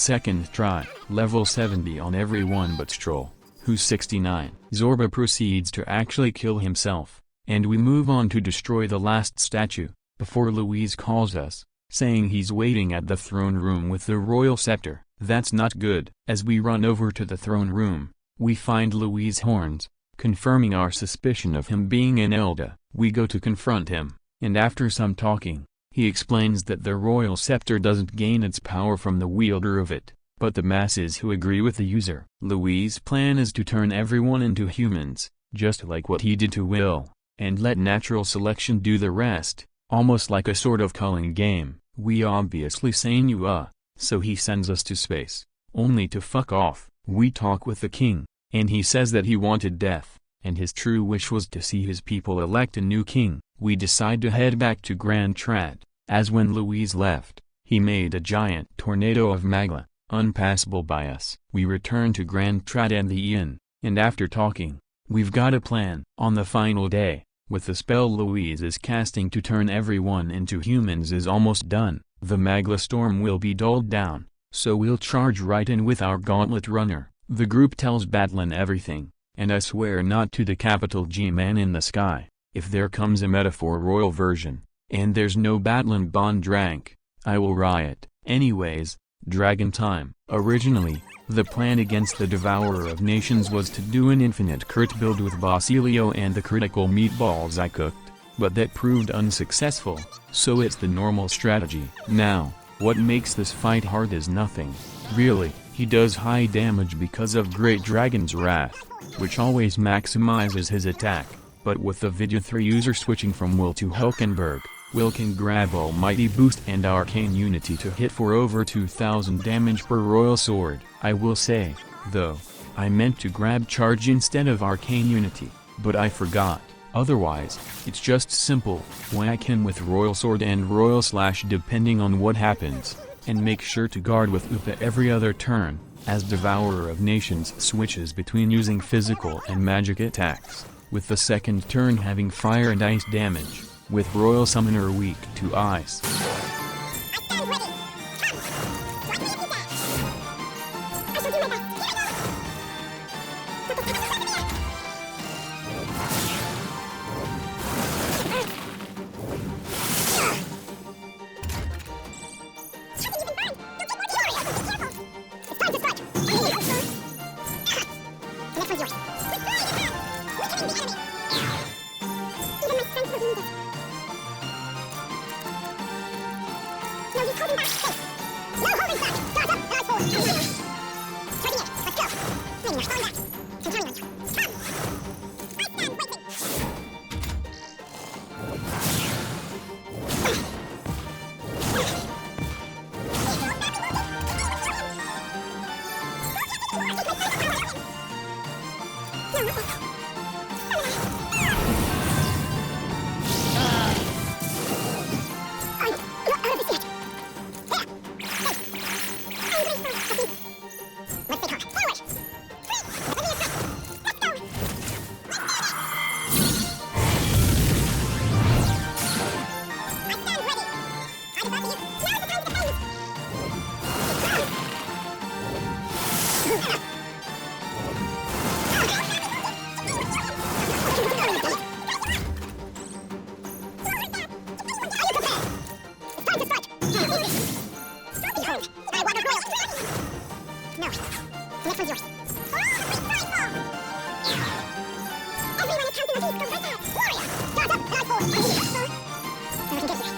Second try, level 70 on everyone but Stroll, who's 69. Zorba proceeds to actually kill himself, and we move on to destroy the last statue, before Louise calls us, saying he's waiting at the throne room with the royal scepter. That's not good. As we run over to the throne room, we find Louise' horns, confirming our suspicion of him being an Elda. We go to confront him, and after some talking, he explains that the royal scepter doesn't gain its power from the wielder of it, but the masses who agree with the user. Louise' plan is to turn everyone into humans, just like what he did to Will, and let natural selection do the rest, almost like a sort of culling game. We obviously say no, so he sends us to space, only to fuck off. We talk with the king, and he says that he wanted death, and his true wish was to see his people elect a new king. We decide to head back to Grand Trad, as when Louise left, he made a giant tornado of magma, unpassable by us. We return to Grand Trad and the inn, and after talking, we've got a plan. On the final day, with the spell Louise is casting to turn everyone into humans is almost done, the magma storm will be dulled down, so we'll charge right in with our gauntlet runner. The group tells Batlin everything, and I swear not to the capital G man in the sky, if there comes a metaphor royal version, and there's no Batlin Bond rank, I will riot. Anyways, Dragon time. Originally, the plan against the Devourer of Nations was to do an infinite crit build with Basilio and the critical meatballs I cooked, but that proved unsuccessful, so it's the normal strategy. Now, what makes this fight hard is nothing, really. He does high damage because of Great Dragon's Wrath, which always maximizes his attack, but with the Vidya 3 user switching from Will to Hulkenberg, Will can grab Almighty Boost and Arcane Unity to hit for over 2000 damage per Royal Sword. I will say, though, I meant to grab Charge instead of Arcane Unity, but I forgot. Otherwise, it's just simple, awaken with Royal Sword and Royal Slash depending on what happens, and make sure to guard with Upa every other turn, as Devourer of Nations switches between using physical and magic attacks, with the second turn having fire and ice damage, with Royal Summoner weak to ice. yours. Everyone is counting on these. Go right ahead. Warrior! Guards up, guard forward. I'm here, sir. So I can get here.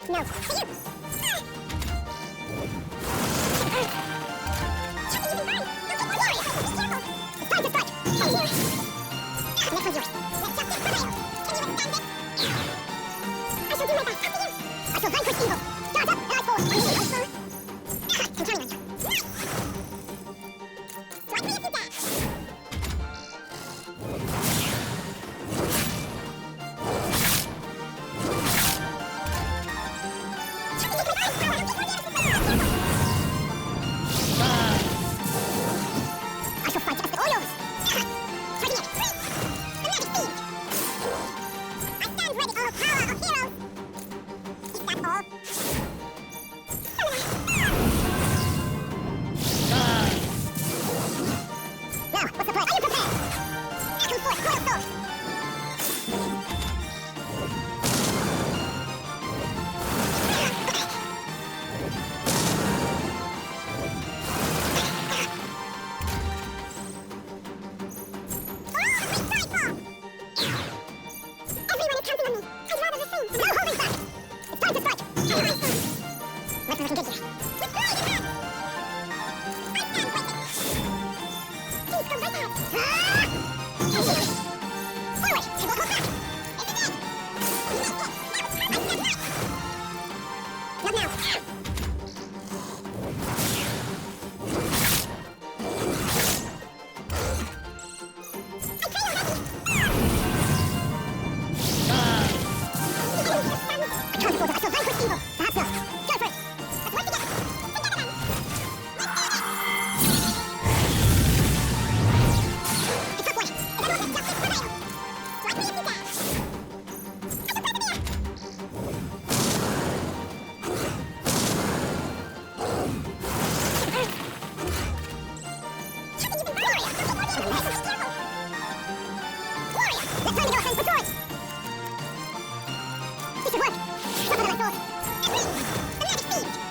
Nice! Is that all? Wasn't enough.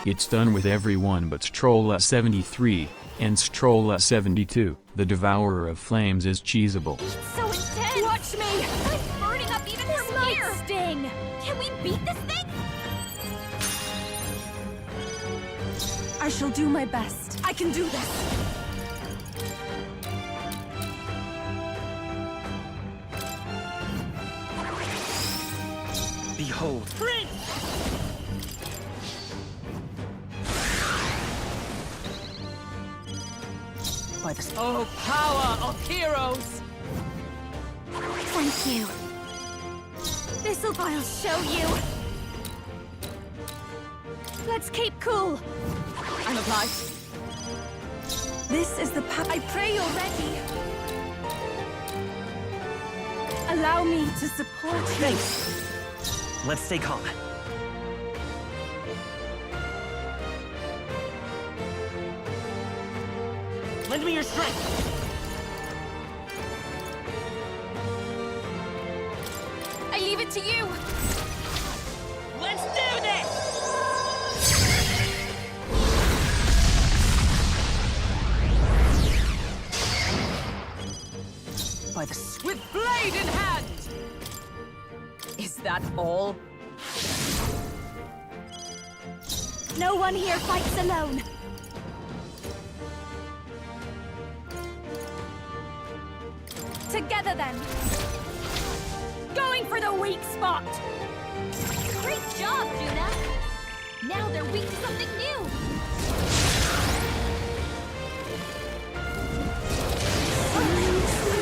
It's done with everyone but Strolla 73, and Strolla 72. The Devourer of Flames is cheesable. So intense! Watch me! I'm burning up even from here! Sting! Can we beat this thing? I shall do my best. I can do this. Behold, Prince! By the power of heroes! Thank you. This'll I'll show you. Let's keep cool. I'm obliged. This is the path. I pray you're ready. Allow me to support you. Thanks. Let's stay calm. Lend me your strength! I leave it to you! Let's do this! By the swift blade in hand! Is that all? No one here fights alone. Together then! Going for the weak spot! Great job, Juna! Now they're weak to something new!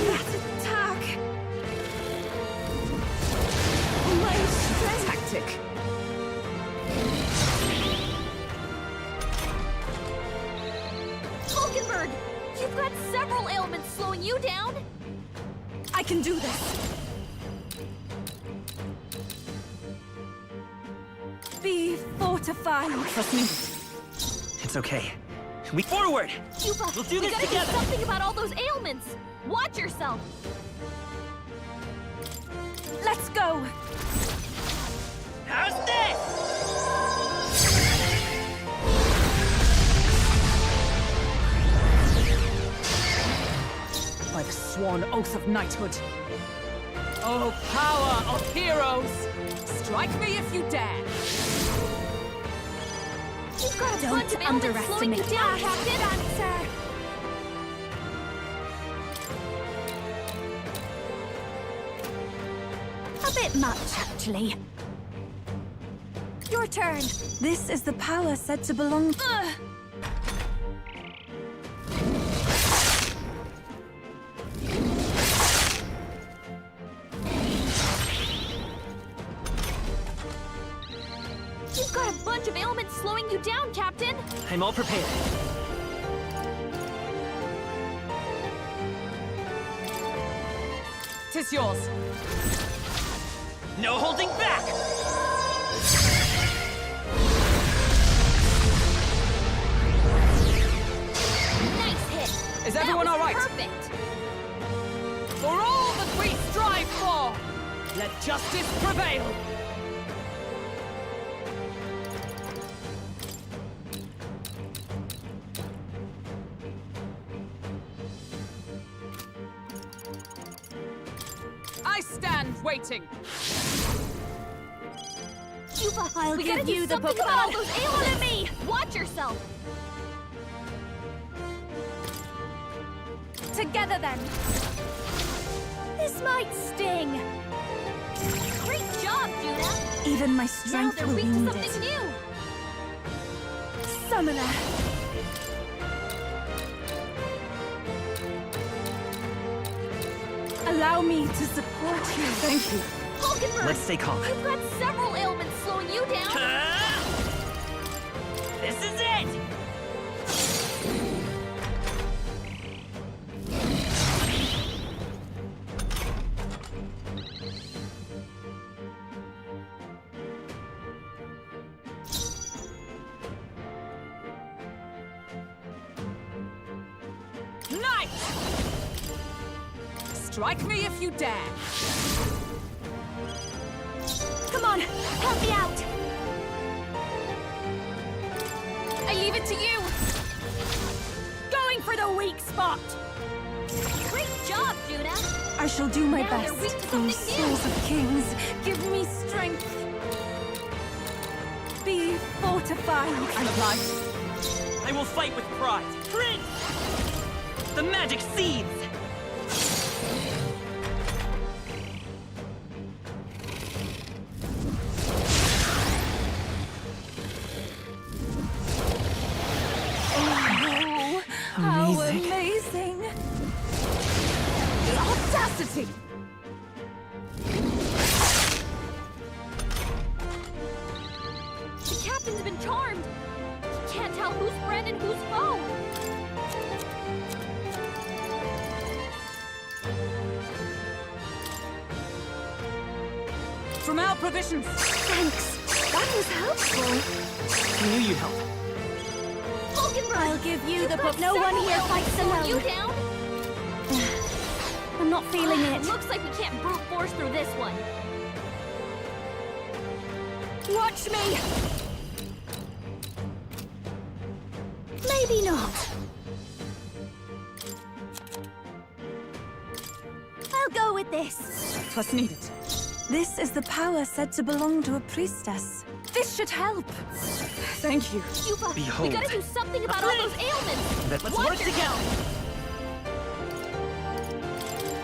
That attack! My strength! absurd! You've got several ailments slowing you down! I can do this. Be fortified. Trust me. It's okay. We forward! Yuba, We'll do we this gotta together! do something about all those ailments! Watch yourself! Let's go. How's this? By the sworn oath of knighthood. Oh, power of heroes! Strike me if you dare! You've got a Don't bunch of ailments slowing you underestimate down, that. Captain! Sir. A bit much, actually. Your turn! This is the power said to belong... You've got a bunch of ailments slowing you down, Captain! I'm all prepared. Tis yours. No holding back! Nice hit! Is That everyone was all right? Perfect! For all that we strive for, let justice prevail! I stand waiting. Yuba, I'll we gotta give do you the something book about all back. those ailments! Me! Watch yourself! Together, then. This might sting! Great job, Judah! Even my Now strength they're will weak be to needed. something new! Summoner. Allow me to support you. Thank you. Hulkenberg! Let's stay calm. You've got several ailments slowing you down! This is it! Knight! Strike me if you dare. Come on, help me out! I leave it to you! Going for the weak spot! Great job, Judah! I shall do my Now they're best. weak to O something souls of kings, give me strength. Be fortified. I'm obliged. I will fight with pride. Prince! The magic seeds! Oh, how Amazing. amazing. The audacity! The captain's been charmed! He can't tell who's friend and who's foe! From our provisions. Thanks. That was helpful. I knew you'd help. Hulkenberg! I'll give you You've the got book. No one several here ailments fights slowing you alone. down! I'm not feeling it. Looks like we can't brute force through this one. Watch me. Maybe not. I'll go with this. 'Twas needed. This is the power said to belong to a priestess. This should help. Thank you. Yuba, we Behold. gotta do something about all those ailments! Let's Watch work yourself.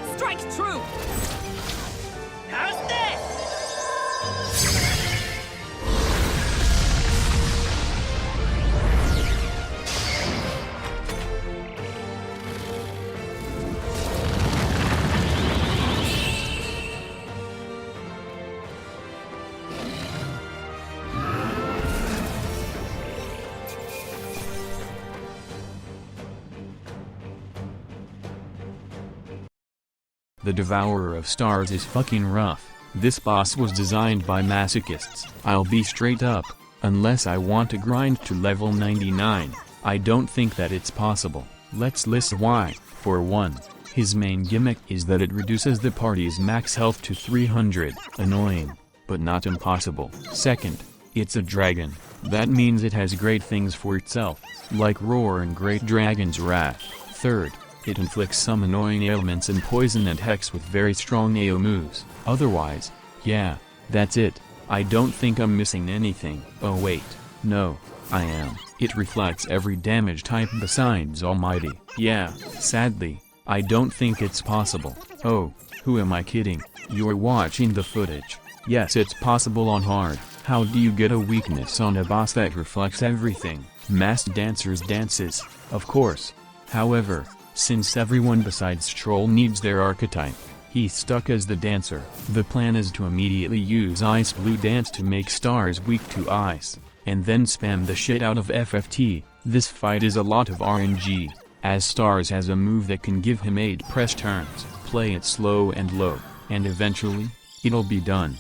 together! Strike true! How's this? The Devourer of Stars is fucking rough. This boss was designed by masochists. I'll be straight up, unless I want to grind to level 99, I don't think that it's possible. Let's list why. For one, his main gimmick is that it reduces the party's max health to 300. Annoying, but not impossible. Second, it's a dragon. That means it has great things for itself, like Roar and Great Dragon's Wrath. Third, it inflicts some annoying ailments and poison and hex with very strong AO moves. Otherwise, yeah, that's it. I don't think I'm missing anything. Oh wait, no, I am. It reflects every damage type besides Almighty. Yeah, sadly, I don't think it's possible. Oh, who am I kidding? You're watching the footage. Yes, it's possible on hard. How do you get a weakness on a boss that reflects everything? Masked Dancer's dances, of course. However, since everyone besides Troll needs their archetype, he's stuck as the dancer. The plan is to immediately use Ice Blue Dance to make stars weak to ice, and then spam the shit out of FFT. This fight is a lot of RNG, as Stars has a move that can give him 8 press turns. Play it slow and low, and eventually, it'll be done.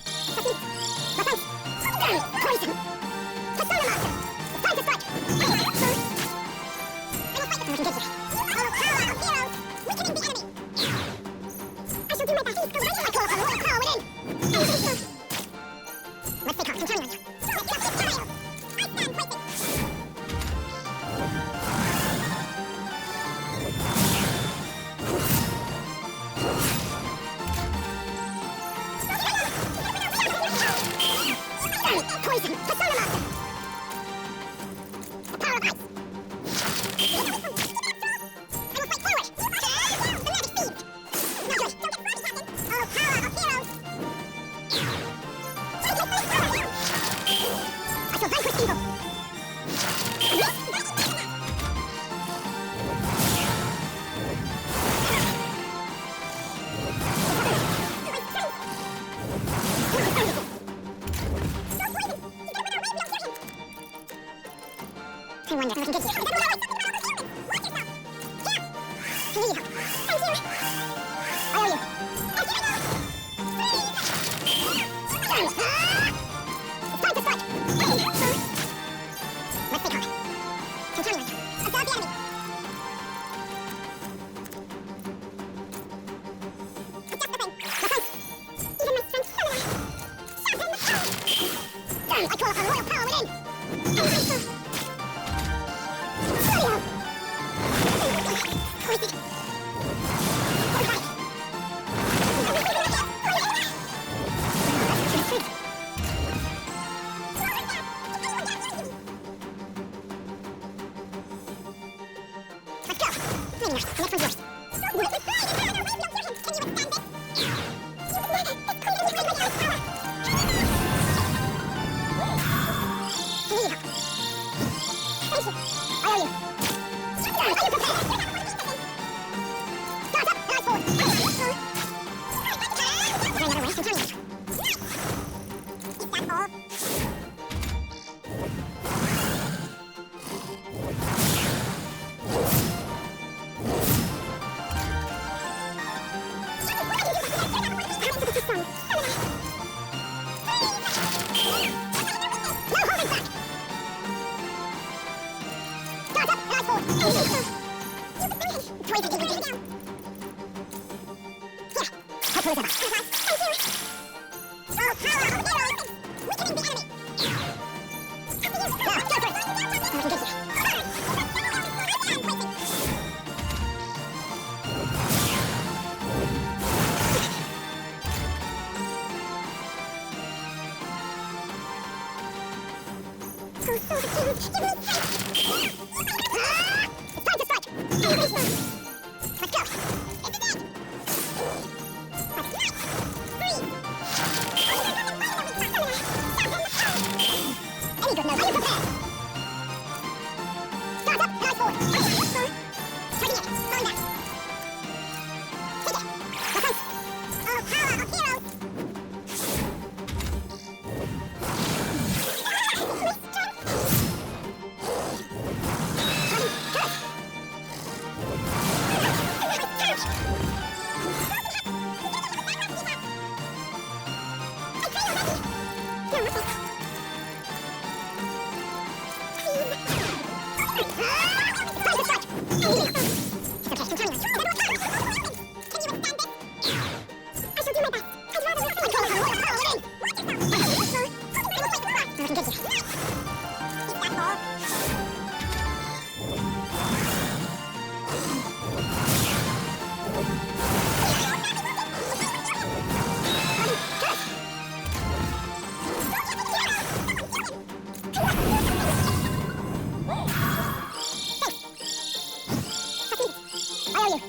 dare you?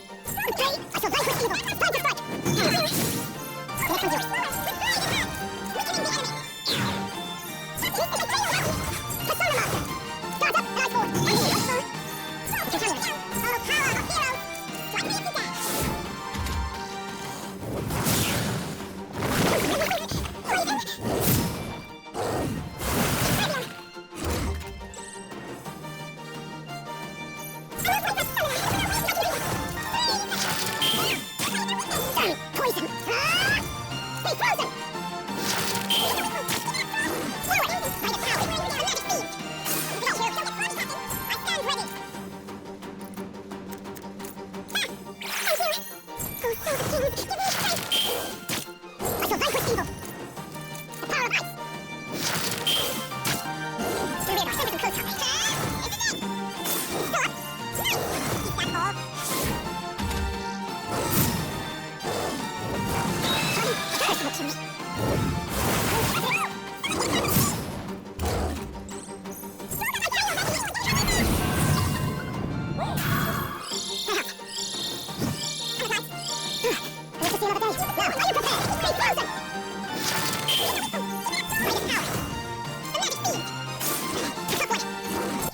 Okay, I shall vanquish evil. Time to fight! Here comes yours. Weakening the enemy! Persona Master! Guard up, eye forward! Total power of heroes! Strike me if you dare! Poison! Stay frozen! Forward! By the power! Magic speed! Got you! I stand ready! Go through the kings! Give me strength! I shall vanquish evil! The power of ice! Survivor, send me some close up! It's a dead! Stop! Nice! Keep that ball! Personal to me!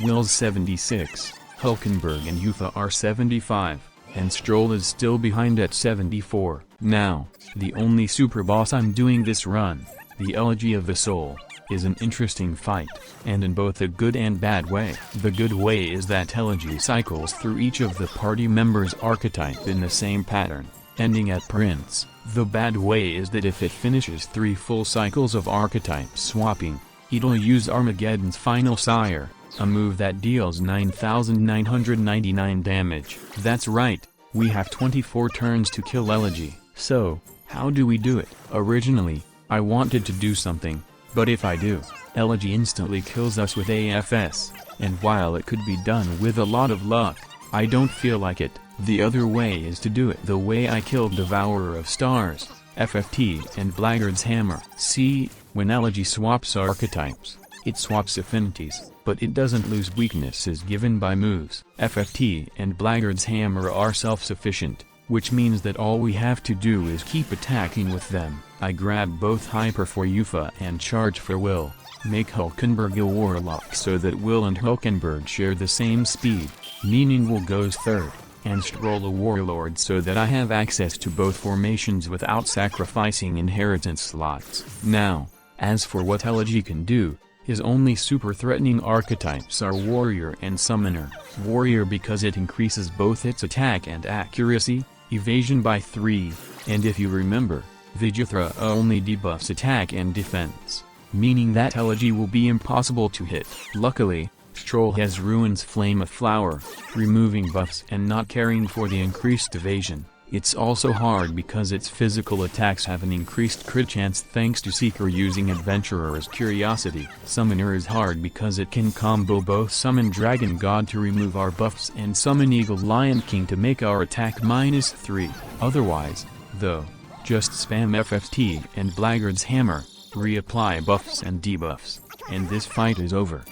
Will's 76, Hulkenberg and Yufa are 75, and Stroll is still behind at 74. Now, the only super boss I'm doing this run, the Elegy of the Soul, is an interesting fight, and in both a good and bad way. The good way is that Elegy cycles through each of the party members' archetype in the same pattern, ending at Prince. The bad way is that if it finishes 3 full cycles of archetype swapping, it'll use Armageddon's Final Sire, a move that deals 9,999 damage. That's right, we have 24 turns to kill Elegy. So, how do we do it? Originally, I wanted to do something, but if I do, Elegy instantly kills us with AFS, and while it could be done with a lot of luck, I don't feel like it. The other way is to do it the way I killed Devourer of Stars, FFT and Blackguard's Hammer. See, when Elegy swaps archetypes, it swaps affinities, but it doesn't lose weaknesses given by moves. FFT and Blackguard's Hammer are self-sufficient, which means that all we have to do is keep attacking with them. I grab both Hyper for Yufa and Charge for Will, make Hulkenberg a Warlock so that Will and Hulkenberg share the same speed, meaning Will goes third, and Stroll a Warlord so that I have access to both formations without sacrificing inheritance slots. Now, as for what Elegy can do, his only super threatening archetypes are Warrior and Summoner. Warrior because it increases both its attack and accuracy, evasion by 3, and if you remember, Vijithra only debuffs attack and defense, meaning that Elegy will be impossible to hit. Luckily, Stroll has Ruin's Flame of Flower, removing buffs and not caring for the increased evasion. It's also hard because its physical attacks have an increased crit chance thanks to Seeker using Adventurer's Curiosity. Summoner is hard because it can combo both Summon Dragon God to remove our buffs and Summon Eagle Lion King to make our attack -3. Otherwise, though, just spam FFT and Blackguard's Hammer, reapply buffs and debuffs, and this fight is over.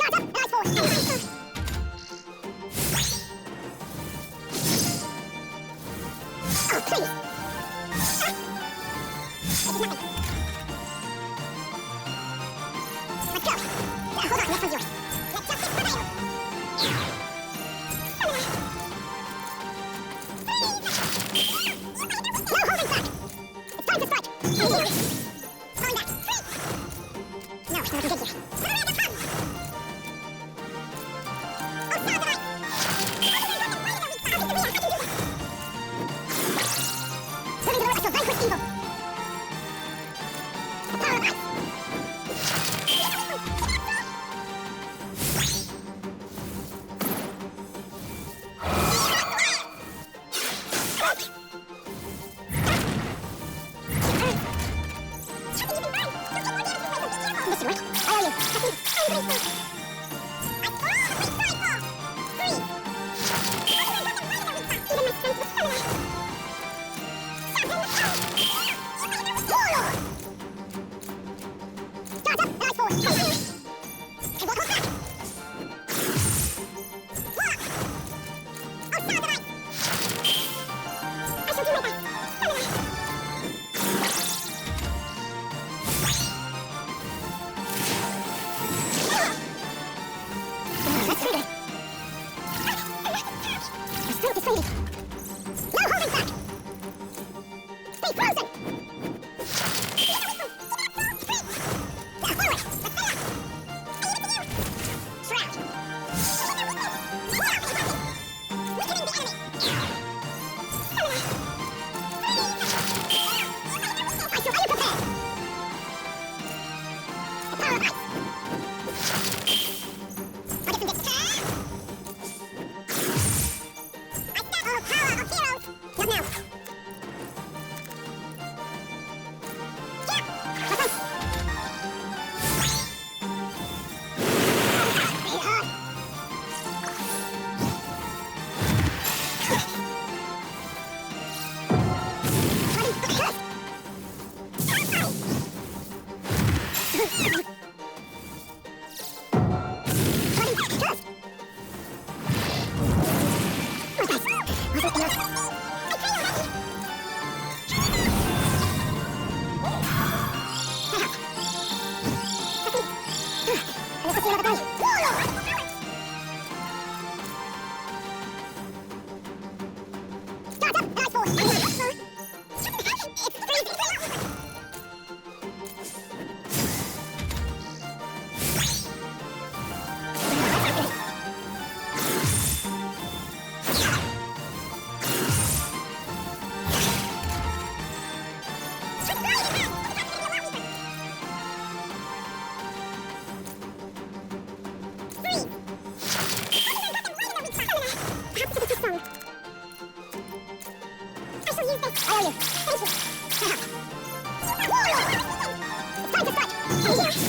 strength is fading. No holding back! Stay frozen! Forward! Shroud! Weakening the enemy! Are you prepared? The power of ice!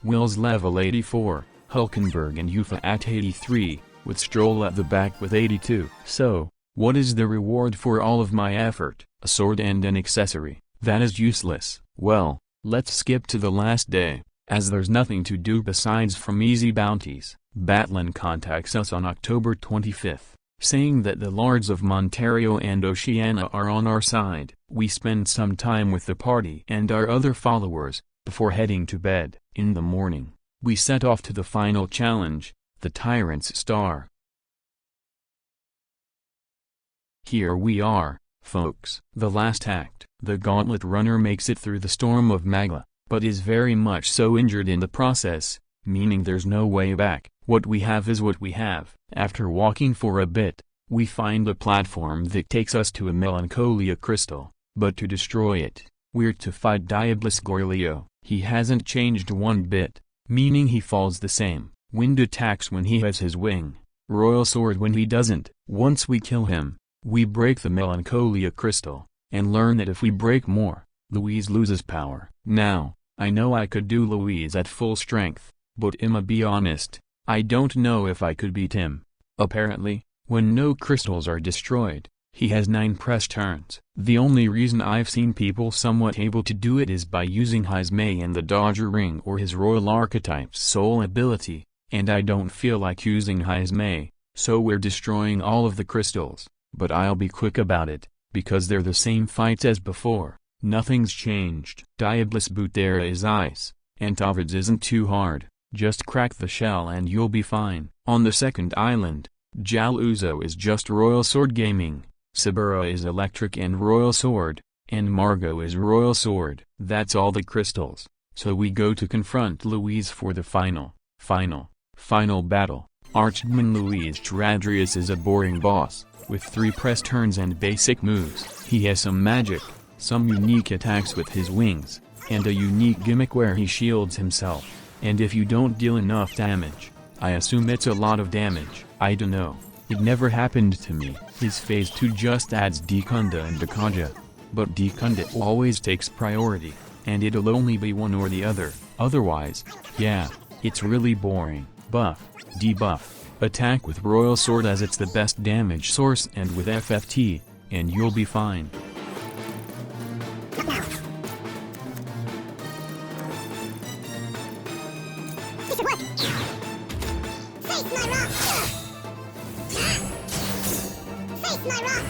Will's level 84, Hulkenberg and Yufa at 83, with Stroll at the back with 82. So, what is the reward for all of my effort? A sword and an accessory. That is useless. Well, let's skip to the last day, as there's nothing to do besides from easy bounties. Batlin contacts us on October 25th, saying that the lords of Montario and Oceania are on our side. We spend some time with the party and our other followers, before heading to bed. In the morning, we set off to the final challenge, the Tyrant's Star. Here we are, folks. The last act. The gauntlet runner makes it through the storm of Magla, but is very much so injured in the process, meaning there's no way back. What we have is what we have. After walking for a bit, we find a platform that takes us to a Melancholia crystal, but to destroy it, we're to fight Diablos Gorlio. He hasn't changed one bit, meaning he falls the same. Wind attacks when he has his wing, Royal Sword when he doesn't. Once we kill him, we break the Melancholia crystal, and learn that if we break more, Louise loses power. Now, I know I could do Louise at full strength, but I'ma be honest, I don't know if I could beat him. Apparently, when no crystals are destroyed, he has 9 press turns. The only reason I've seen people somewhat able to do it is by using his May and the Dodger Ring or his Royal Archetype's soul ability, and I don't feel like using his May, so we're destroying all of the crystals, but I'll be quick about it, because they're the same fights as before, nothing's changed. Diablos Butera is ice, and Tavids isn't too hard, just crack the shell and you'll be fine. On the second island, Jaluzo is just Royal Sword Gaming. Sabura is Electric and Royal Sword, and Margot is Royal Sword. That's all the crystals. So we go to confront Louise for the final battle. Archman Louise Tradrius is a boring boss, with 3 press turns and basic moves. He has some magic, some unique attacks with his wings, and a unique gimmick where he shields himself. And if you don't deal enough damage, I assume it's a lot of damage. I dunno. It never happened to me. His phase 2 just adds Dekunda and Dekaja. But Dekunda always takes priority, and it'll only be one or the other. Otherwise, yeah, it's really boring. Buff, debuff, attack with Royal Sword as it's the best damage source and with FFT, and you'll be fine. This should work! Face my rock! Face my rock!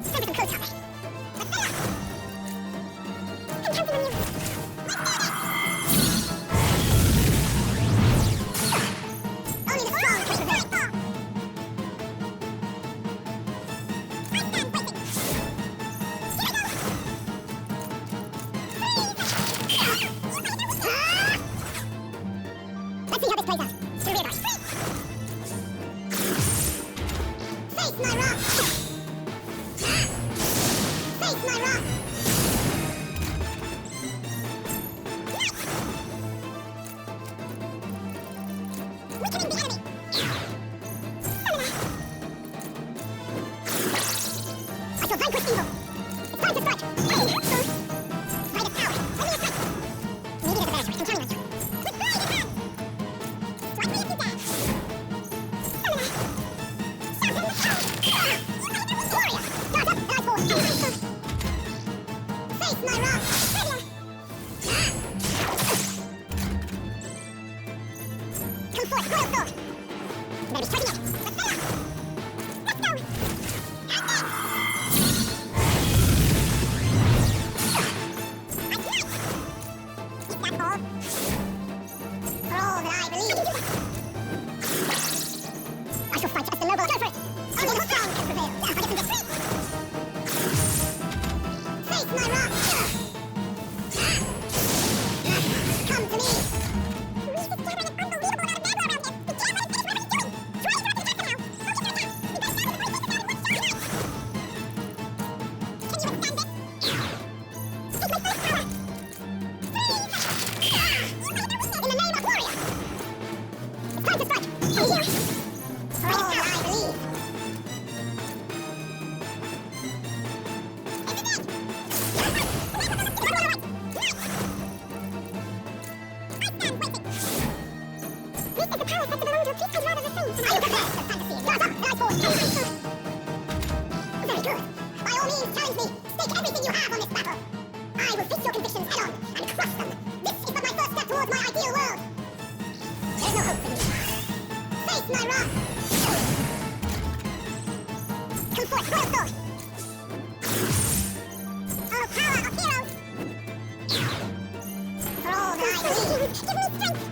Time for some close combat. I'm counting on you. Only the strong can prevail. I'm done waiting. Let's see how this plays out. To rear guard. Face my rock! Face my rock! Weakening the enemy! I shall vanquish evil! It's time to strike! By the power! Enemy attack! Maybe there's a better choice. I'm counting on you. With pride in hand! Strike me if you dare! Warrior! Guard up! I fall! Face my rock! Come forth, Royal Sword! You better be striking it! Let's go! Let's go! And then! I'm right! Is that all? For all that I believe! I shall fight as the noble. Go for it! Only the strong can prevail. I get from the street! Face my rock! Come to me! Reese is gathering an unbelievable amount of magma around him. We can't let him finish whatever he's doing. Try to interrupt the attack for now. Don't give it a time. We better start with the break down and what's starting next. Can you withstand this? Take my first power! In the name of warrior! It's time to strike! I'm here! For all that I believe! Very good. By all means, challenge me. Stake everything you have on this battle. I will face your convictions head on and crush them. This is but my first step towards my ideal world. There's no hope for me. Face my wrath. Come forth, Royal Sword. Oh, power of heroes. For all that I believe, give me strength.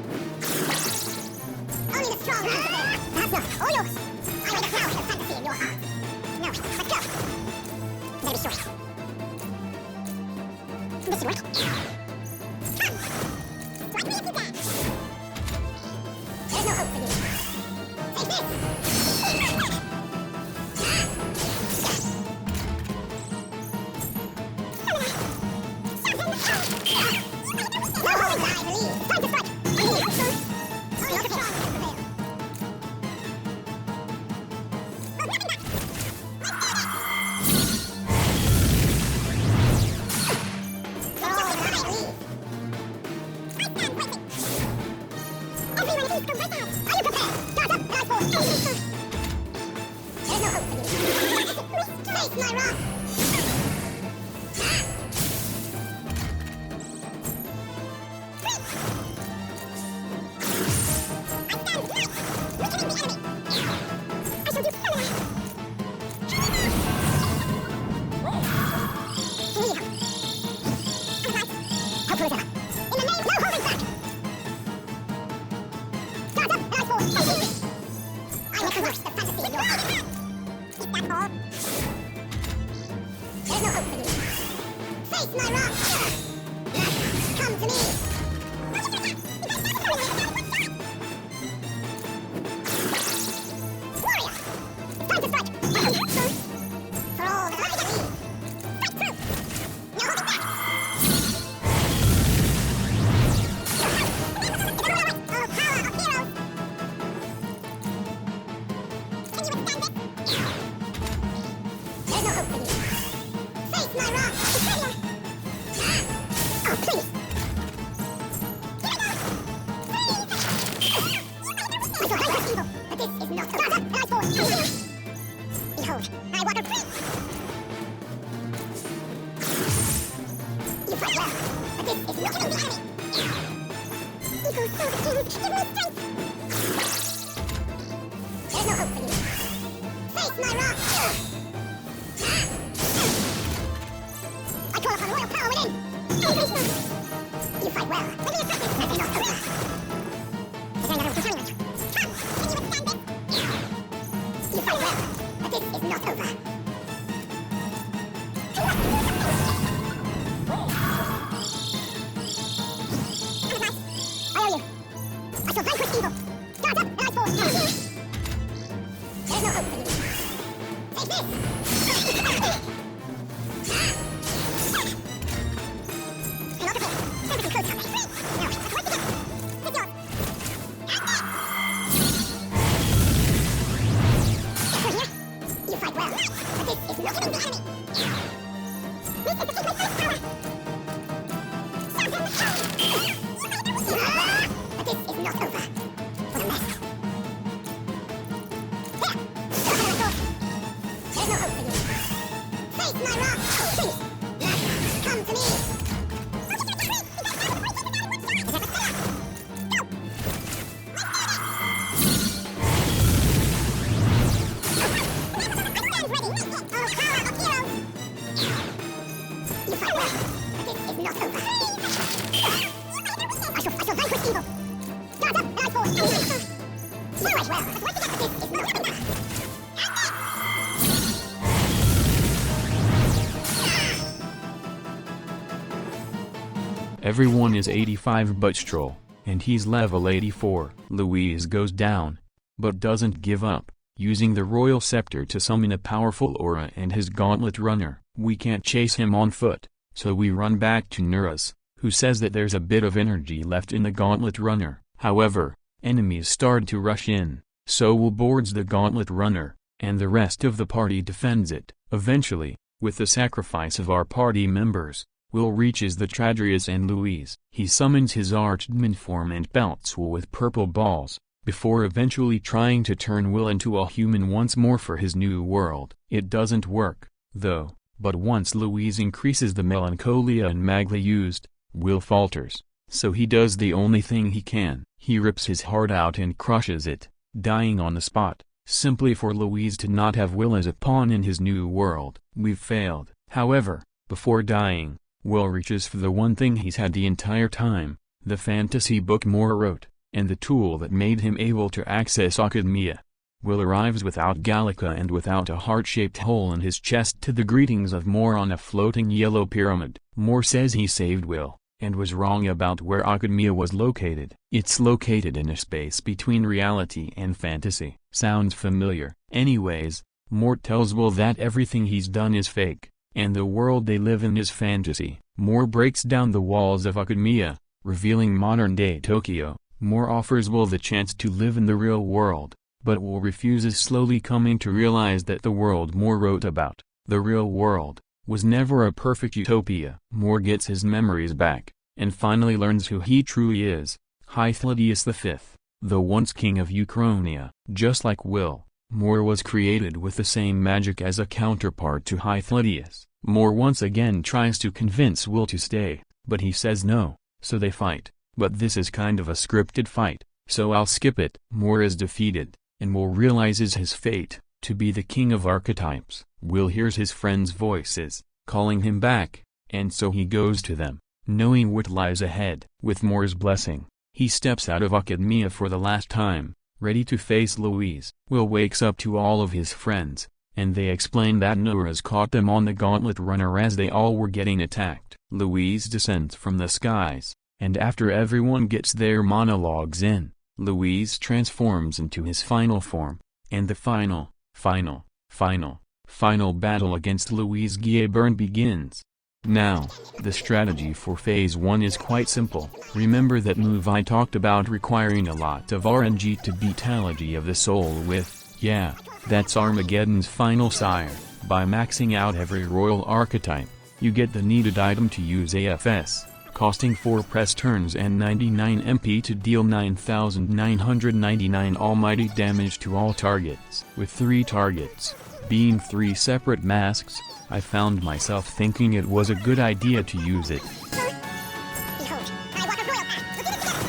Only the strong can prevail. Perhaps not. All yours. I lay the cloud of fantasy in your heart. Now, let's go. Better be sure. This should work. Come. Strike me if you dare. There's no hope for you. Take this. No hope, I believe. Time to strike. Only the strong can prevail. Face my rock! There's no hope for you. Face my wrath! I call upon royal power within! You fight well. Let me attack you! Nothing else over! Is there another consignment? Come! Can you withstand it? You fight well, but this is not over. I owe you. I shall vanquish evil. Guard up, and I fall. There's no hope for you. Take this! An officer! Everything close up. Now, let's work together. It's yours. We're here. You fight well, but this is not even the enemy. This is the secret power. But this is not over. What a mess. There! There's no hope for you. Face my wrath! Please! Now, come to me! You fight well, but this is not over. I shall vanquish evil. Guard up, and I fall. You fight well, but work together. This is not over. Everyone is 85 but Stroll, and he's level 84. Louise goes down, but doesn't give up, using the royal scepter to summon a powerful aura and his gauntlet runner. We can't chase him on foot, so we run back to Nuras, who says that there's a bit of energy left in the gauntlet runner. However, enemies start to rush in, so Will boards the gauntlet runner, and the rest of the party defends it. Eventually, with the sacrifice of our party members, Will reaches the Tradrius and Louise. He summons his archdemon form and pelts Will with purple balls, before eventually trying to turn Will into a human once more for his new world. It doesn't work, though, but once Louise increases the melancholia and Magla used, Will falters, so he does the only thing he can. He rips his heart out and crushes it, dying on the spot, simply for Louise to not have Will as a pawn in his new world. We've failed. However, before dying, Will reaches for the one thing he's had the entire time, the fantasy book Moore wrote, and the tool that made him able to access Academia. Will arrives without Gallica and without a heart-shaped hole in his chest to the greetings of Moore on a floating yellow pyramid. Moore says he saved Will, and was wrong about where Academia was located. It's located in a space between reality and fantasy. Sounds familiar. Anyways, Moore tells Will that everything he's done is fake, and the world they live in is fantasy. Moore breaks down the walls of Academia, revealing modern-day Tokyo. Moore offers Will the chance to live in the real world, but Will refuses, slowly coming to realize that the world Moore wrote about, the real world, was never a perfect utopia. Moore gets his memories back, and finally learns who he truly is, Hythlodaeus V, the once king of Uchronia. Just like Will, Moore was created with the same magic as a counterpart to Hythlodaeus. Moore once again tries to convince Will to stay, but he says no, so they fight. But this is kind of a scripted fight, so I'll skip it. Moore is defeated, and Will realizes his fate, to be the king of archetypes. Will hears his friends' voices, calling him back, and so he goes to them, knowing what lies ahead. With Moore's blessing, he steps out of Academia for the last time, ready to face Louise. Will wakes up to all of his friends, and they explain that Nuras caught them on the gauntlet runner as they all were getting attacked. Louise descends from the skies, and after everyone gets their monologues in, Louise transforms into his final form, and the final battle against Louise Guilburn begins. Now, the strategy for Phase 1 is quite simple. Remember that move I talked about requiring a lot of RNG to beat Elegy of the Soul with, yeah, that's Armageddon's final sire. By maxing out every royal archetype, you get the needed item to use AFS, costing 4 press turns and 99 MP to deal 9,999 almighty damage to all targets. With 3 targets, being 3 separate masks, I found myself thinking it was a good idea to use it. Behold, I walk a royal path. Let's get it together.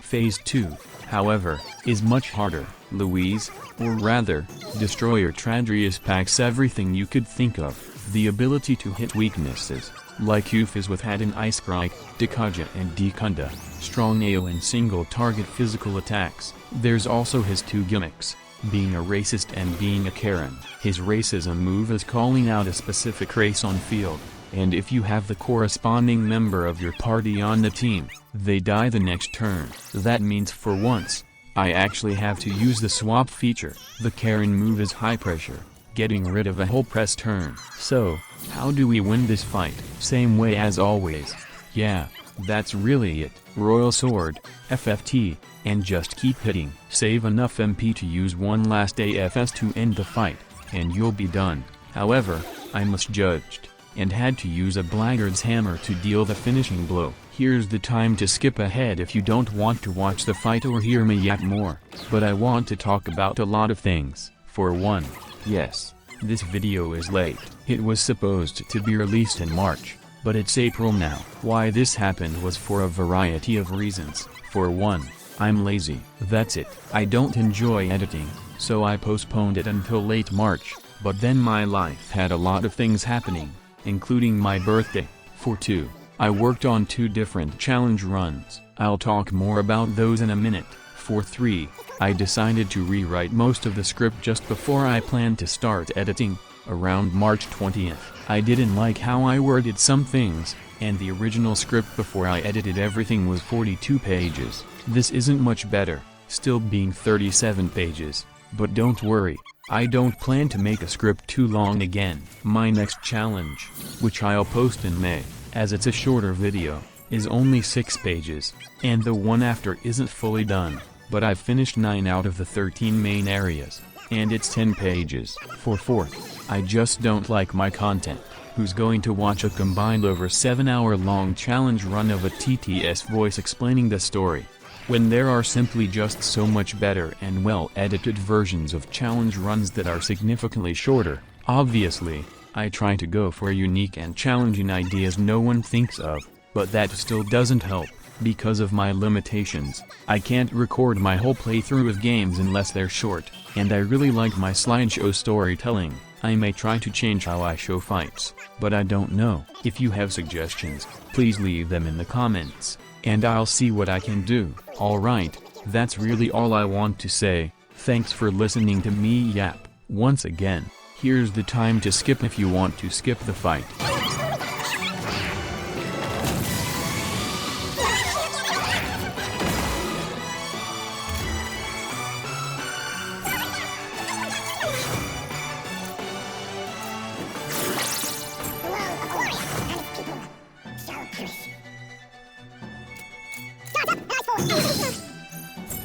Phase 2, however, is much harder. Louise, or rather, Destroyer Tradrius packs everything you could think of. The ability to hit weaknesses, like Euphys with Had and Icestrike, Dekaja and Dekunda, strong AO and single target physical attacks. There's also his two gimmicks, being a racist and being a Karen. His racism move is calling out a specific race on field, and if you have the corresponding member of your party on the team, they die the next turn. That means for once, I actually have to use the swap feature. The Karen move is high pressure, getting rid of a whole press turn. So, how do we win this fight? Same way as always. Yeah, that's really it. Royal Sword, FFT, and just keep hitting. Save enough MP to use one last AFS to end the fight, and you'll be done. However, I misjudged, and had to use a Blackguard's Hammer to deal the finishing blow. Here's the time to skip ahead if you don't want to watch the fight or hear me yap more, but I want to talk about a lot of things. For one, yes, this video is late. It was supposed to be released in March, but it's April now. Why this happened was for a variety of reasons. For one, I'm lazy. That's it. I don't enjoy editing, so I postponed it until late March, but then my life had a lot of things happening, including my birthday. For two, I worked on 2 different challenge runs. I'll talk more about those in a minute. For 3, I decided to rewrite most of the script just before I planned to start editing, around March 20th. I didn't like how I worded some things, and the original script before I edited everything was 42 pages. This isn't much better, still being 37 pages, but don't worry, I don't plan to make a script too long again. My next challenge, which I'll post in May, as it's a shorter video, is only 6 pages, and the one after isn't fully done, but I've finished 9 out of the 13 main areas, and it's 10 pages. For 4th, I just don't like my content. Who's going to watch a combined over 7-hour-long challenge run of a TTS voice explaining the story, when there are simply just so much better and well-edited versions of challenge runs that are significantly shorter? Obviously, I try to go for unique and challenging ideas no one thinks of, but that still doesn't help. Because of my limitations, I can't record my whole playthrough of games unless they're short, and I really like my slideshow storytelling. I may try to change how I show fights, but I don't know. If you have suggestions, please leave them in the comments, and I'll see what I can do. Alright, that's really all I want to say. Thanks for listening to me yap. Once again, here's the time to skip if you want to skip the fight.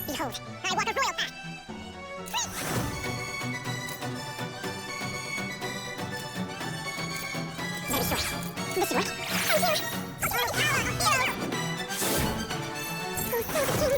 Behold, I walk a royal path. Very short. This is right. I'm here. Go through the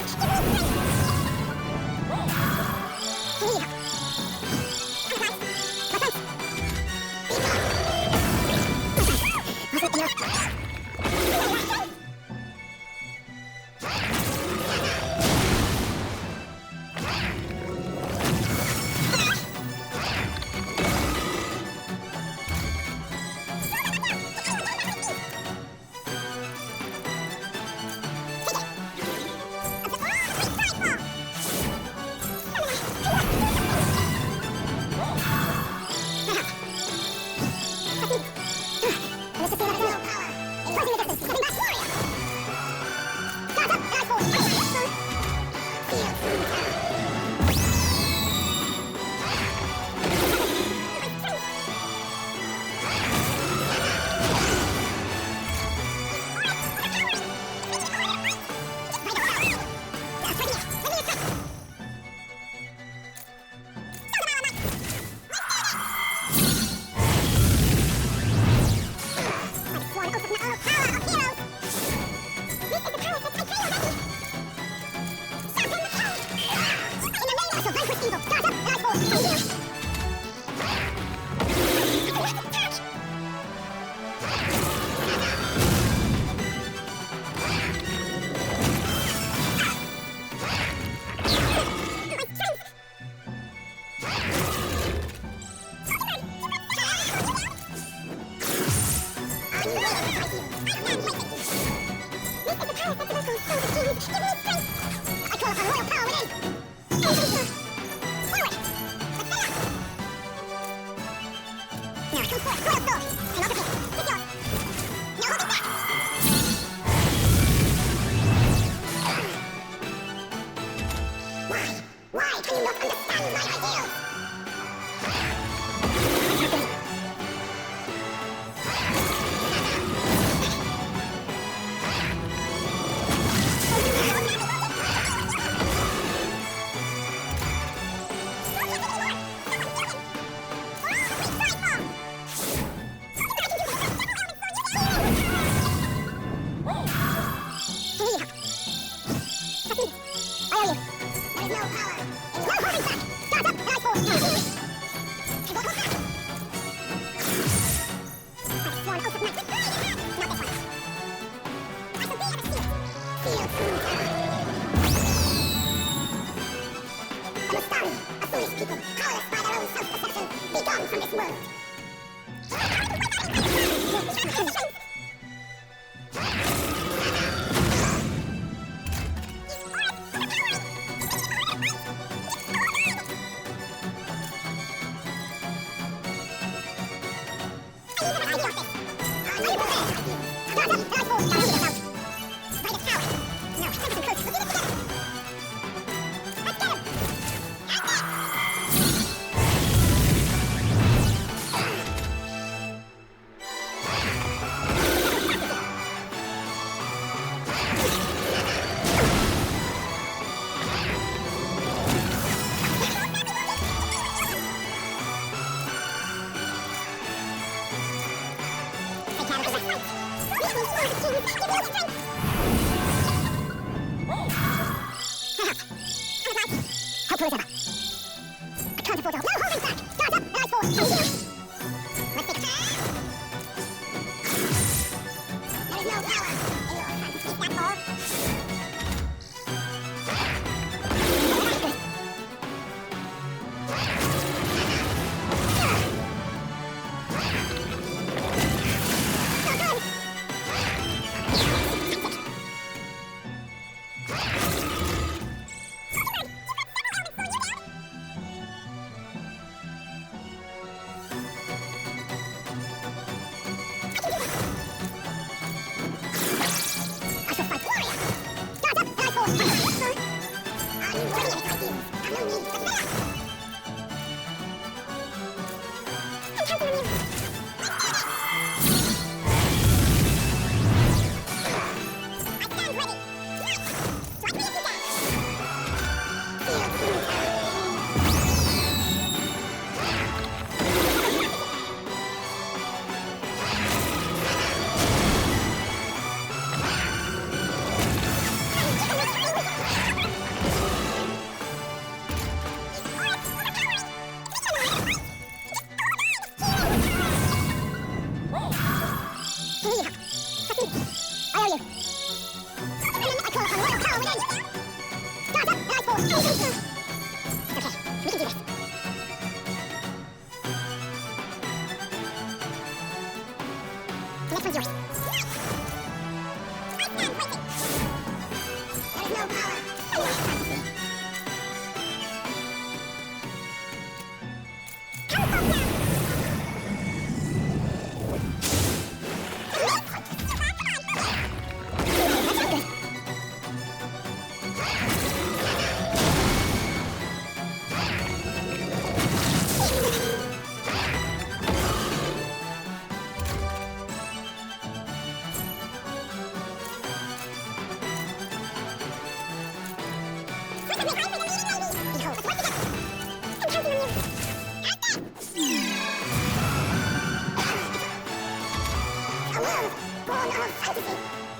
fantasy.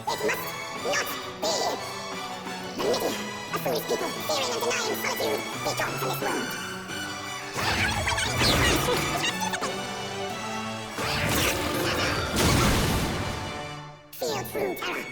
It must not be. The many, a foolish people, fearing and denying solitude, be gone from this world. Feel true terror.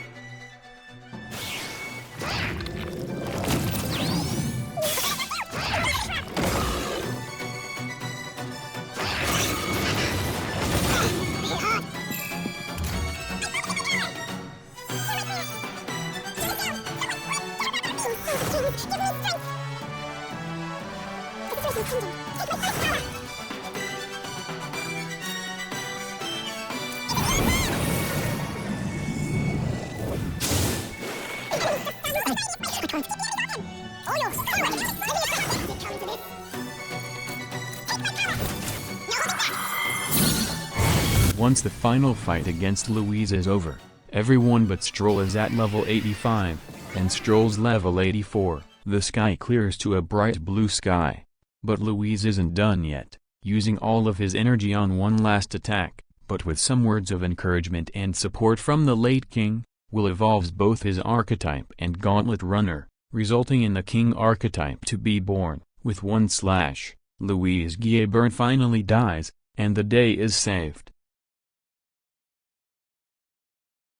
Once the final fight against Louise is over, everyone but Stroll is at level 85, and Stroll's level 84, the sky clears to a bright blue sky. But Louise isn't done yet, using all of his energy on one last attack, but with some words of encouragement and support from the late king, Will evolves both his archetype and gauntlet runner, resulting in the king archetype to be born. With one slash, Louise Guilbert finally dies, and the day is saved.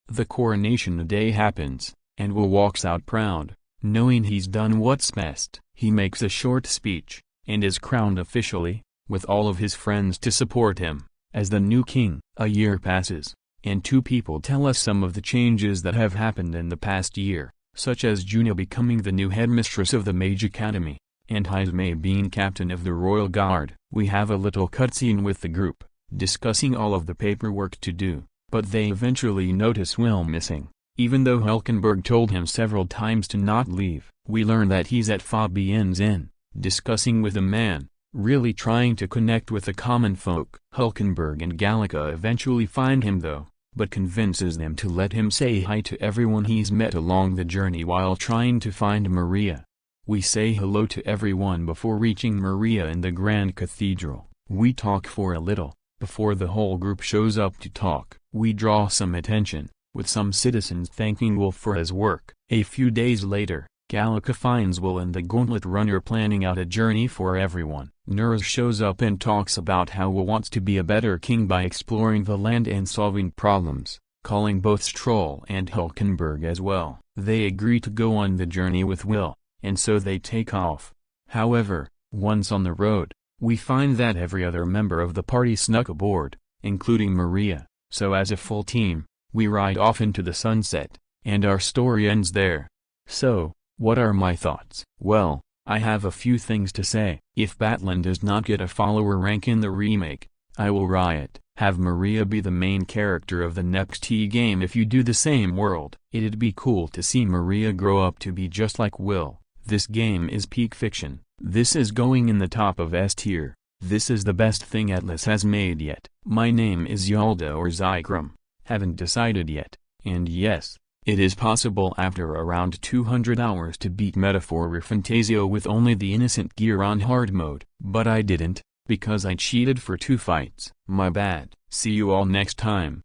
The coronation day happens, and Will walks out proud, knowing he's done what's best. He makes a short speech, and is crowned officially, with all of his friends to support him, as the new king. A year passes, and two people tell us some of the changes that have happened in the past year, such as Juno becoming the new headmistress of the Mage Academy, and Haizme being captain of the Royal Guard. We have a little cutscene with the group, discussing all of the paperwork to do, but they eventually notice Will missing. Even though Hulkenberg told him several times to not leave, we learn that he's at Fabienne's inn, discussing with a man, really trying to connect with the common folk. Hulkenberg and Gallica eventually find him though, but convinces them to let him say hi to everyone he's met along the journey while trying to find Maria. We say hello to everyone before reaching Maria in the Grand Cathedral. We talk for a little, before the whole group shows up to talk. We draw some attention, with some citizens thanking Will for his work. A few days later, Gallica finds Will and the Gauntlet Runner planning out a journey for everyone. Nurse shows up and talks about how Will wants to be a better king by exploring the land and solving problems, calling both Stroll and Hulkenberg as well. They agree to go on the journey with Will, and so they take off. However, once on the road, we find that every other member of the party snuck aboard, including Maria, so as a full team, we ride off into the sunset, and our story ends there. So, what are my thoughts? Well, I have a few things to say. If Battlen does not get a follower rank in the remake, I will riot. Have Maria be the main character of the next game if you do the same world. It'd be cool to see Maria grow up to be just like Will. This game is peak fiction. This is going in the top of S tier. This is the best thing Atlas has made yet. My name is Yalda or Zykram. Haven't decided yet, and yes, it is possible after around 200 hours to beat Metaphor Refantazio with only the innocent gear on hard mode. But I didn't, because I cheated for 2 fights. My bad. See you all next time.